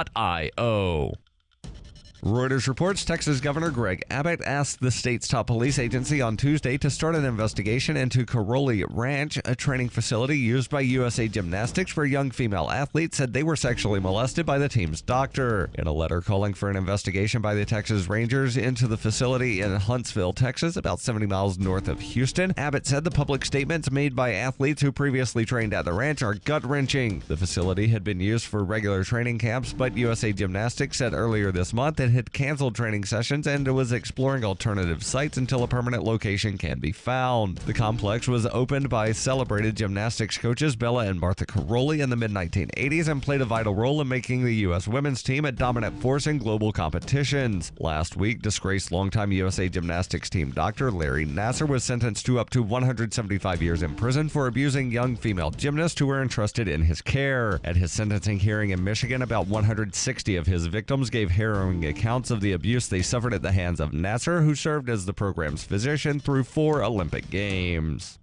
Reuters reports Texas Governor Greg Abbott asked the state's top police agency on Tuesday to start an investigation into Caroli Ranch, a training facility used by USA Gymnastics where young female athletes said they were sexually molested by the team's doctor. In a letter calling for an investigation by the Texas Rangers into the facility in Huntsville, Texas, about 70 miles north of Houston, Abbott said the public statements made by athletes who previously trained at the ranch are gut-wrenching. The facility had been used for regular training camps, but USA Gymnastics said earlier this month it had canceled training sessions and was exploring alternative sites until a permanent location can be found. The complex was opened by celebrated gymnastics coaches Bella and Martha Caroli in the mid-1980s and played a vital role in making the U.S. women's team a dominant force in global competitions. Last week, disgraced longtime USA Gymnastics team doctor Larry Nassar was sentenced to up to 175 years in prison for abusing young female gymnasts who were entrusted in his care. At his sentencing hearing in Michigan, about 160 of his victims gave harrowing accounts of the abuse they suffered at the hands of Nassar, who served as the program's physician through 4 Olympic Games.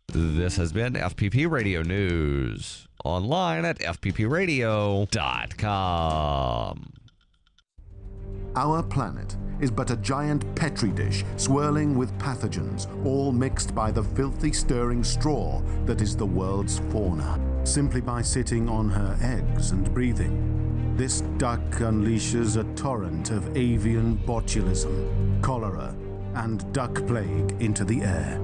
This has been FPP Radio News. Online at fppradio.com. Our planet is but a giant petri dish swirling with pathogens, all mixed by the filthy stirring straw that is the world's fauna. Simply by sitting on her eggs and breathing, this duck unleashes a torrent of avian botulism, cholera, and duck plague into the air.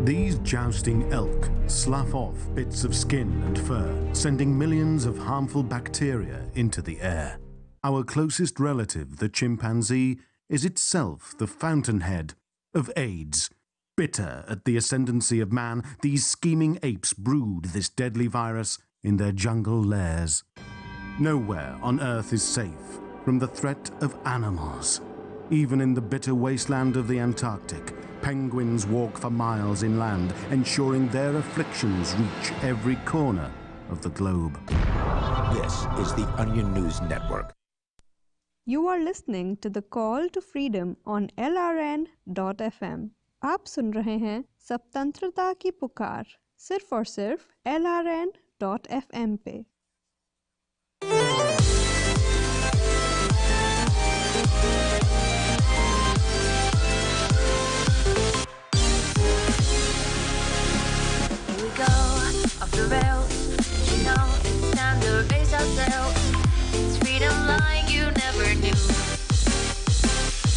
These jousting elk slough off bits of skin and fur, sending millions of harmful bacteria into the air. Our closest relative, the chimpanzee, is itself the fountainhead of AIDS. Bitter at the ascendancy of man, these scheming apes brood this deadly virus in their jungle lairs. Nowhere on Earth is safe from the threat of animals. Even in the bitter wasteland of the Antarctic, penguins walk for miles inland, ensuring their afflictions reach every corner of the globe. This is the Onion News Network. You are listening to the Call to Freedom on LRN.FM. आप सुन रहे हैं स्वतंत्रता की पुकार सिर्फ और सिर्फ LRN.FM पे। Here we go, off the rails. You know it's time to raise ourselves. It's freedom like you never knew.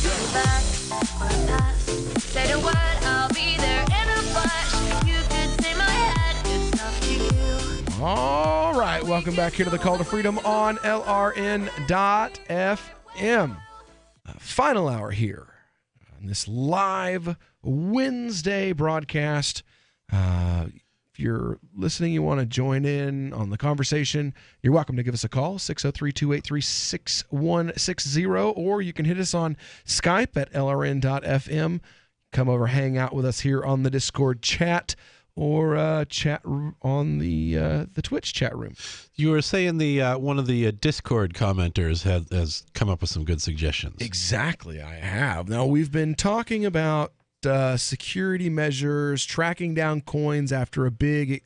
You're back or a past. Say the word, I'll be there in a flash. You could say my head, it's up to you. All right, welcome back here to the Call to Freedom on LRN.FM. Final hour here on this live Wednesday broadcast. If you're listening, you want to join in on the conversation, you're welcome to give us a call, 603-283-6160, or you can hit us on Skype at LRN.FM. Come over, hang out with us here on the Discord chat, or chat on the Twitch chat room. You were saying the one of the Discord commenters has come up with some good suggestions. Exactly, I have. Now, we've been talking about security measures, tracking down coins after a big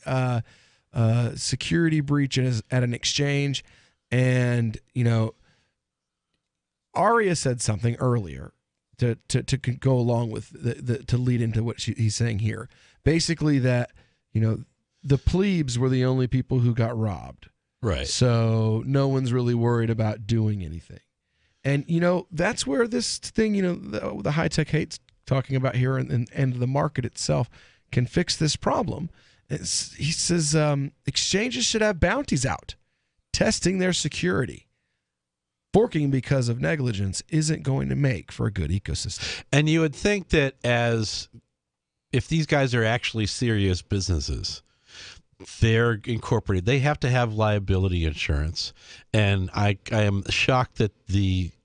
security breach at an exchange. And, you know, Aria said something earlier to go along with to lead into what he's saying here. Basically that, you know, the plebes were the only people who got robbed. Right. So no one's really worried about doing anything. And, you know, that's where this thing, you know, the high-tech hates talking about here and the market itself can fix this problem. He says exchanges should have bounties out, testing their security. Forking because of negligence isn't going to make for a good ecosystem. And you would think that if these guys are actually serious businesses, they're incorporated. They have to have liability insurance, and I am shocked that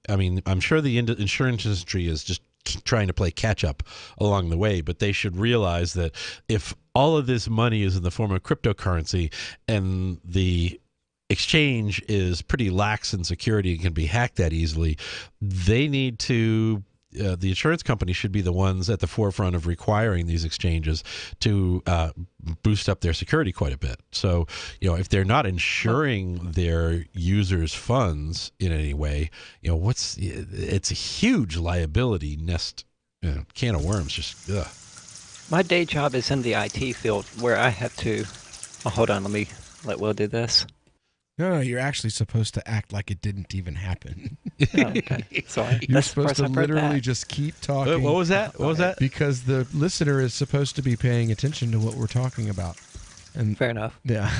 I'm sure the insurance industry is just trying to play catch up along the way, but they should realize that if all of this money is in the form of cryptocurrency and the exchange is pretty lax in security and can be hacked that easily, they need to the insurance company should be the ones at the forefront of requiring these exchanges to boost up their security quite a bit. So, if they're not insuring their users' funds in any way, it's a huge liability can of worms. Just ugh. My day job is in the IT field where I have to. Oh, hold on, let Will do this. No, you're actually supposed to act like it didn't even happen. Oh, okay. Sorry. You're supposed to literally just keep talking. What was that? What was that? Because the listener is supposed to be paying attention to what we're talking about. And fair enough. Yeah.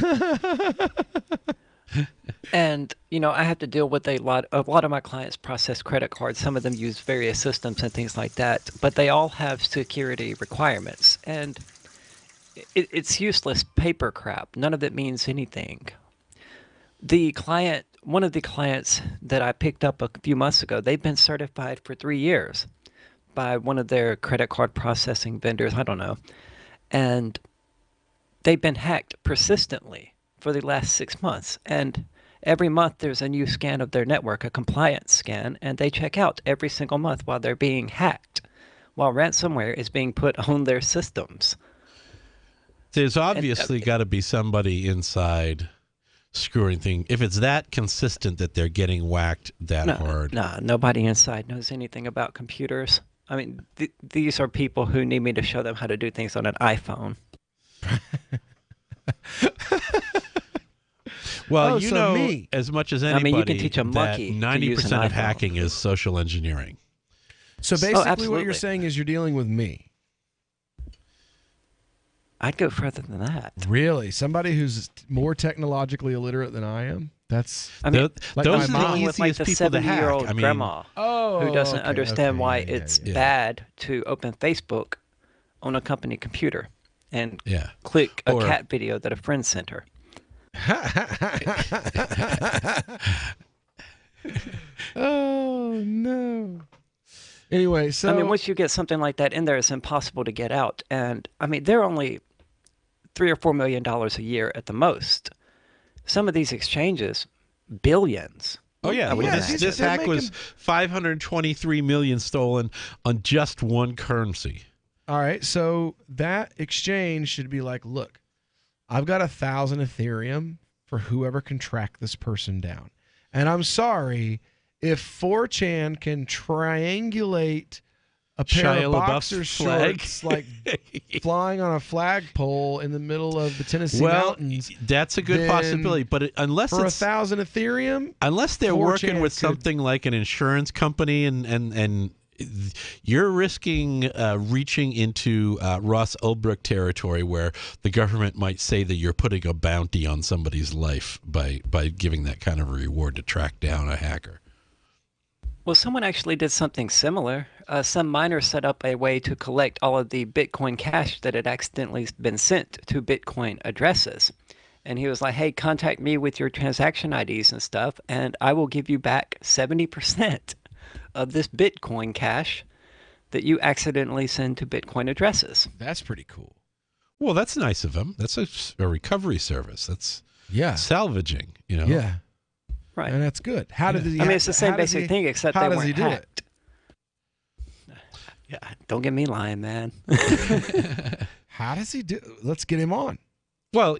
And I have to deal with a lot of my clients process credit cards. Some of them use various systems and things like that, but they all have security requirements, and it's useless paper crap. None of it means anything. One of the clients that I picked up a few months ago, they've been certified for 3 years by one of their credit card processing vendors. I don't know. And they've been hacked persistently for the last 6 months. And every month there's a new scan of their network, a compliance scan, and they check out every single month while they're being hacked, while ransomware is being put on their systems. There's obviously got to be somebody inside screwing thing. If it's that consistent that they're getting whacked that hard. No, nobody inside knows anything about computers. I mean, these are people who need me to show them how to do things on an iPhone. Well, as much as anybody, you can teach a monkey that 90% of hacking is social engineering. So basically what you're saying is you're dealing with me. I'd go further than that. Really? Somebody who's more technologically illiterate than I am? Those are my the mom. easiest people to hack. 70-year-old grandma who doesn't understand why it's bad to open Facebook on a company computer and click a cat video that a friend sent her. Oh, no. Anyway, so once you get something like that in there, it's impossible to get out. And they're only $3 or $4 million a year at the most. Some of these exchanges, billions. Oh yeah, this hack was 523 million stolen on just one currency. All right, so that exchange should be like, look, I've got 1,000 Ethereum for whoever can track this person down, and I'm sorry. If 4chan can triangulate a pair Shia of boxer LaBeouf's flag. shorts like flying on a flagpole in the middle of the Tennessee mountains, that's a good possibility. But unless for it's 1,000 Ethereum, unless they're working with something like an insurance company and you're risking reaching into Ross Ulbricht territory where the government might say that you're putting a bounty on somebody's life by giving that kind of a reward to track down a hacker. Well, someone actually did something similar. Some miner set up a way to collect all of the Bitcoin cash that had accidentally been sent to Bitcoin addresses. And he was like, hey, contact me with your transaction IDs and stuff, and I will give you back 70% of this Bitcoin cash that you accidentally send to Bitcoin addresses. That's pretty cool. Well, that's nice of him. That's a recovery service. That's salvaging, Yeah. Right. And that's good. How did he? It's the same basic thing, except they weren't hacked. Yeah, don't get me lying, man. How does he do? Let's get him on. Well,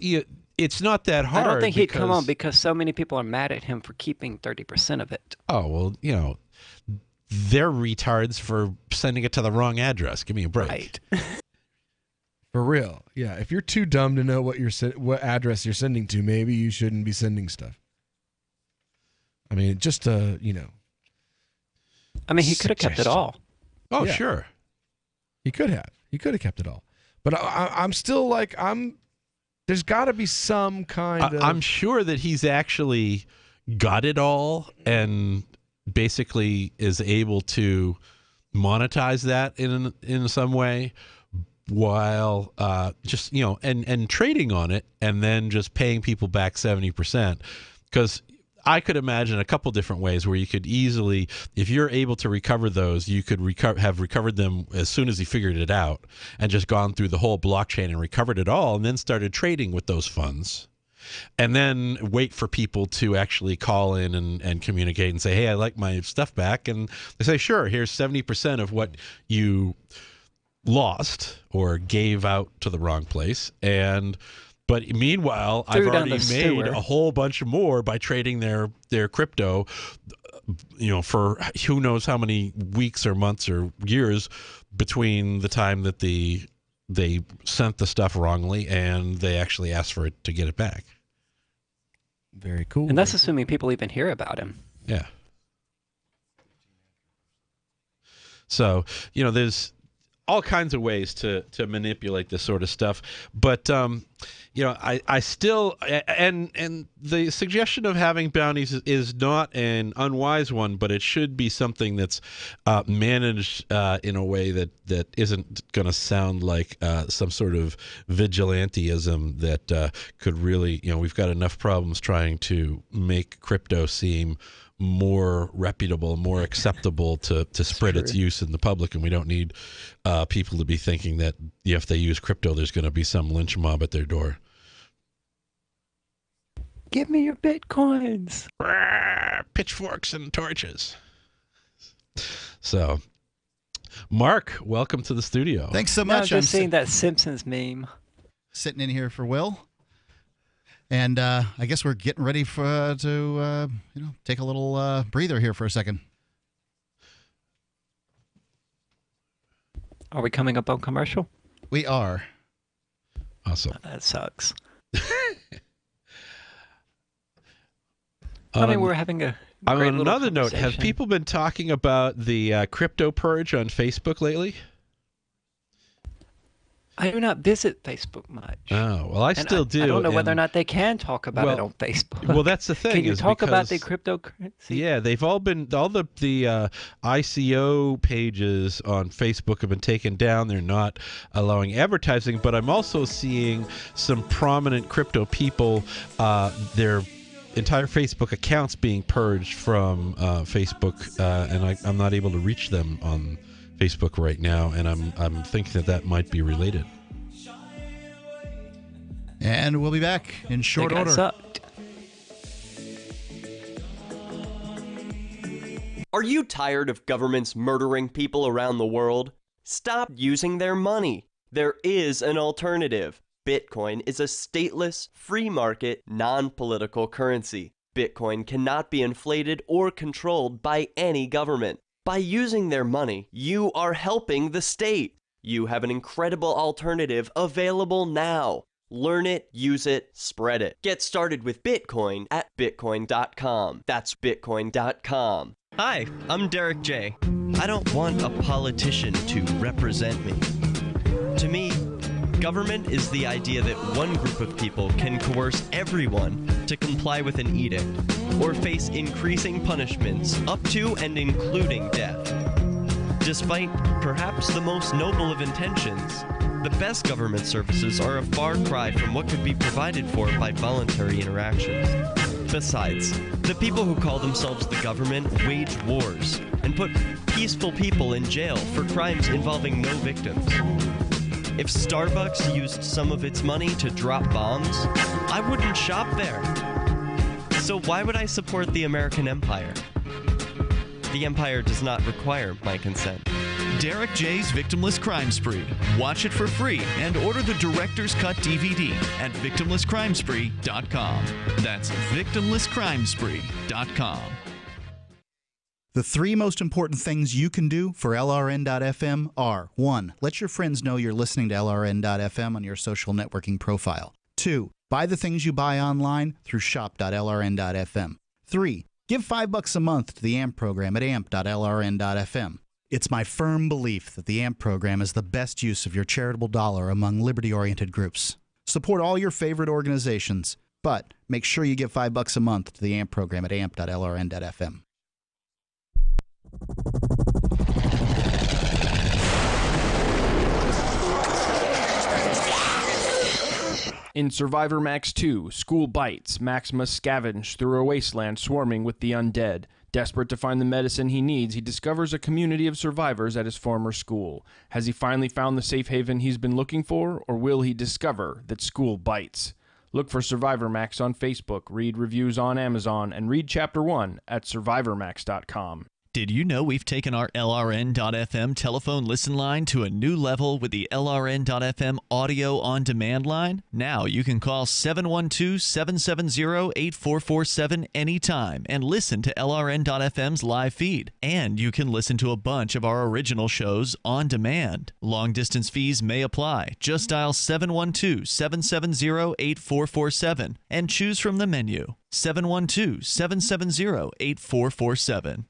it's not that hard. I don't think he'd come on because so many people are mad at him for keeping 30% of it. Oh, well, they're retards for sending it to the wrong address. Give me a break. Right. For real. Yeah. If you're too dumb to know what address you're sending to, maybe you shouldn't be sending stuff. I mean, just he could have kept it all. Oh, yeah. Sure. He could have. He could have kept it all. But I'm still like, there's got to be some kind of... I'm sure that he's actually got it all and basically is able to monetize that in some way. while just, and trading on it and then just paying people back 70%. Because I could imagine a couple different ways where you could easily, if you're able to recover those, you could have recovered them as soon as he figured it out and just gone through the whole blockchain and recovered it all and then started trading with those funds. And then wait for people to actually call in and communicate and say, hey, I like my stuff back. And they say, sure, here's 70% of what you lost or gave out to the wrong place. But meanwhile, I've already made a whole bunch more by trading their crypto, for who knows how many weeks or months or years between the time that they sent the stuff wrongly and they actually asked for it to get it back. Very cool. And that's assuming people even hear about him. Yeah. So, there's all kinds of ways to manipulate this sort of stuff. But, I still, and the suggestion of having bounties is not an unwise one, but it should be something that's managed in a way that isn't going to sound like some sort of vigilantism that could really, we've got enough problems trying to make crypto seem more reputable, more acceptable to spread its use in the public, and we don't need people to be thinking that if they use crypto, there's going to be some lynch mob at their door. Give me your Bitcoins. Pitchforks and torches. So, Mark, welcome to the studio. Thanks so much. I'm just seeing that Simpsons meme. Sitting in here for Will. And I guess we're getting ready to take a little breather here for a second. Are we coming up on commercial? We are. Awesome. That sucks. We're having a on great little another note, have conversation. people been talking about the crypto purge on Facebook lately? I do not visit Facebook much. Oh, well, I still do. I don't know whether or not they can talk about it on Facebook. Well, that's the thing. Can you is talk about because- the cryptocurrency? Yeah, they've all the ICO pages on Facebook have been taken down. They're not allowing advertising, but I'm also seeing some prominent crypto people, their entire Facebook accounts being purged from Facebook, and I'm not able to reach them on Facebook right now, and I'm thinking that might be related. And we'll be back in short They got order. sucked. Are you tired of governments murdering people around the world? Stop using their money. There is an alternative. Bitcoin is a stateless, free market, non-political currency. Bitcoin cannot be inflated or controlled by any government. By using their money, you are helping the state. You have an incredible alternative available now. Learn it, use it, spread it. Get started with Bitcoin at Bitcoin.com. That's Bitcoin.com. Hi, I'm Derek J. I don't want a politician to represent me. To me, government is the idea that one group of people can coerce everyone to comply with an edict or face increasing punishments up to and including death. Despite perhaps the most noble of intentions, the best government services are a far cry from what could be provided for by voluntary interactions. Besides, the people who call themselves the government wage wars and put peaceful people in jail for crimes involving no victims. If Starbucks used some of its money to drop bombs, I wouldn't shop there. So why would I support the American empire? The empire does not require my consent. Derek J's Victimless Crime Spree. Watch it for free and order the Director's Cut DVD at victimlesscrimespree.com. That's victimlesscrimespree.com. The three most important things you can do for LRN.FM are: 1. Let your friends know you're listening to LRN.FM on your social networking profile. 2. Buy the things you buy online through shop.lrn.fm. 3. Give $5 a month to the AMP program at amp.lrn.fm. It's my firm belief that the AMP program is the best use of your charitable dollar among liberty-oriented groups. Support all your favorite organizations, but make sure you give $5 a month to the AMP program at amp.lrn.fm. In Survivor Max 2, School Bites, Max must scavenge through a wasteland swarming with the undead. Desperate to find the medicine he needs, he discovers a community of survivors at his former school. Has he finally found the safe haven he's been looking for, or will he discover that school bites? Look for Survivor Max on Facebook, read reviews on Amazon, and read Chapter 1 at survivormax.com. Did you know we've taken our LRN.FM telephone listen line to a new level with the LRN.FM audio on demand line? Now you can call 712-770-8447 anytime and listen to LRN.FM's live feed. And you can listen to a bunch of our original shows on demand. Long distance fees may apply. Just dial 712-770-8447 and choose from the menu. 712-770-8447.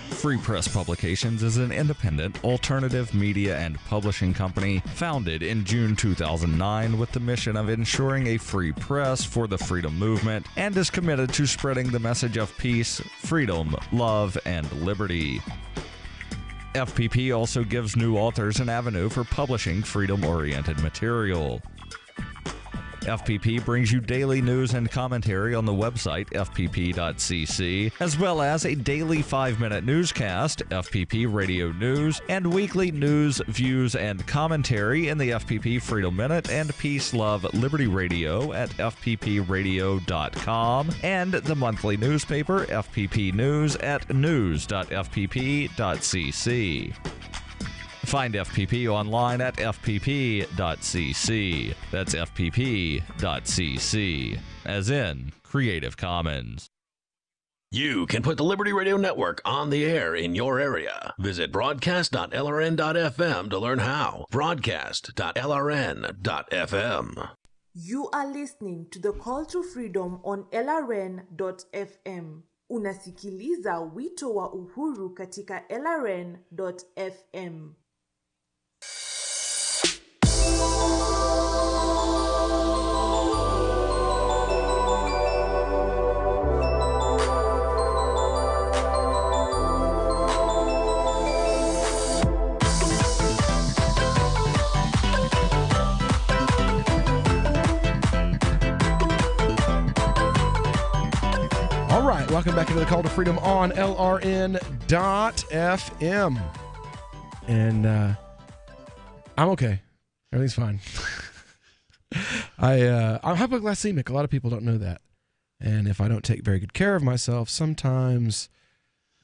Free Press Publications is an independent, alternative media and publishing company founded in June 2009 with the mission of ensuring a free press for the freedom movement and is committed to spreading the message of peace, freedom, love, and liberty. FPP also gives new authors an avenue for publishing freedom-oriented material. FPP brings you daily news and commentary on the website fpp.cc, as well as a daily 5-minute newscast, FPP Radio News, and weekly news, views, and commentary in the FPP Freedom Minute and Peace, Love, Liberty Radio at fppradio.com, and the monthly newspaper FPP News at news.fpp.cc. Find FPP online at fpp.cc. That's fpp.cc, as in Creative Commons. You can put the Liberty Radio Network on the air in your area. Visit broadcast.lrn.fm to learn how. Broadcast.lrn.fm. You are listening to the Call to Freedom on LRN.fm. Unasikiliza wito wa uhuru katika LRN.fm. All right, welcome back into the Call to Freedom on LRN.FM. And I'm okay. Everything's fine. I'm hypoglycemic. A lot of people don't know that. And if I don't take very good care of myself, sometimes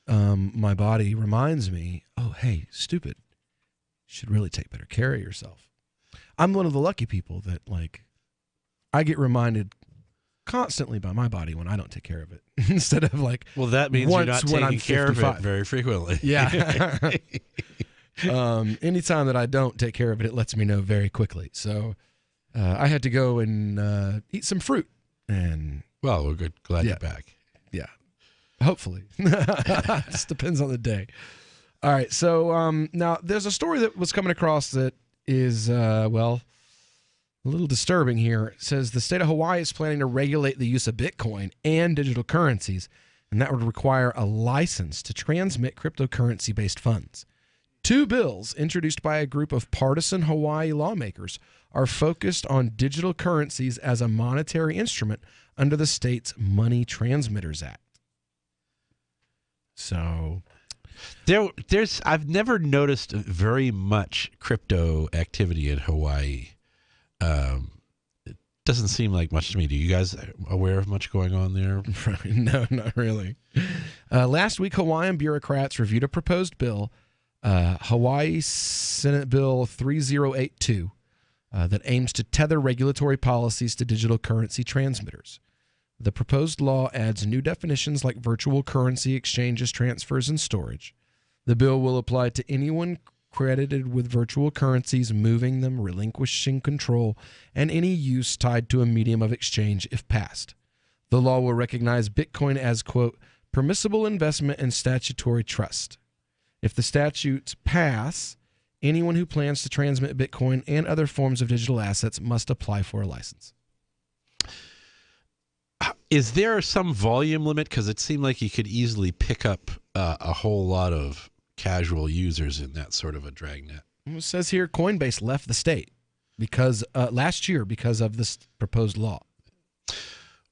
my body reminds me, oh, hey, stupid, you should really take better care of yourself. I'm one of the lucky people that, like, I get reminded constantly by my body when I don't take care of it instead of like, well, that means you're not taking care of it very frequently. Yeah. Anytime that I don't take care of it, it lets me know very quickly. So I had to go and eat some fruit. And well, we're good. Glad you're back. Yeah. Hopefully. Just depends on the day. All right. So now there's a story that was coming across that is, well, a little disturbing here. It says the state of Hawaii is planning to regulate the use of Bitcoin and digital currencies, and that would require a license to transmit cryptocurrency-based funds. Two bills introduced by a group of partisan Hawaii lawmakers are focused on digital currencies as a monetary instrument under the state's Money Transmitters Act. So there's I've never noticed very much crypto activity in Hawaii. It doesn't seem like much to me. Do you guys aware of much going on there? No, not really. Last week, Hawaiian bureaucrats reviewed a proposed bill, Hawaii Senate Bill 3082, that aims to tether regulatory policies to digital currency transmitters. The proposed law adds new definitions like virtual currency exchanges, transfers, and storage. The bill will apply to anyone credited with virtual currencies, moving them, relinquishing control, and any use tied to a medium of exchange if passed. The law will recognize Bitcoin as, quote, permissible investment and statutory trust. If the statutes pass, anyone who plans to transmit Bitcoin and other forms of digital assets must apply for a license. Is there some volume limit? Because it seemed like you could easily pick up a whole lot of casual users in that sort of a dragnet. It says here Coinbase left the state. because last year because of this proposed law.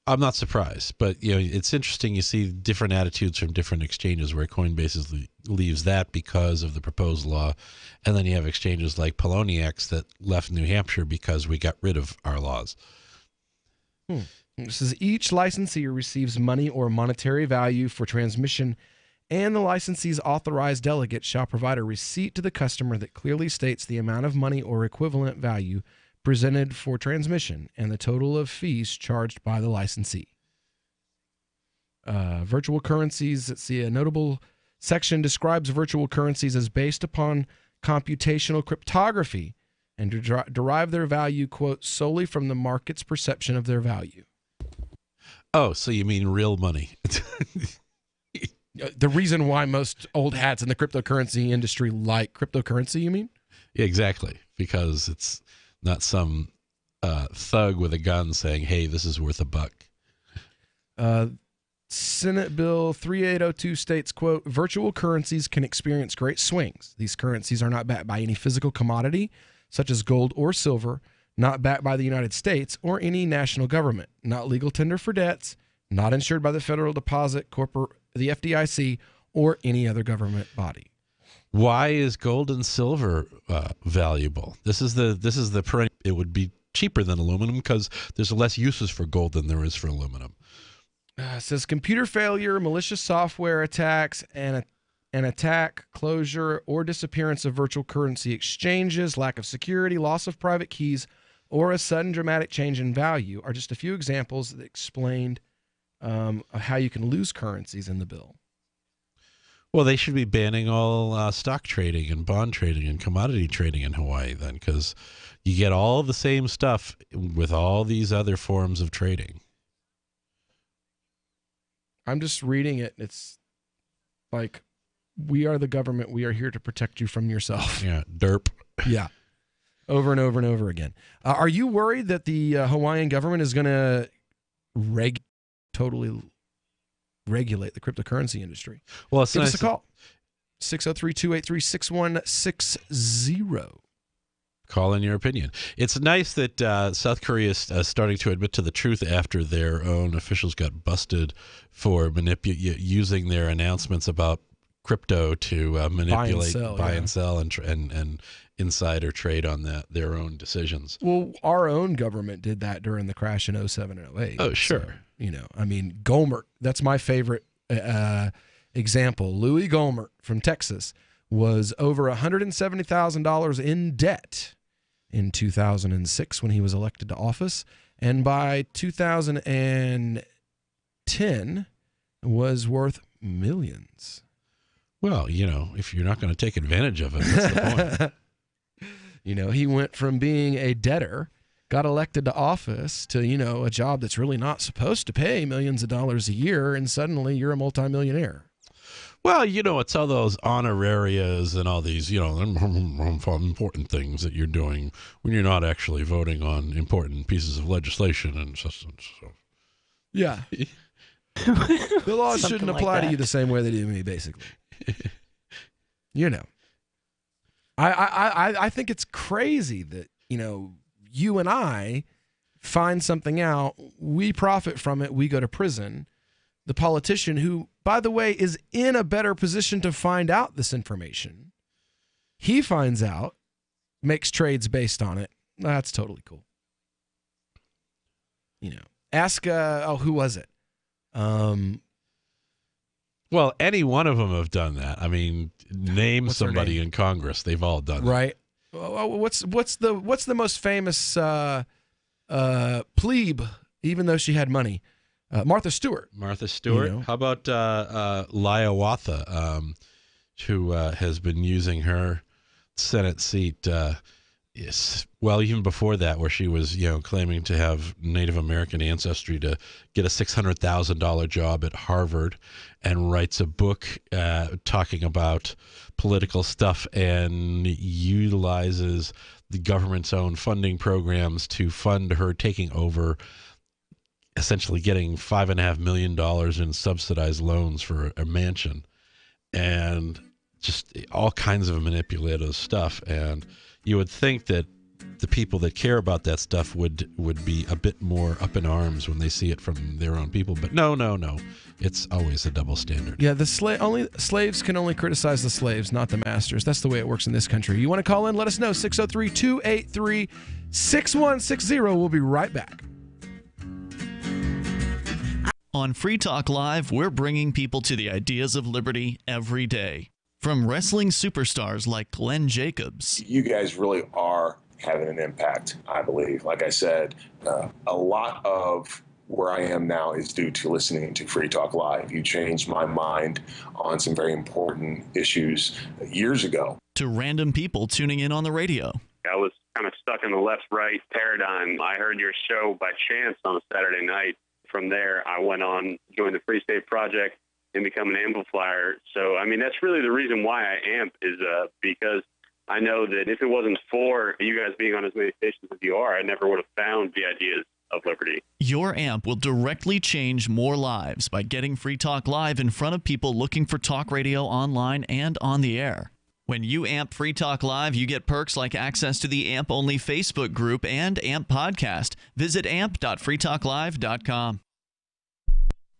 I'm not surprised, but it's interesting. You see different attitudes from different exchanges where Coinbase leaves that because of the proposed law, and then you have exchanges like Poloniex that left New Hampshire because we got rid of our laws. It says each licensee receives money or monetary value for transmission, and the licensee's authorized delegate shall provide a receipt to the customer that clearly states the amount of money or equivalent value presented for transmission and the total of fees charged by the licensee. Virtual currencies, let's see, a notable section describes virtual currencies as based upon computational cryptography and to derive their value, quote, solely from the market's perception of their value. Oh, so you mean real money. The reason why most old hats in the cryptocurrency industry like cryptocurrency, you mean? Yeah, exactly, because it's not some thug with a gun saying, hey, this is worth $1. Senate Bill 3802 states, quote, virtual currencies can experience great swings. These currencies are not backed by any physical commodity, such as gold or silver, not backed by the United States or any national government, not legal tender for debts, not insured by the Federal Deposit Corporation, the FDIC, or any other government body. Why is gold and silver valuable? This is the perennial. It would be cheaper than aluminum because there's less uses for gold than there is for aluminum. It says computer failure, malicious software attacks, and an attack, closure, or disappearance of virtual currency exchanges, lack of security, loss of private keys, or a sudden dramatic change in value are just a few examples that explained of how you can lose currencies in the bill. Well, they should be banning all stock trading and bond trading and commodity trading in Hawaii then, because you get all the same stuff with all these other forms of trading. I'm just reading it. It's like, we are the government. We are here to protect you from yourself. Yeah, derp. Yeah. Over and over and over again. Are you worried that the Hawaiian government is going to totally regulate the cryptocurrency industry? Well, it's give nice us a call. 603-283-6160. Call in your opinion. It's nice that South Korea is starting to admit to the truth after their own officials got busted for using their announcements about crypto to manipulate, buy and sell, and insider trade on their own decisions. Well, our own government did that during the crash in 07 and 08. Oh, sure. So, I mean, Gohmert, that's my favorite example. Louis Gohmert from Texas was over $170,000 in debt in 2006 when he was elected to office. And by 2010 was worth millions. Well, if you're not going to take advantage of it, what's the point? He went from being a debtor, got elected to office, to, a job that's really not supposed to pay millions of dollars a year, and suddenly you're a multimillionaire. Well, it's all those honorarias and all these, important things that you're doing when you're not actually voting on important pieces of legislation and such and so. Yeah. The laws shouldn't Something apply like to you that. the same way they do me, basically. I think it's crazy that, you and I find something out, we profit from it, we go to prison. The politician who, by the way, is in a better position to find out this information, he finds out, makes trades based on it. That's totally cool. Ask, who was it? Well, any one of them have done that. I mean, name somebody in Congress. They've all done that. Right. What's the most famous plebe, even though she had money? Martha Stewart. Martha Stewart. How about Liawatha, who has been using her Senate seat even before that, where she was, claiming to have Native American ancestry, to get a $600,000 job at Harvard, and writes a book talking about political stuff and utilizes the government's own funding programs to fund her taking over, essentially getting $5.5 million in subsidized loans for a mansion, and just all kinds of manipulative stuff. And you would think that the people that care about that stuff would be a bit more up in arms when they see it from their own people. But no. It's always a double standard. Yeah, slaves can only criticize the slaves, not the masters. That's the way it works in this country. You want to call in? Let us know. 603-283-6160. We'll be right back. On Free Talk Live, we're bringing people to the ideas of liberty every day. From wrestling superstars like Glenn Jacobs. You guys really are having an impact, I believe. Like I said, a lot of where I am now is due to listening to Free Talk Live. You changed my mind on some very important issues years ago. To random people tuning in on the radio. I was kind of stuck in the left-right paradigm. I heard your show by chance on a Saturday night. From there, I went on, joined the Free State Project, and become an amplifier. So, I mean, that's really the reason why I amp is because I know that if it wasn't for you guys being on as many stations as you are, I never would have found the ideas of liberty. Your amp will directly change more lives by getting Free Talk Live in front of people looking for talk radio online and on the air. When you amp Free Talk Live, you get perks like access to the AMP-only Facebook group and AMP podcast. Visit amp.freetalklive.com.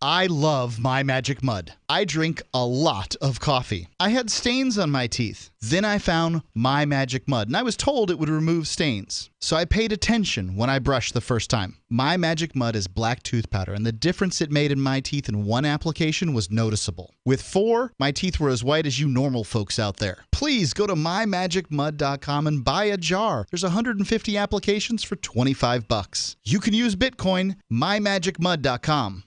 I love My Magic Mud. I drink a lot of coffee. I had stains on my teeth. Then I found My Magic Mud, and I was told it would remove stains. So I paid attention when I brushed the first time. My Magic Mud is black tooth powder, and the difference it made in my teeth in one application was noticeable. With 4, my teeth were as white as you normal folks out there. Please go to mymagicmud.com and buy a jar. There's 150 applications for $25. You can use Bitcoin, mymagicmud.com.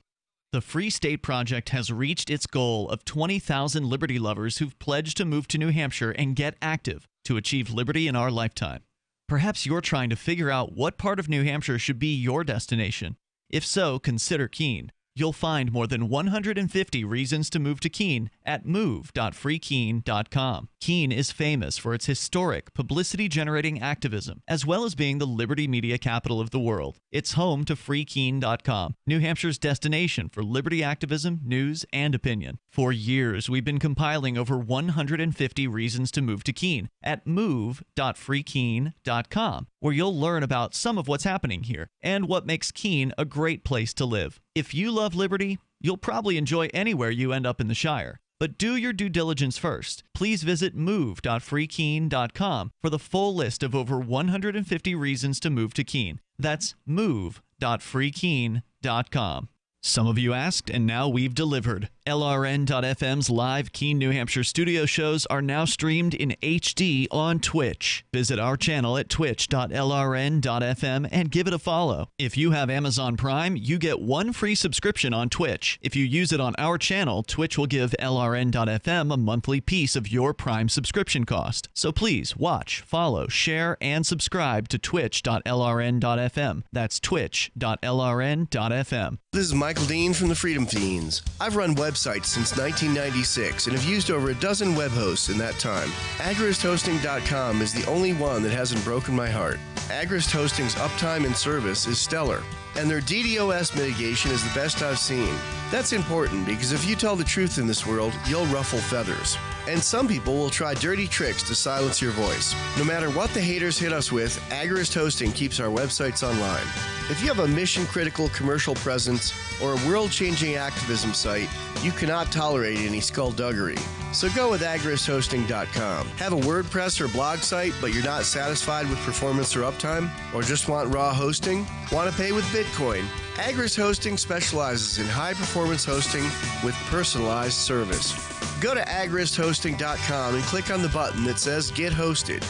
The Free State Project has reached its goal of 20,000 liberty lovers who've pledged to move to New Hampshire and get active to achieve liberty in our lifetime. Perhaps you're trying to figure out what part of New Hampshire should be your destination. If so, consider Keene. You'll find more than 150 reasons to move to Keene at move.freekeene.com. Keene is famous for its historic, publicity-generating activism, as well as being the liberty media capital of the world. It's home to freekeene.com, New Hampshire's destination for liberty activism, news, and opinion. For years, we've been compiling over 150 reasons to move to Keene at move.freekeene.com, where you'll learn about some of what's happening here and what makes Keene a great place to live. If you love liberty, you'll probably enjoy anywhere you end up in the Shire. But do your due diligence first. Please visit move.freekeene.com for the full list of over 150 reasons to move to Keene. That's move.freekeene.com. Some of you asked, and now we've delivered. LRN.FM's live Keene, New Hampshire studio shows are now streamed in HD on Twitch. Visit our channel at twitch.lrn.fm and give it a follow. If you have Amazon Prime, you get 1 free subscription on Twitch. If you use it on our channel, Twitch will give LRN.FM a monthly piece of your Prime subscription cost. So please watch, follow, share, and subscribe to twitch.lrn.fm. That's twitch.lrn.fm. This is Michael Dean from the Freedom Fiends. I've run websites since 1996 and have used over a dozen web hosts in that time. AgristHosting.com is the only one that hasn't broken my heart. Agrist Hosting's uptime and service is stellar, and their DDoS mitigation is the best I've seen. That's important because if you tell the truth in this world, you'll ruffle feathers. And some people will try dirty tricks to silence your voice. No matter what the haters hit us with, Agrist Hosting keeps our websites online. If you have a mission-critical commercial presence or a world-changing activism site, you cannot tolerate any skullduggery. So go with agristhosting.com. Have a WordPress or blog site, but you're not satisfied with performance or uptime? Or just want raw hosting? Want to pay with Bitcoin? Agrist Hosting specializes in high-performance hosting with personalized service. Go to agristhosting.com and click on the button that says Get Hosted.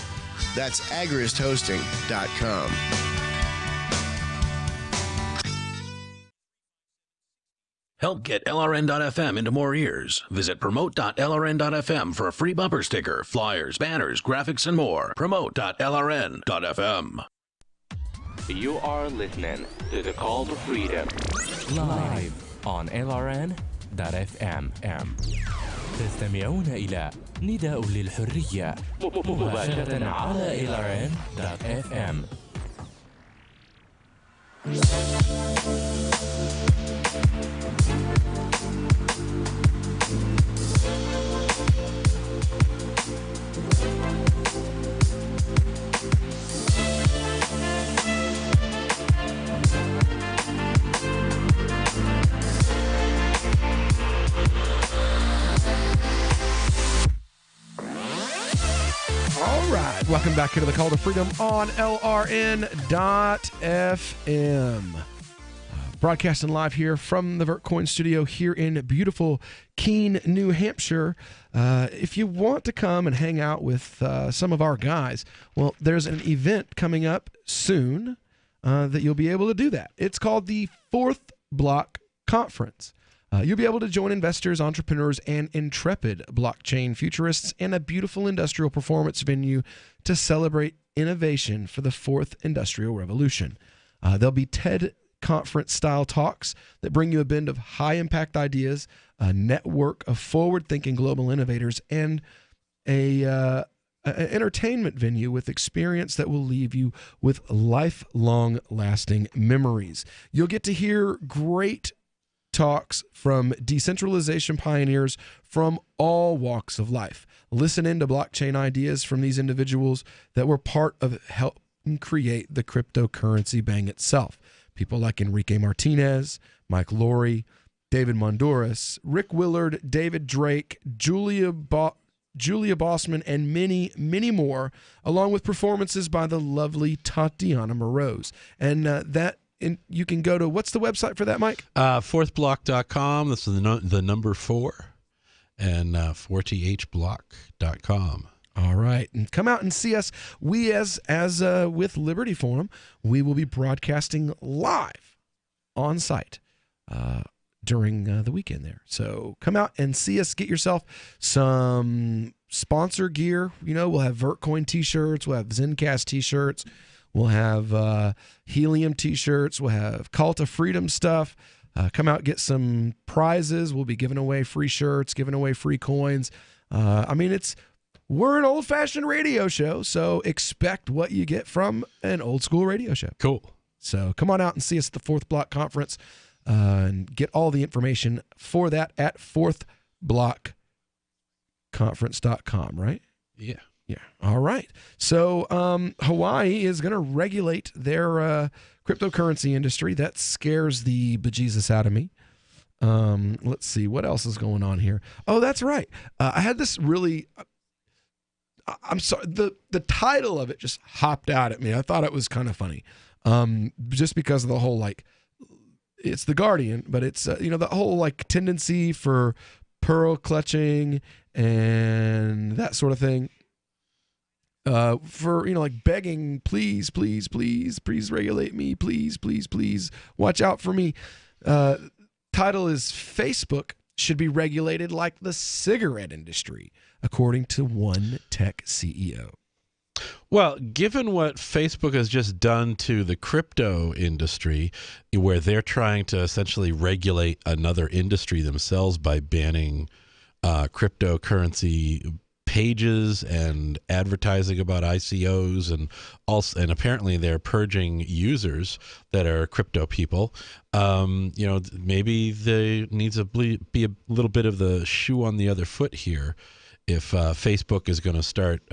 That's agristhosting.com. Help get LRN.FM into more ears. Visit promote.lrn.fm for a free bumper sticker, flyers, banners, graphics, and more. Promote.lrn.fm. You are listening to The Call to Freedom live on LRN.fm. تستمعون إلى نداء للحرية مباشرة على LRN.fm. All right. Welcome back here to the Call to Freedom on LRN.FM. Broadcasting live here from the VertCoin studio here in beautiful Keene, New Hampshire. If you want to come and hang out with some of our guys, well, there's an event coming up soon that you'll be able to do that. It's called the Fourth Block Conference. You'll be able to join investors, entrepreneurs, and intrepid blockchain futurists in a beautiful industrial performance venue to celebrate innovation for the fourth industrial revolution. There'll be TED conference-style talks that bring you a blend of high-impact ideas, a network of forward-thinking global innovators, and an entertainment venue with experience that will leave you with lifelong lasting memories. You'll get to hear great talks from decentralization pioneers from all walks of life. Listen into blockchain ideas from these individuals that were part of helping create the cryptocurrency bang itself. People like Enrique Martinez, Mike Lowry, David Monduras, Rick Willard, David Drake, Julia Bossman, and many, many more, along with performances by the lovely Tatiana Moroz. And you can go to, what's the website for that, Mike? Fourthblock.com. This is the number 4, and 4thblock.com. All right. And come out and see us. We, as with Liberty Forum, we will be broadcasting live on site during the weekend there. So come out and see us. Get yourself some sponsor gear. You know, we'll have VertCoin t-shirts. We'll have Zencast t-shirts. We'll have Helium t-shirts. We'll have Call to Freedom stuff. Come out, get some prizes. We'll be giving away free shirts, giving away free coins. We're an old-fashioned radio show, so expect what you get from an old-school radio show. Cool. So come on out and see us at the Fourth Block Conference and get all the information for that at fourthblockconference.com, right? Yeah. Yeah. All right. So Hawaii is going to regulate their cryptocurrency industry. That scares the bejesus out of me. Let's see. What else is going on here? Oh, that's right. I had this really... I'm sorry, the title of it just hopped out at me. I thought it was kind of funny, just because of the whole, like, it's The Guardian, but it's, the whole, like, tendency for pearl clutching and that sort of thing, for, like, begging, please, please, please, please regulate me, please, please, please, watch out for me. Title is Facebook should be regulated like the cigarette industry, according to one tech CEO. Well, given what Facebook has just done to the crypto industry, where they're trying to essentially regulate another industry themselves by banning cryptocurrency pages and advertising about ICOs, and apparently they're purging users that are crypto people. Maybe there needs to be a little bit of the shoe on the other foot here. If Facebook is going to start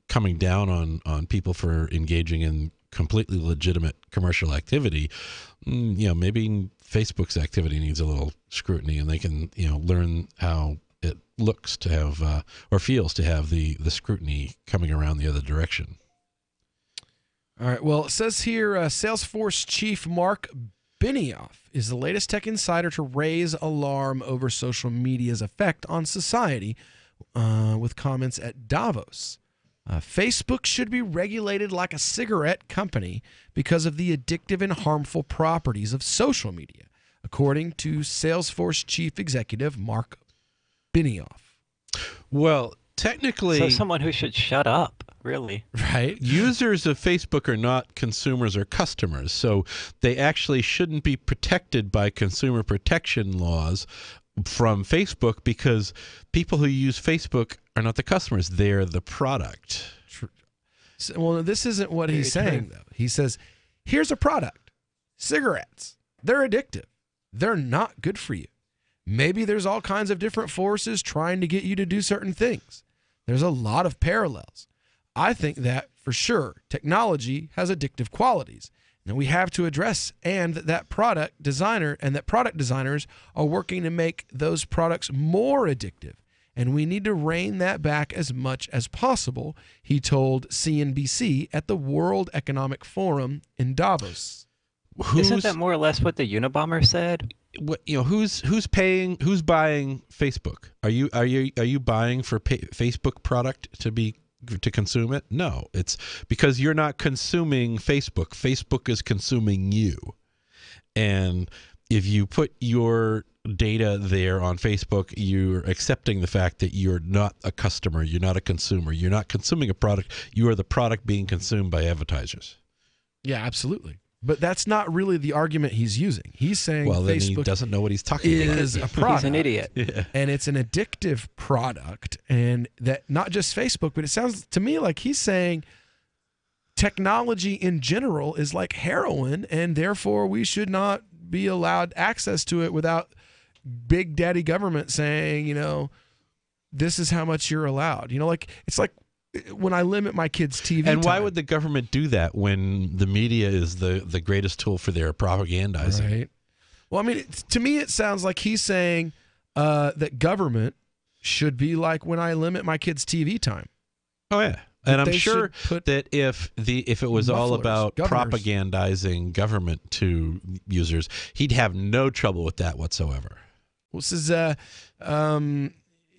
coming down on people for engaging in completely legitimate commercial activity, maybe Facebook's activity needs a little scrutiny, and they can learn how it looks to have or feels to have the scrutiny coming around the other direction. All right. Well, it says here Salesforce chief Mark Benioff is the latest tech insider to raise alarm over social media's effect on society, with comments at Davos. Facebook should be regulated like a cigarette company because of the addictive and harmful properties of social media, according to Salesforce chief executive Mark Benioff. Well, technically... So someone who should shut up, really. Right? Users of Facebook are not consumers or customers, so they actually shouldn't be protected by consumer protection laws from Facebook, because people who use Facebook are not the customers, they're the product. Well, this isn't what he's saying, though. He says, here's a product, cigarettes. They're addictive. They're not good for you. Maybe there's all kinds of different forces trying to get you to do certain things. There's a lot of parallels. I think that, for sure, technology has addictive qualities. And we have to address, and that product designers are working to make those products more addictive and we need to rein that back as much as possible, he told CNBC at the World Economic Forum in Davos. Isn't that more or less what the Unabomber said? Who's buying Facebook? Are you buying for Facebook product to consume it? No, it's because you're not consuming Facebook. Facebook is consuming you. And if you put your data there on Facebook, you're accepting the fact that you're not a customer, you're not a consumer, you're not consuming a product, you are the product being consumed by advertisers. Yeah, absolutely. But that's not really the argument he's using. He's saying then Facebook he doesn't know what he's talking about. Is a product. He's an idiot. Yeah. And it's an addictive product. And that not just Facebook, but it sounds to me like he's saying technology in general is like heroin, and therefore we should not be allowed access to it without big daddy government saying, this is how much you're allowed. It's like when I limit my kids' TV And why time. would the government do that when the media is the greatest tool for their propagandizing? Right. Well, I mean, to me, it sounds like he's saying that government should be like when I limit my kids' TV time. Oh yeah, and I'm They sure should put that if it was all mufflers, about governors. propagandizing government to users, he'd have no trouble with that whatsoever. Well, this is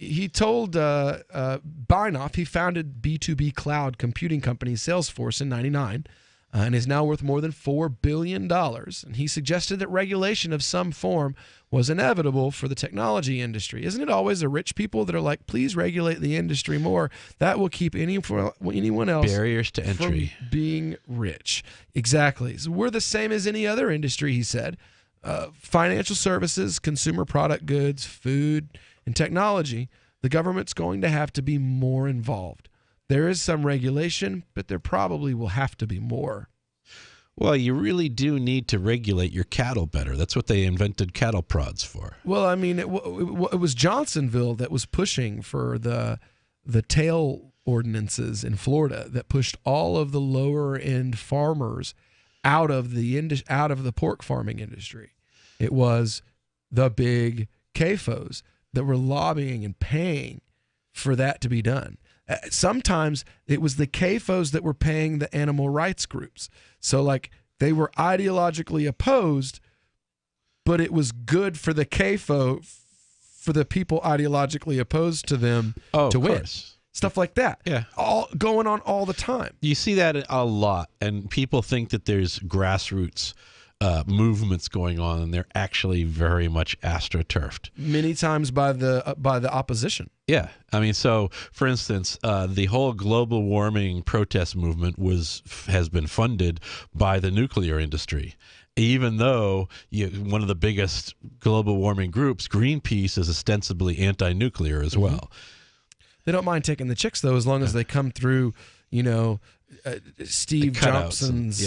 he told Binoff he founded B2B cloud computing company Salesforce in '99 and is now worth more than $4 billion. And he suggested that regulation of some form was inevitable for the technology industry. Isn't it always the rich people that are like, please regulate the industry more? That will keep anyone else Barriers to entry. from being rich. Exactly. So we're the same as any other industry, he said. Financial services, consumer product goods, food, and technology, the government's going to have to be more involved. There is some regulation, but there probably will have to be more. Well, you really do need to regulate your cattle better. That's what they invented cattle prods for. Well, I mean, it was Johnsonville that was pushing for the tail ordinances in Florida that pushed all of the lower end farmers out of the pork farming industry. It was the big CAFOs that were lobbying and paying for that to be done. Sometimes it was the CAFOs that were paying the animal rights groups. So like they were ideologically opposed, but it was good for the CAFO, for the people ideologically opposed to them to win. Stuff like that. Yeah. All going on all the time. You see that a lot, and people think that there's grassroots movements going on, and they're actually very much astroturfed. Many times by the opposition. Yeah, I mean, so for instance, the whole global warming protest movement has been funded by the nuclear industry. Even though one of the biggest global warming groups, Greenpeace, is ostensibly anti-nuclear as well. They don't mind taking the chicks though, as long as they come through, Steve Jobson's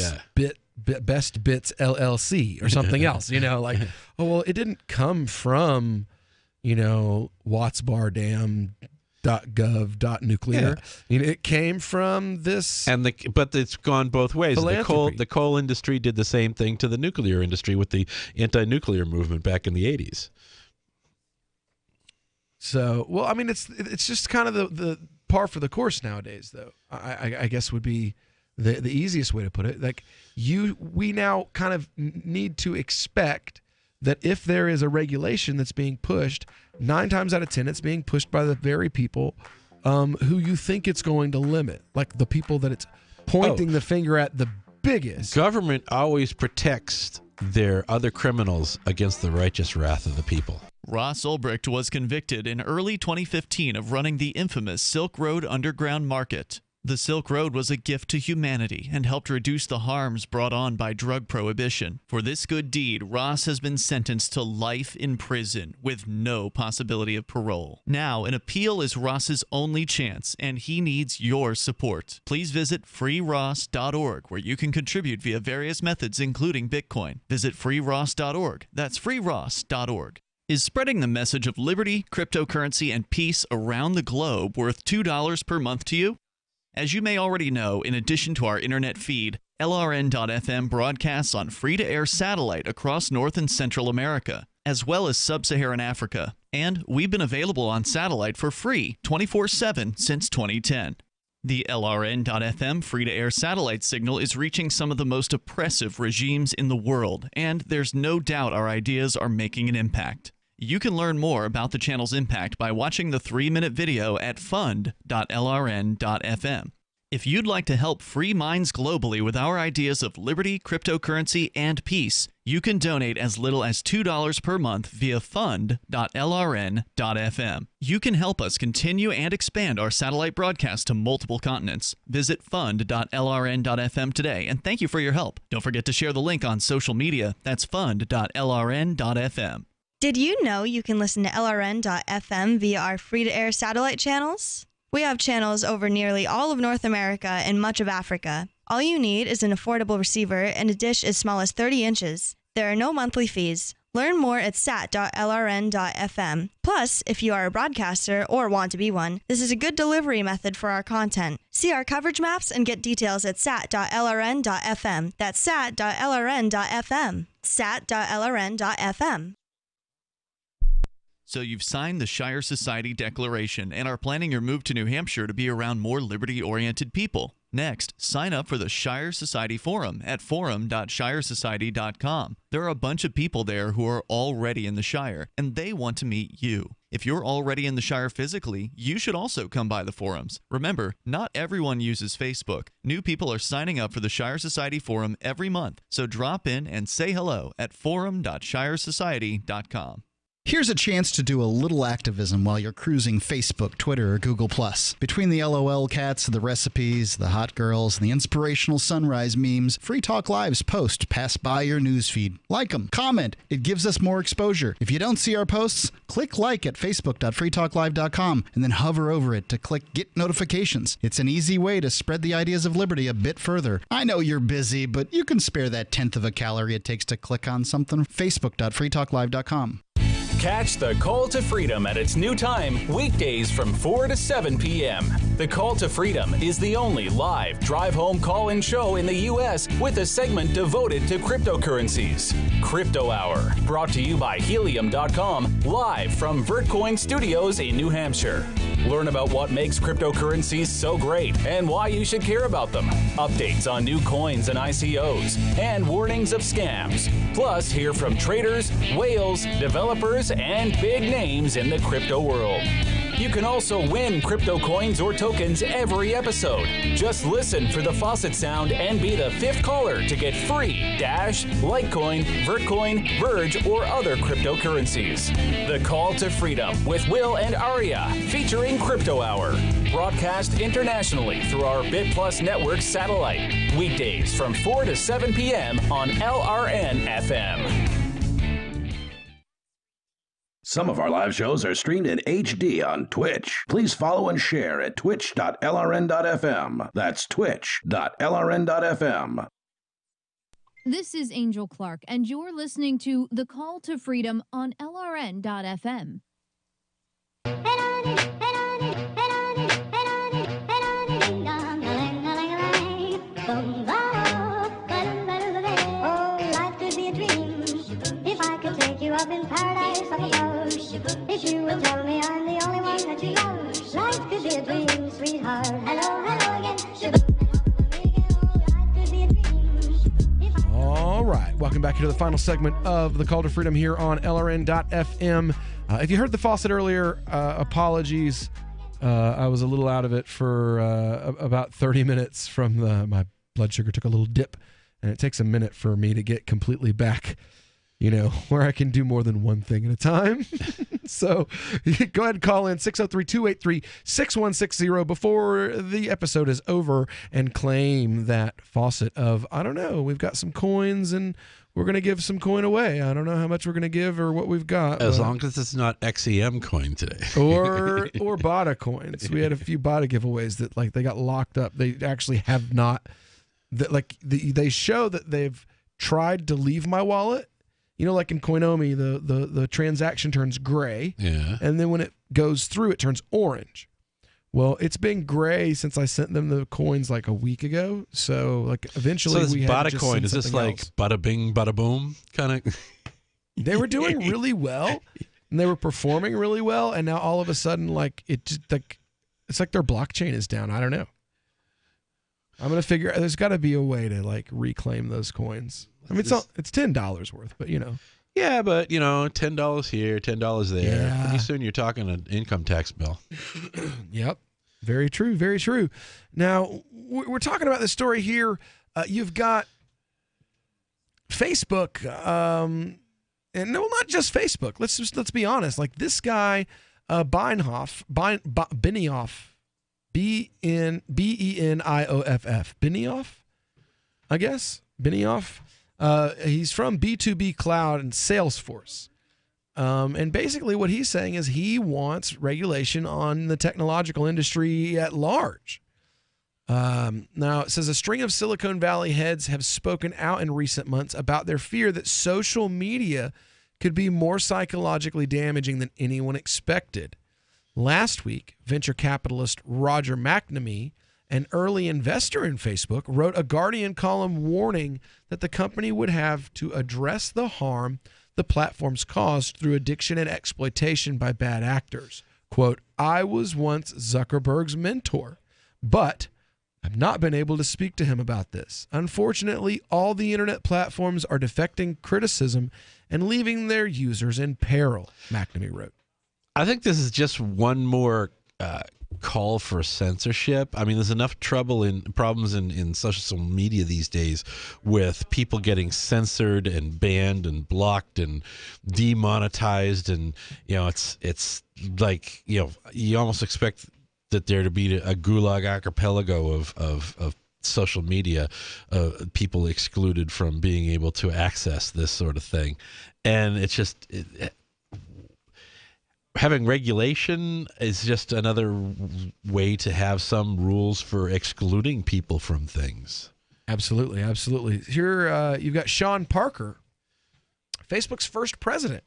Best Bits LLC or something else. It didn't come from, wattsbardam.gov.nuclear. It came from this. But it's gone both ways. The coal industry did the same thing to the nuclear industry with the anti-nuclear movement back in the 80s. So, well, I mean, it's just kind of the par for the course nowadays, though. I guess would be the easiest way to put it. Like we now kind of need to expect that if there is a regulation that's being pushed, 9 times out of 10, it's being pushed by the very people who you think it's going to limit, like the people that it's pointing the finger at the biggest. Government always protects their other criminals against the righteous wrath of the people. Ross Ulbricht was convicted in early 2015 of running the infamous Silk Road underground market. The Silk Road was a gift to humanity and helped reduce the harms brought on by drug prohibition. For this good deed, Ross has been sentenced to life in prison with no possibility of parole. Now, an appeal is Ross's only chance, and he needs your support. Please visit freeross.org, where you can contribute via various methods, including Bitcoin. Visit freeross.org. That's freeross.org. Is spreading the message of liberty, cryptocurrency, and peace around the globe worth $2 per month to you? As you may already know, in addition to our internet feed, LRN.FM broadcasts on free-to-air satellite across North and Central America. as well as sub-Saharan Africa. And we've been available on satellite for free 24/7 since 2010. The LRN.FM free-to-air satellite signal is reaching some of the most oppressive regimes in the world, and there's no doubt our ideas are making an impact. You can learn more about the channel's impact by watching the 3-minute video at fund.lrn.fm. If you'd like to help free minds globally with our ideas of liberty, cryptocurrency, and peace, you can donate as little as $2 per month via fund.lrn.fm. You can help us continue and expand our satellite broadcast to multiple continents. Visit fund.lrn.fm today, and thank you for your help. Don't forget to share the link on social media. That's fund.lrn.fm. Did you know you can listen to LRN.FM via our free-to-air satellite channels? We have channels over nearly all of North America and much of Africa. All you need is an affordable receiver and a dish as small as 30 inches. There are no monthly fees. Learn more at sat.lrn.fm. Plus, if you are a broadcaster or want to be one, this is a good delivery method for our content. See our coverage maps and get details at sat.lrn.fm. That's sat.lrn.fm. sat.lrn.fm. So you've signed the Shire Society Declaration and are planning your move to New Hampshire to be around more liberty-oriented people. Next, sign up for the Shire Society Forum at forum.shiresociety.com. There are a bunch of people there who are already in the Shire, and they want to meet you. If you're already in the Shire physically, you should also come by the forums. Remember, not everyone uses Facebook. New people are signing up for the Shire Society Forum every month, so drop in and say hello at forum.shiresociety.com. Here's a chance to do a little activism while you're cruising Facebook, Twitter, or Google+. Between the LOL cats, the recipes, the hot girls, and the inspirational sunrise memes, Free Talk Live's posts pass by your newsfeed. Like them, comment. It gives us more exposure. If you don't see our posts, click like at facebook.freetalklive.com and then hover over it to click Get Notifications. It's an easy way to spread the ideas of liberty a bit further. I know you're busy, but you can spare that 1/10 of a calorie it takes to click on something. Facebook.freetalklive.com. Catch the Call to Freedom at its new time, weekdays from 4 to 7 p.m. The Call to Freedom is the only live drive-home call-in show in the U.S. with a segment devoted to cryptocurrencies. Crypto Hour, brought to you by Helium.com, live from Vertcoin Studios in New Hampshire. Learn about what makes cryptocurrencies so great and why you should care about them. Updates on new coins and ICOs, and warnings of scams. Plus, hear from traders, whales, developers, and big names in the crypto world. You can also win crypto coins or tokens every episode. Just listen for the faucet sound and be the 5th caller to get free Dash, Litecoin, Vertcoin, Verge, or other cryptocurrencies. The Call to Freedom with Will and Aria, featuring Crypto Hour. Broadcast internationally through our BitPlus network satellite. Weekdays from 4 to 7 p.m. on LRN FM. Some of our live shows are streamed in HD on Twitch. Please follow and share at twitch.lrn.fm. That's twitch.lrn.fm. This is Angel Clark, and you're listening to The Call to Freedom on LRN.fm. Life could be a dream if I could take you up in paradise, I suppose. If you would tell me I'm the only one that you love. Life could be a dream, sweetheart. Hello, hello again. All right. Welcome back to the final segment of the Call to Freedom here on LRN.fm. If you heard the faucet earlier, apologies. I was a little out of it for about 30 minutes from my blood sugar took a little dip, and it takes a minute for me to get completely back, where I can do more than one thing at a time. So go ahead and call in 603-283-6160 before the episode is over and claim that faucet of, I don't know, we've got some coins and we're going to give some coin away. I don't know how much we're going to give or what we've got. As long as it's not XEM coin today. or BADA coins. We had a few BADA giveaways that they got locked up. They actually have not, they show that they've tried to leave my wallet. Like in Coinomi, the transaction turns gray. Yeah. And then when it goes through, it turns orange. Well, it's been gray since I sent them the coins a week ago. So eventually so this we BADA had to just coin, send is this something like else. bada bing, bada boom kind of? They were doing really well, and they were performing really well, and now all of a sudden, like it's like their blockchain is down. I don't know. I'm gonna figure. There's got to be a way to like reclaim those coins. I mean, it's $10 worth, but Yeah, but $10 here, $10 there. Yeah. Pretty soon you're talking an income tax bill. Yep. Very true. Very true. Now, we're talking about this story here. You've got Facebook, and no, not just Facebook. Let's be honest. Like this guy, Benioff, Benioff, Benioff, I guess. Benioff. He's from B2B Cloud and Salesforce. And basically what he's saying is he wants regulation on the technological industry at large. Now, it says a string of Silicon Valley heads have spoken out in recent months about their fear that social media could be more psychologically damaging than anyone expected. Last week, venture capitalist Roger McNamee, an early investor in Facebook, wrote a Guardian column warning that the company would have to address the harm the platforms caused through addiction and exploitation by bad actors. Quote, I was once Zuckerberg's mentor, but I've not been able to speak to him about this. Unfortunately, all the internet platforms are deflecting criticism and leaving their users in peril, McNamee wrote. I think this is just one more call for censorship. I mean, there's enough problems in social media these days with people getting censored and banned and blocked and demonetized, and it's like you almost expect that there to be a gulag archipelago of social media, people excluded from being able to access this sort of thing, and it's just. Having regulation is just another way to have some rules for excluding people from things. Absolutely, absolutely. Here you've got Sean Parker, Facebook's first president.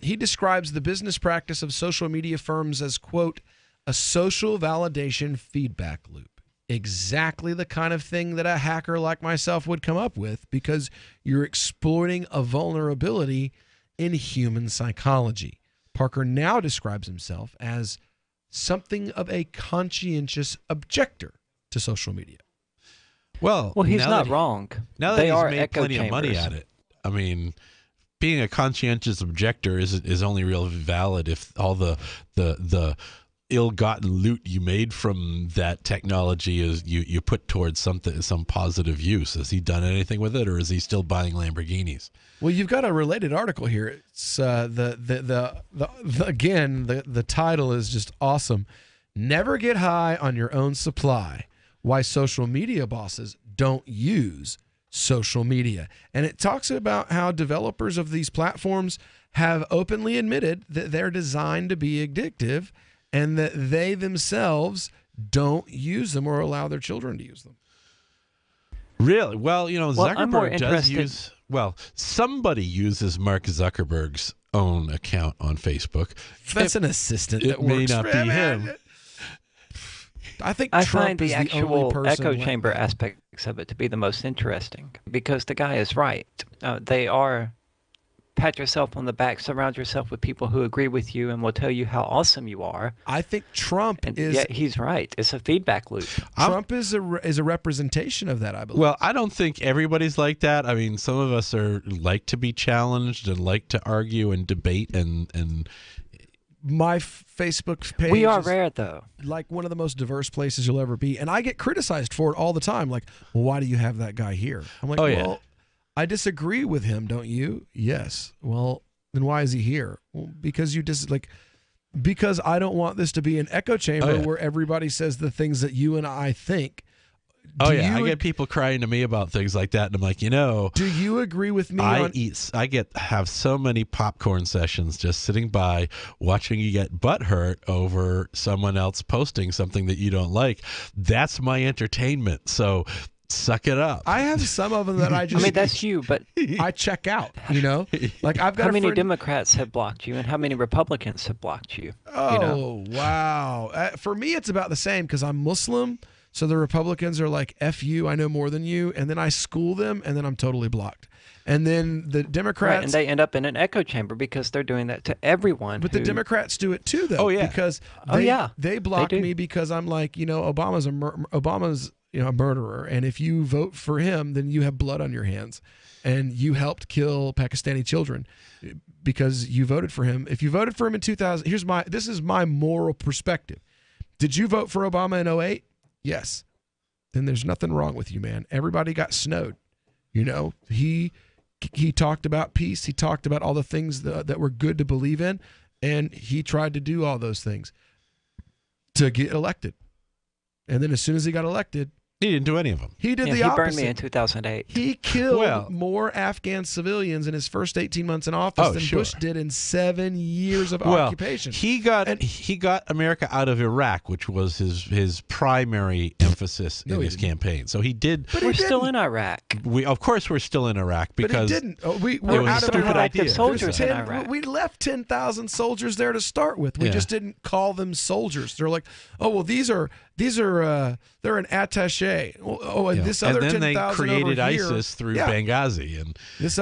He describes the business practice of social media firms as, quote, a social validation feedback loop. Exactly the kind of thing that a hacker like myself would come up with, because you're exploiting a vulnerability in human psychology. Parker now describes himself as something of a conscientious objector to social media. Well, he's not wrong. Now that he's made plenty of money at it, I mean, being a conscientious objector is only real valid if all the ill-gotten loot you made from that technology is you put towards some positive use. Has he done anything with it, or is he still buying Lamborghinis? Well, you've got a related article here. It's the title is just awesome. Never get high on your own supply. Why social media bosses don't use social media. And it talks about how developers of these platforms have openly admitted that they're designed to be addictive and that they themselves don't use them or allow their children to use them. Really? Well, Zuckerberg does use... Well, somebody uses Mark Zuckerberg's own account on Facebook. That's an assistant that works. It may not be him. I think I Trump find the is actual the only person echo chamber aspects of it to be the most interesting, because the guy is right. They are pat yourself on the back, surround yourself with people who agree with you and will tell you how awesome you are. I think Trump is... Yeah, he's right. It's a feedback loop. Trump is a representation of that, I believe. Well, I don't think everybody's like that. I mean, some of us like to be challenged and like to argue and debate and my Facebook page. We are rare, though. Like one of the most diverse places you'll ever be, and I get criticized for it all the time. Like, well, why do you have that guy here? I'm like, well, I disagree with him, don't you? Yes. Well, then why is he here? Well, because because I don't want this to be an echo chamber where everybody says the things that you and I think. I get people crying to me about things like that, and I'm like, do you agree with me? I have so many popcorn sessions just sitting by watching you get butthurt over someone else posting something that you don't like. That's my entertainment. So suck it up. I have some of them that I just... I mean, that's you, but... I check out, Like, I've got how many Democrats have blocked you and how many Republicans have blocked you? Oh, wow. For me, it's about the same because I'm Muslim. So the Republicans are like, F you, I know more than you. And then I school them, and then I'm totally blocked. And then the Democrats... Right, and they end up in an echo chamber because they're doing that to everyone. But the Democrats do it too, though. Oh, yeah. Because they block me because I'm like, Obama's a murderer. And if you vote for him, then you have blood on your hands. And you helped kill Pakistani children because you voted for him. If you voted for him in 2000, this is my moral perspective. Did you vote for Obama in 2008? Yes. Then there's nothing wrong with you, man. Everybody got snowed. He talked about peace. He talked about all the things that were good to believe in, and he tried to do all those things to get elected. And then as soon as he got elected, he didn't do any of them. He did the he opposite. burned me in 2008. He killed more Afghan civilians in his first 18 months in office than Bush did in 7 years of occupation. He got America out of Iraq, which was his primary emphasis in his campaign. So he did. But we're still in Iraq. Of course, we're still in Iraq because but he didn't. We're out of stupid idea. Soldiers in Iraq. We left 10,000 soldiers there to start with. We just didn't call them soldiers. They're like, oh well, these are they're an attaché. Oh, and this other 10,000 and then they created over here, ISIS through Benghazi, and this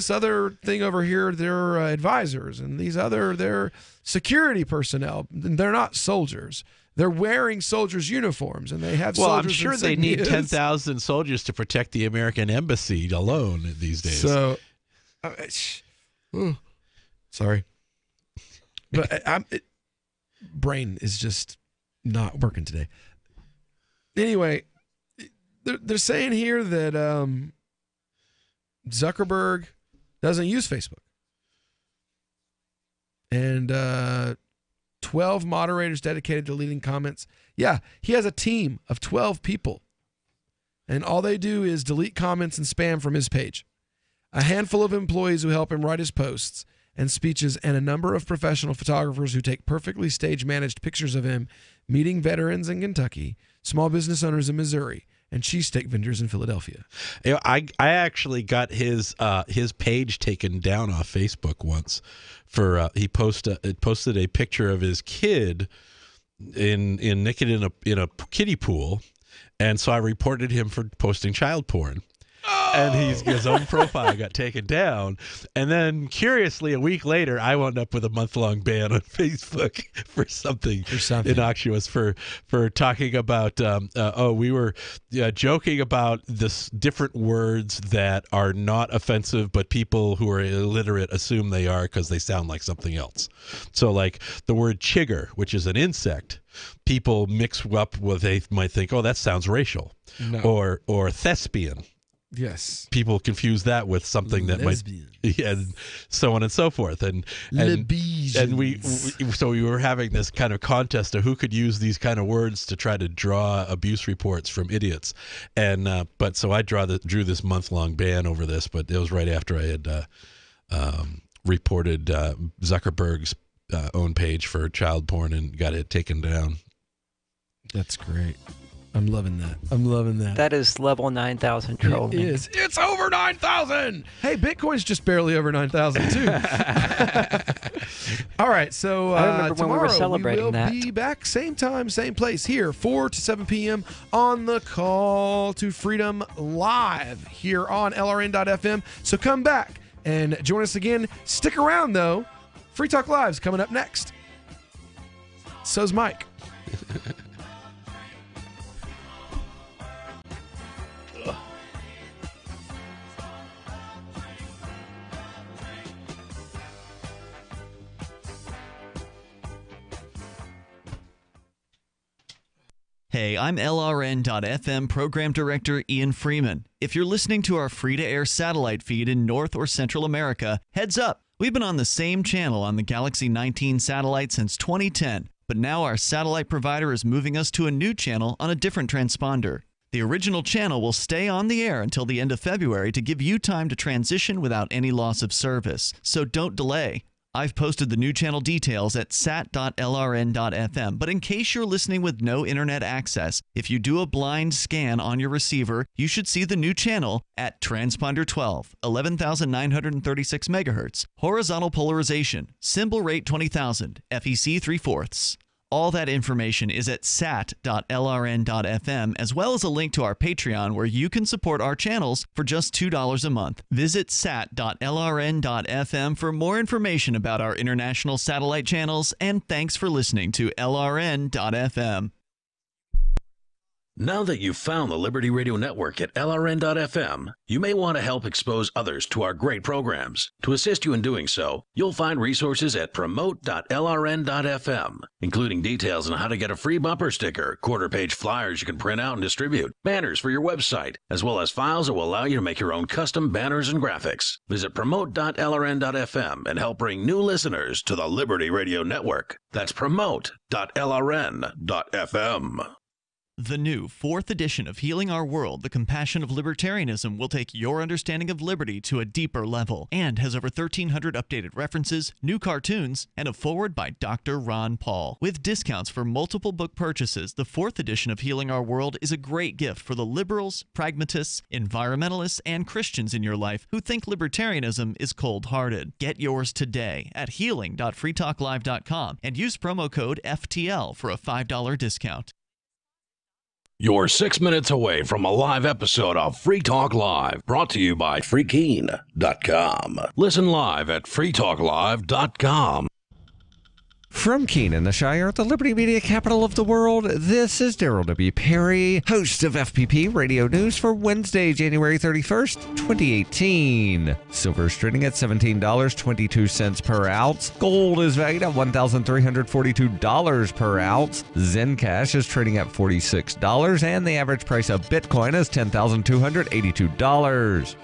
other thing over here, they're advisors, and they're security personnel. They're not soldiers. They're wearing soldiers' uniforms, and they have. Well, soldiers I'm sure they need 10,000 soldiers to protect the American embassy alone these days. So, sorry, but brain is just not working today. Anyway, they're saying here that Zuckerberg doesn't use Facebook. And 12 moderators dedicated to deleting comments. Yeah, he has a team of 12 people. And all they do is delete comments and spam from his page. A handful of employees who help him write his posts and speeches, and a number of professional photographers who take perfectly stage-managed pictures of him meeting veterans in Kentucky, small business owners in Missouri, and cheesesteak vendors in Philadelphia. I actually got his page taken down off Facebook once for he posted a picture of his kid naked in a kiddie pool, and so I reported him for posting child porn. And his own profile got taken down. And then, curiously, a week later, I wound up with a month-long ban on Facebook for something innocuous for talking about, we were joking about this different words that are not offensive, but people who are illiterate assume they are because they sound like something else. So, like the word chigger, which is an insect, people mix up with, they might think, oh, that sounds racial. No. Or thespian. Yes. People confuse that with something that Lesbian. and so on and so forth. And we were having this kind of contest of who could use these kind of words to try to draw abuse reports from idiots. And so I drew this month-long ban over this, but it was right after I had reported Zuckerberg's own page for child porn and got it taken down. That's great. I'm loving that. That is level 9,000 troll. It is. It's over 9,000. Hey, Bitcoin's just barely over 9,000 too. All right, so I remember when we were celebrating will that. be back same time, same place here, 4 to 7 p.m. on the Call to Freedom Live here on LRN.FM. So come back and join us again. Stick around though. Free Talk Live's coming up next. So's Mike. Hey, I'm LRN.FM Program Director Ian Freeman. If you're listening to our free-to-air satellite feed in North or Central America, heads up. We've been on the same channel on the Galaxy 19 satellite since 2010, but now our satellite provider is moving us to a new channel on a different transponder. The original channel will stay on the air until the end of February to give you time to transition without any loss of service, so don't delay. I've posted the new channel details at sat.lrn.fm, but in case you're listening with no internet access, if you do a blind scan on your receiver, you should see the new channel at transponder 12, 11,936 megahertz, horizontal polarization, symbol rate 20,000, FEC 3/4. All that information is at sat.lrn.fm, as well as a link to our Patreon where you can support our channels for just $2 a month. Visit sat.lrn.fm for more information about our international satellite channels, and thanks for listening to LRN.FM. Now that you've found the Liberty Radio Network at LRN.FM, you may want to help expose others to our great programs. To assist you in doing so, you'll find resources at promote.lrn.fm, including details on how to get a free bumper sticker, quarter-page flyers you can print out and distribute, banners for your website, as well as files that will allow you to make your own custom banners and graphics. Visit promote.lrn.fm and help bring new listeners to the Liberty Radio Network. That's promote.lrn.fm. The new 4th edition of Healing Our World, The Compassion of Libertarianism, will take your understanding of liberty to a deeper level and has over 1,300 updated references, new cartoons, and a foreword by Dr. Ron Paul. With discounts for multiple book purchases, the 4th edition of Healing Our World is a great gift for the liberals, pragmatists, environmentalists, and Christians in your life who think libertarianism is cold-hearted. Get yours today at healing.freetalklive.com and use promo code FTL for a $5 discount. You're 6 minutes away from a live episode of Free Talk Live, brought to you by freekeen.com. Listen live at freetalklive.com. From Keene, the Shire, the Liberty Media capital of the world, this is Daryl W. Perry, host of FPP Radio News for Wednesday, January 31st, 2018. Silver is trading at $17.22 per ounce. Gold is valued at $1,342 per ounce. Zencash is trading at $46, and the average price of Bitcoin is $10,282.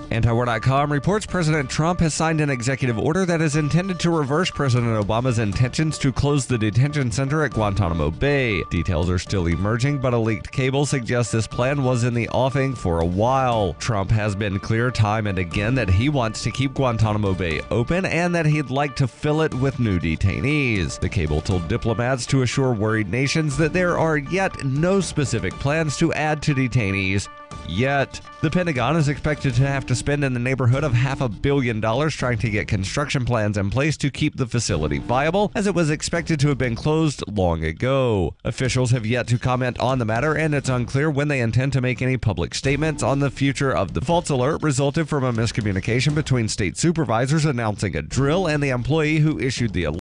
Antiwar.com reports President Trump has signed an executive order that is intended to reverse President Obama's intentions to close the detention center at Guantanamo Bay. Details are still emerging, but a leaked cable suggests this plan was in the offing for a while. Trump has been clear time and again that he wants to keep Guantanamo Bay open and that he'd like to fill it with new detainees. The cable told diplomats to assure worried nations that there are yet no specific plans to add to detainees yet. The Pentagon is expected to have to spend in the neighborhood of $500 million trying to get construction plans in place to keep the facility viable, as it was expected to have been closed long ago. Officials have yet to comment on the matter, and it's unclear when they intend to make any public statements on the future of the false alert resulted from a miscommunication between state supervisors announcing a drill and the employee who issued the alert.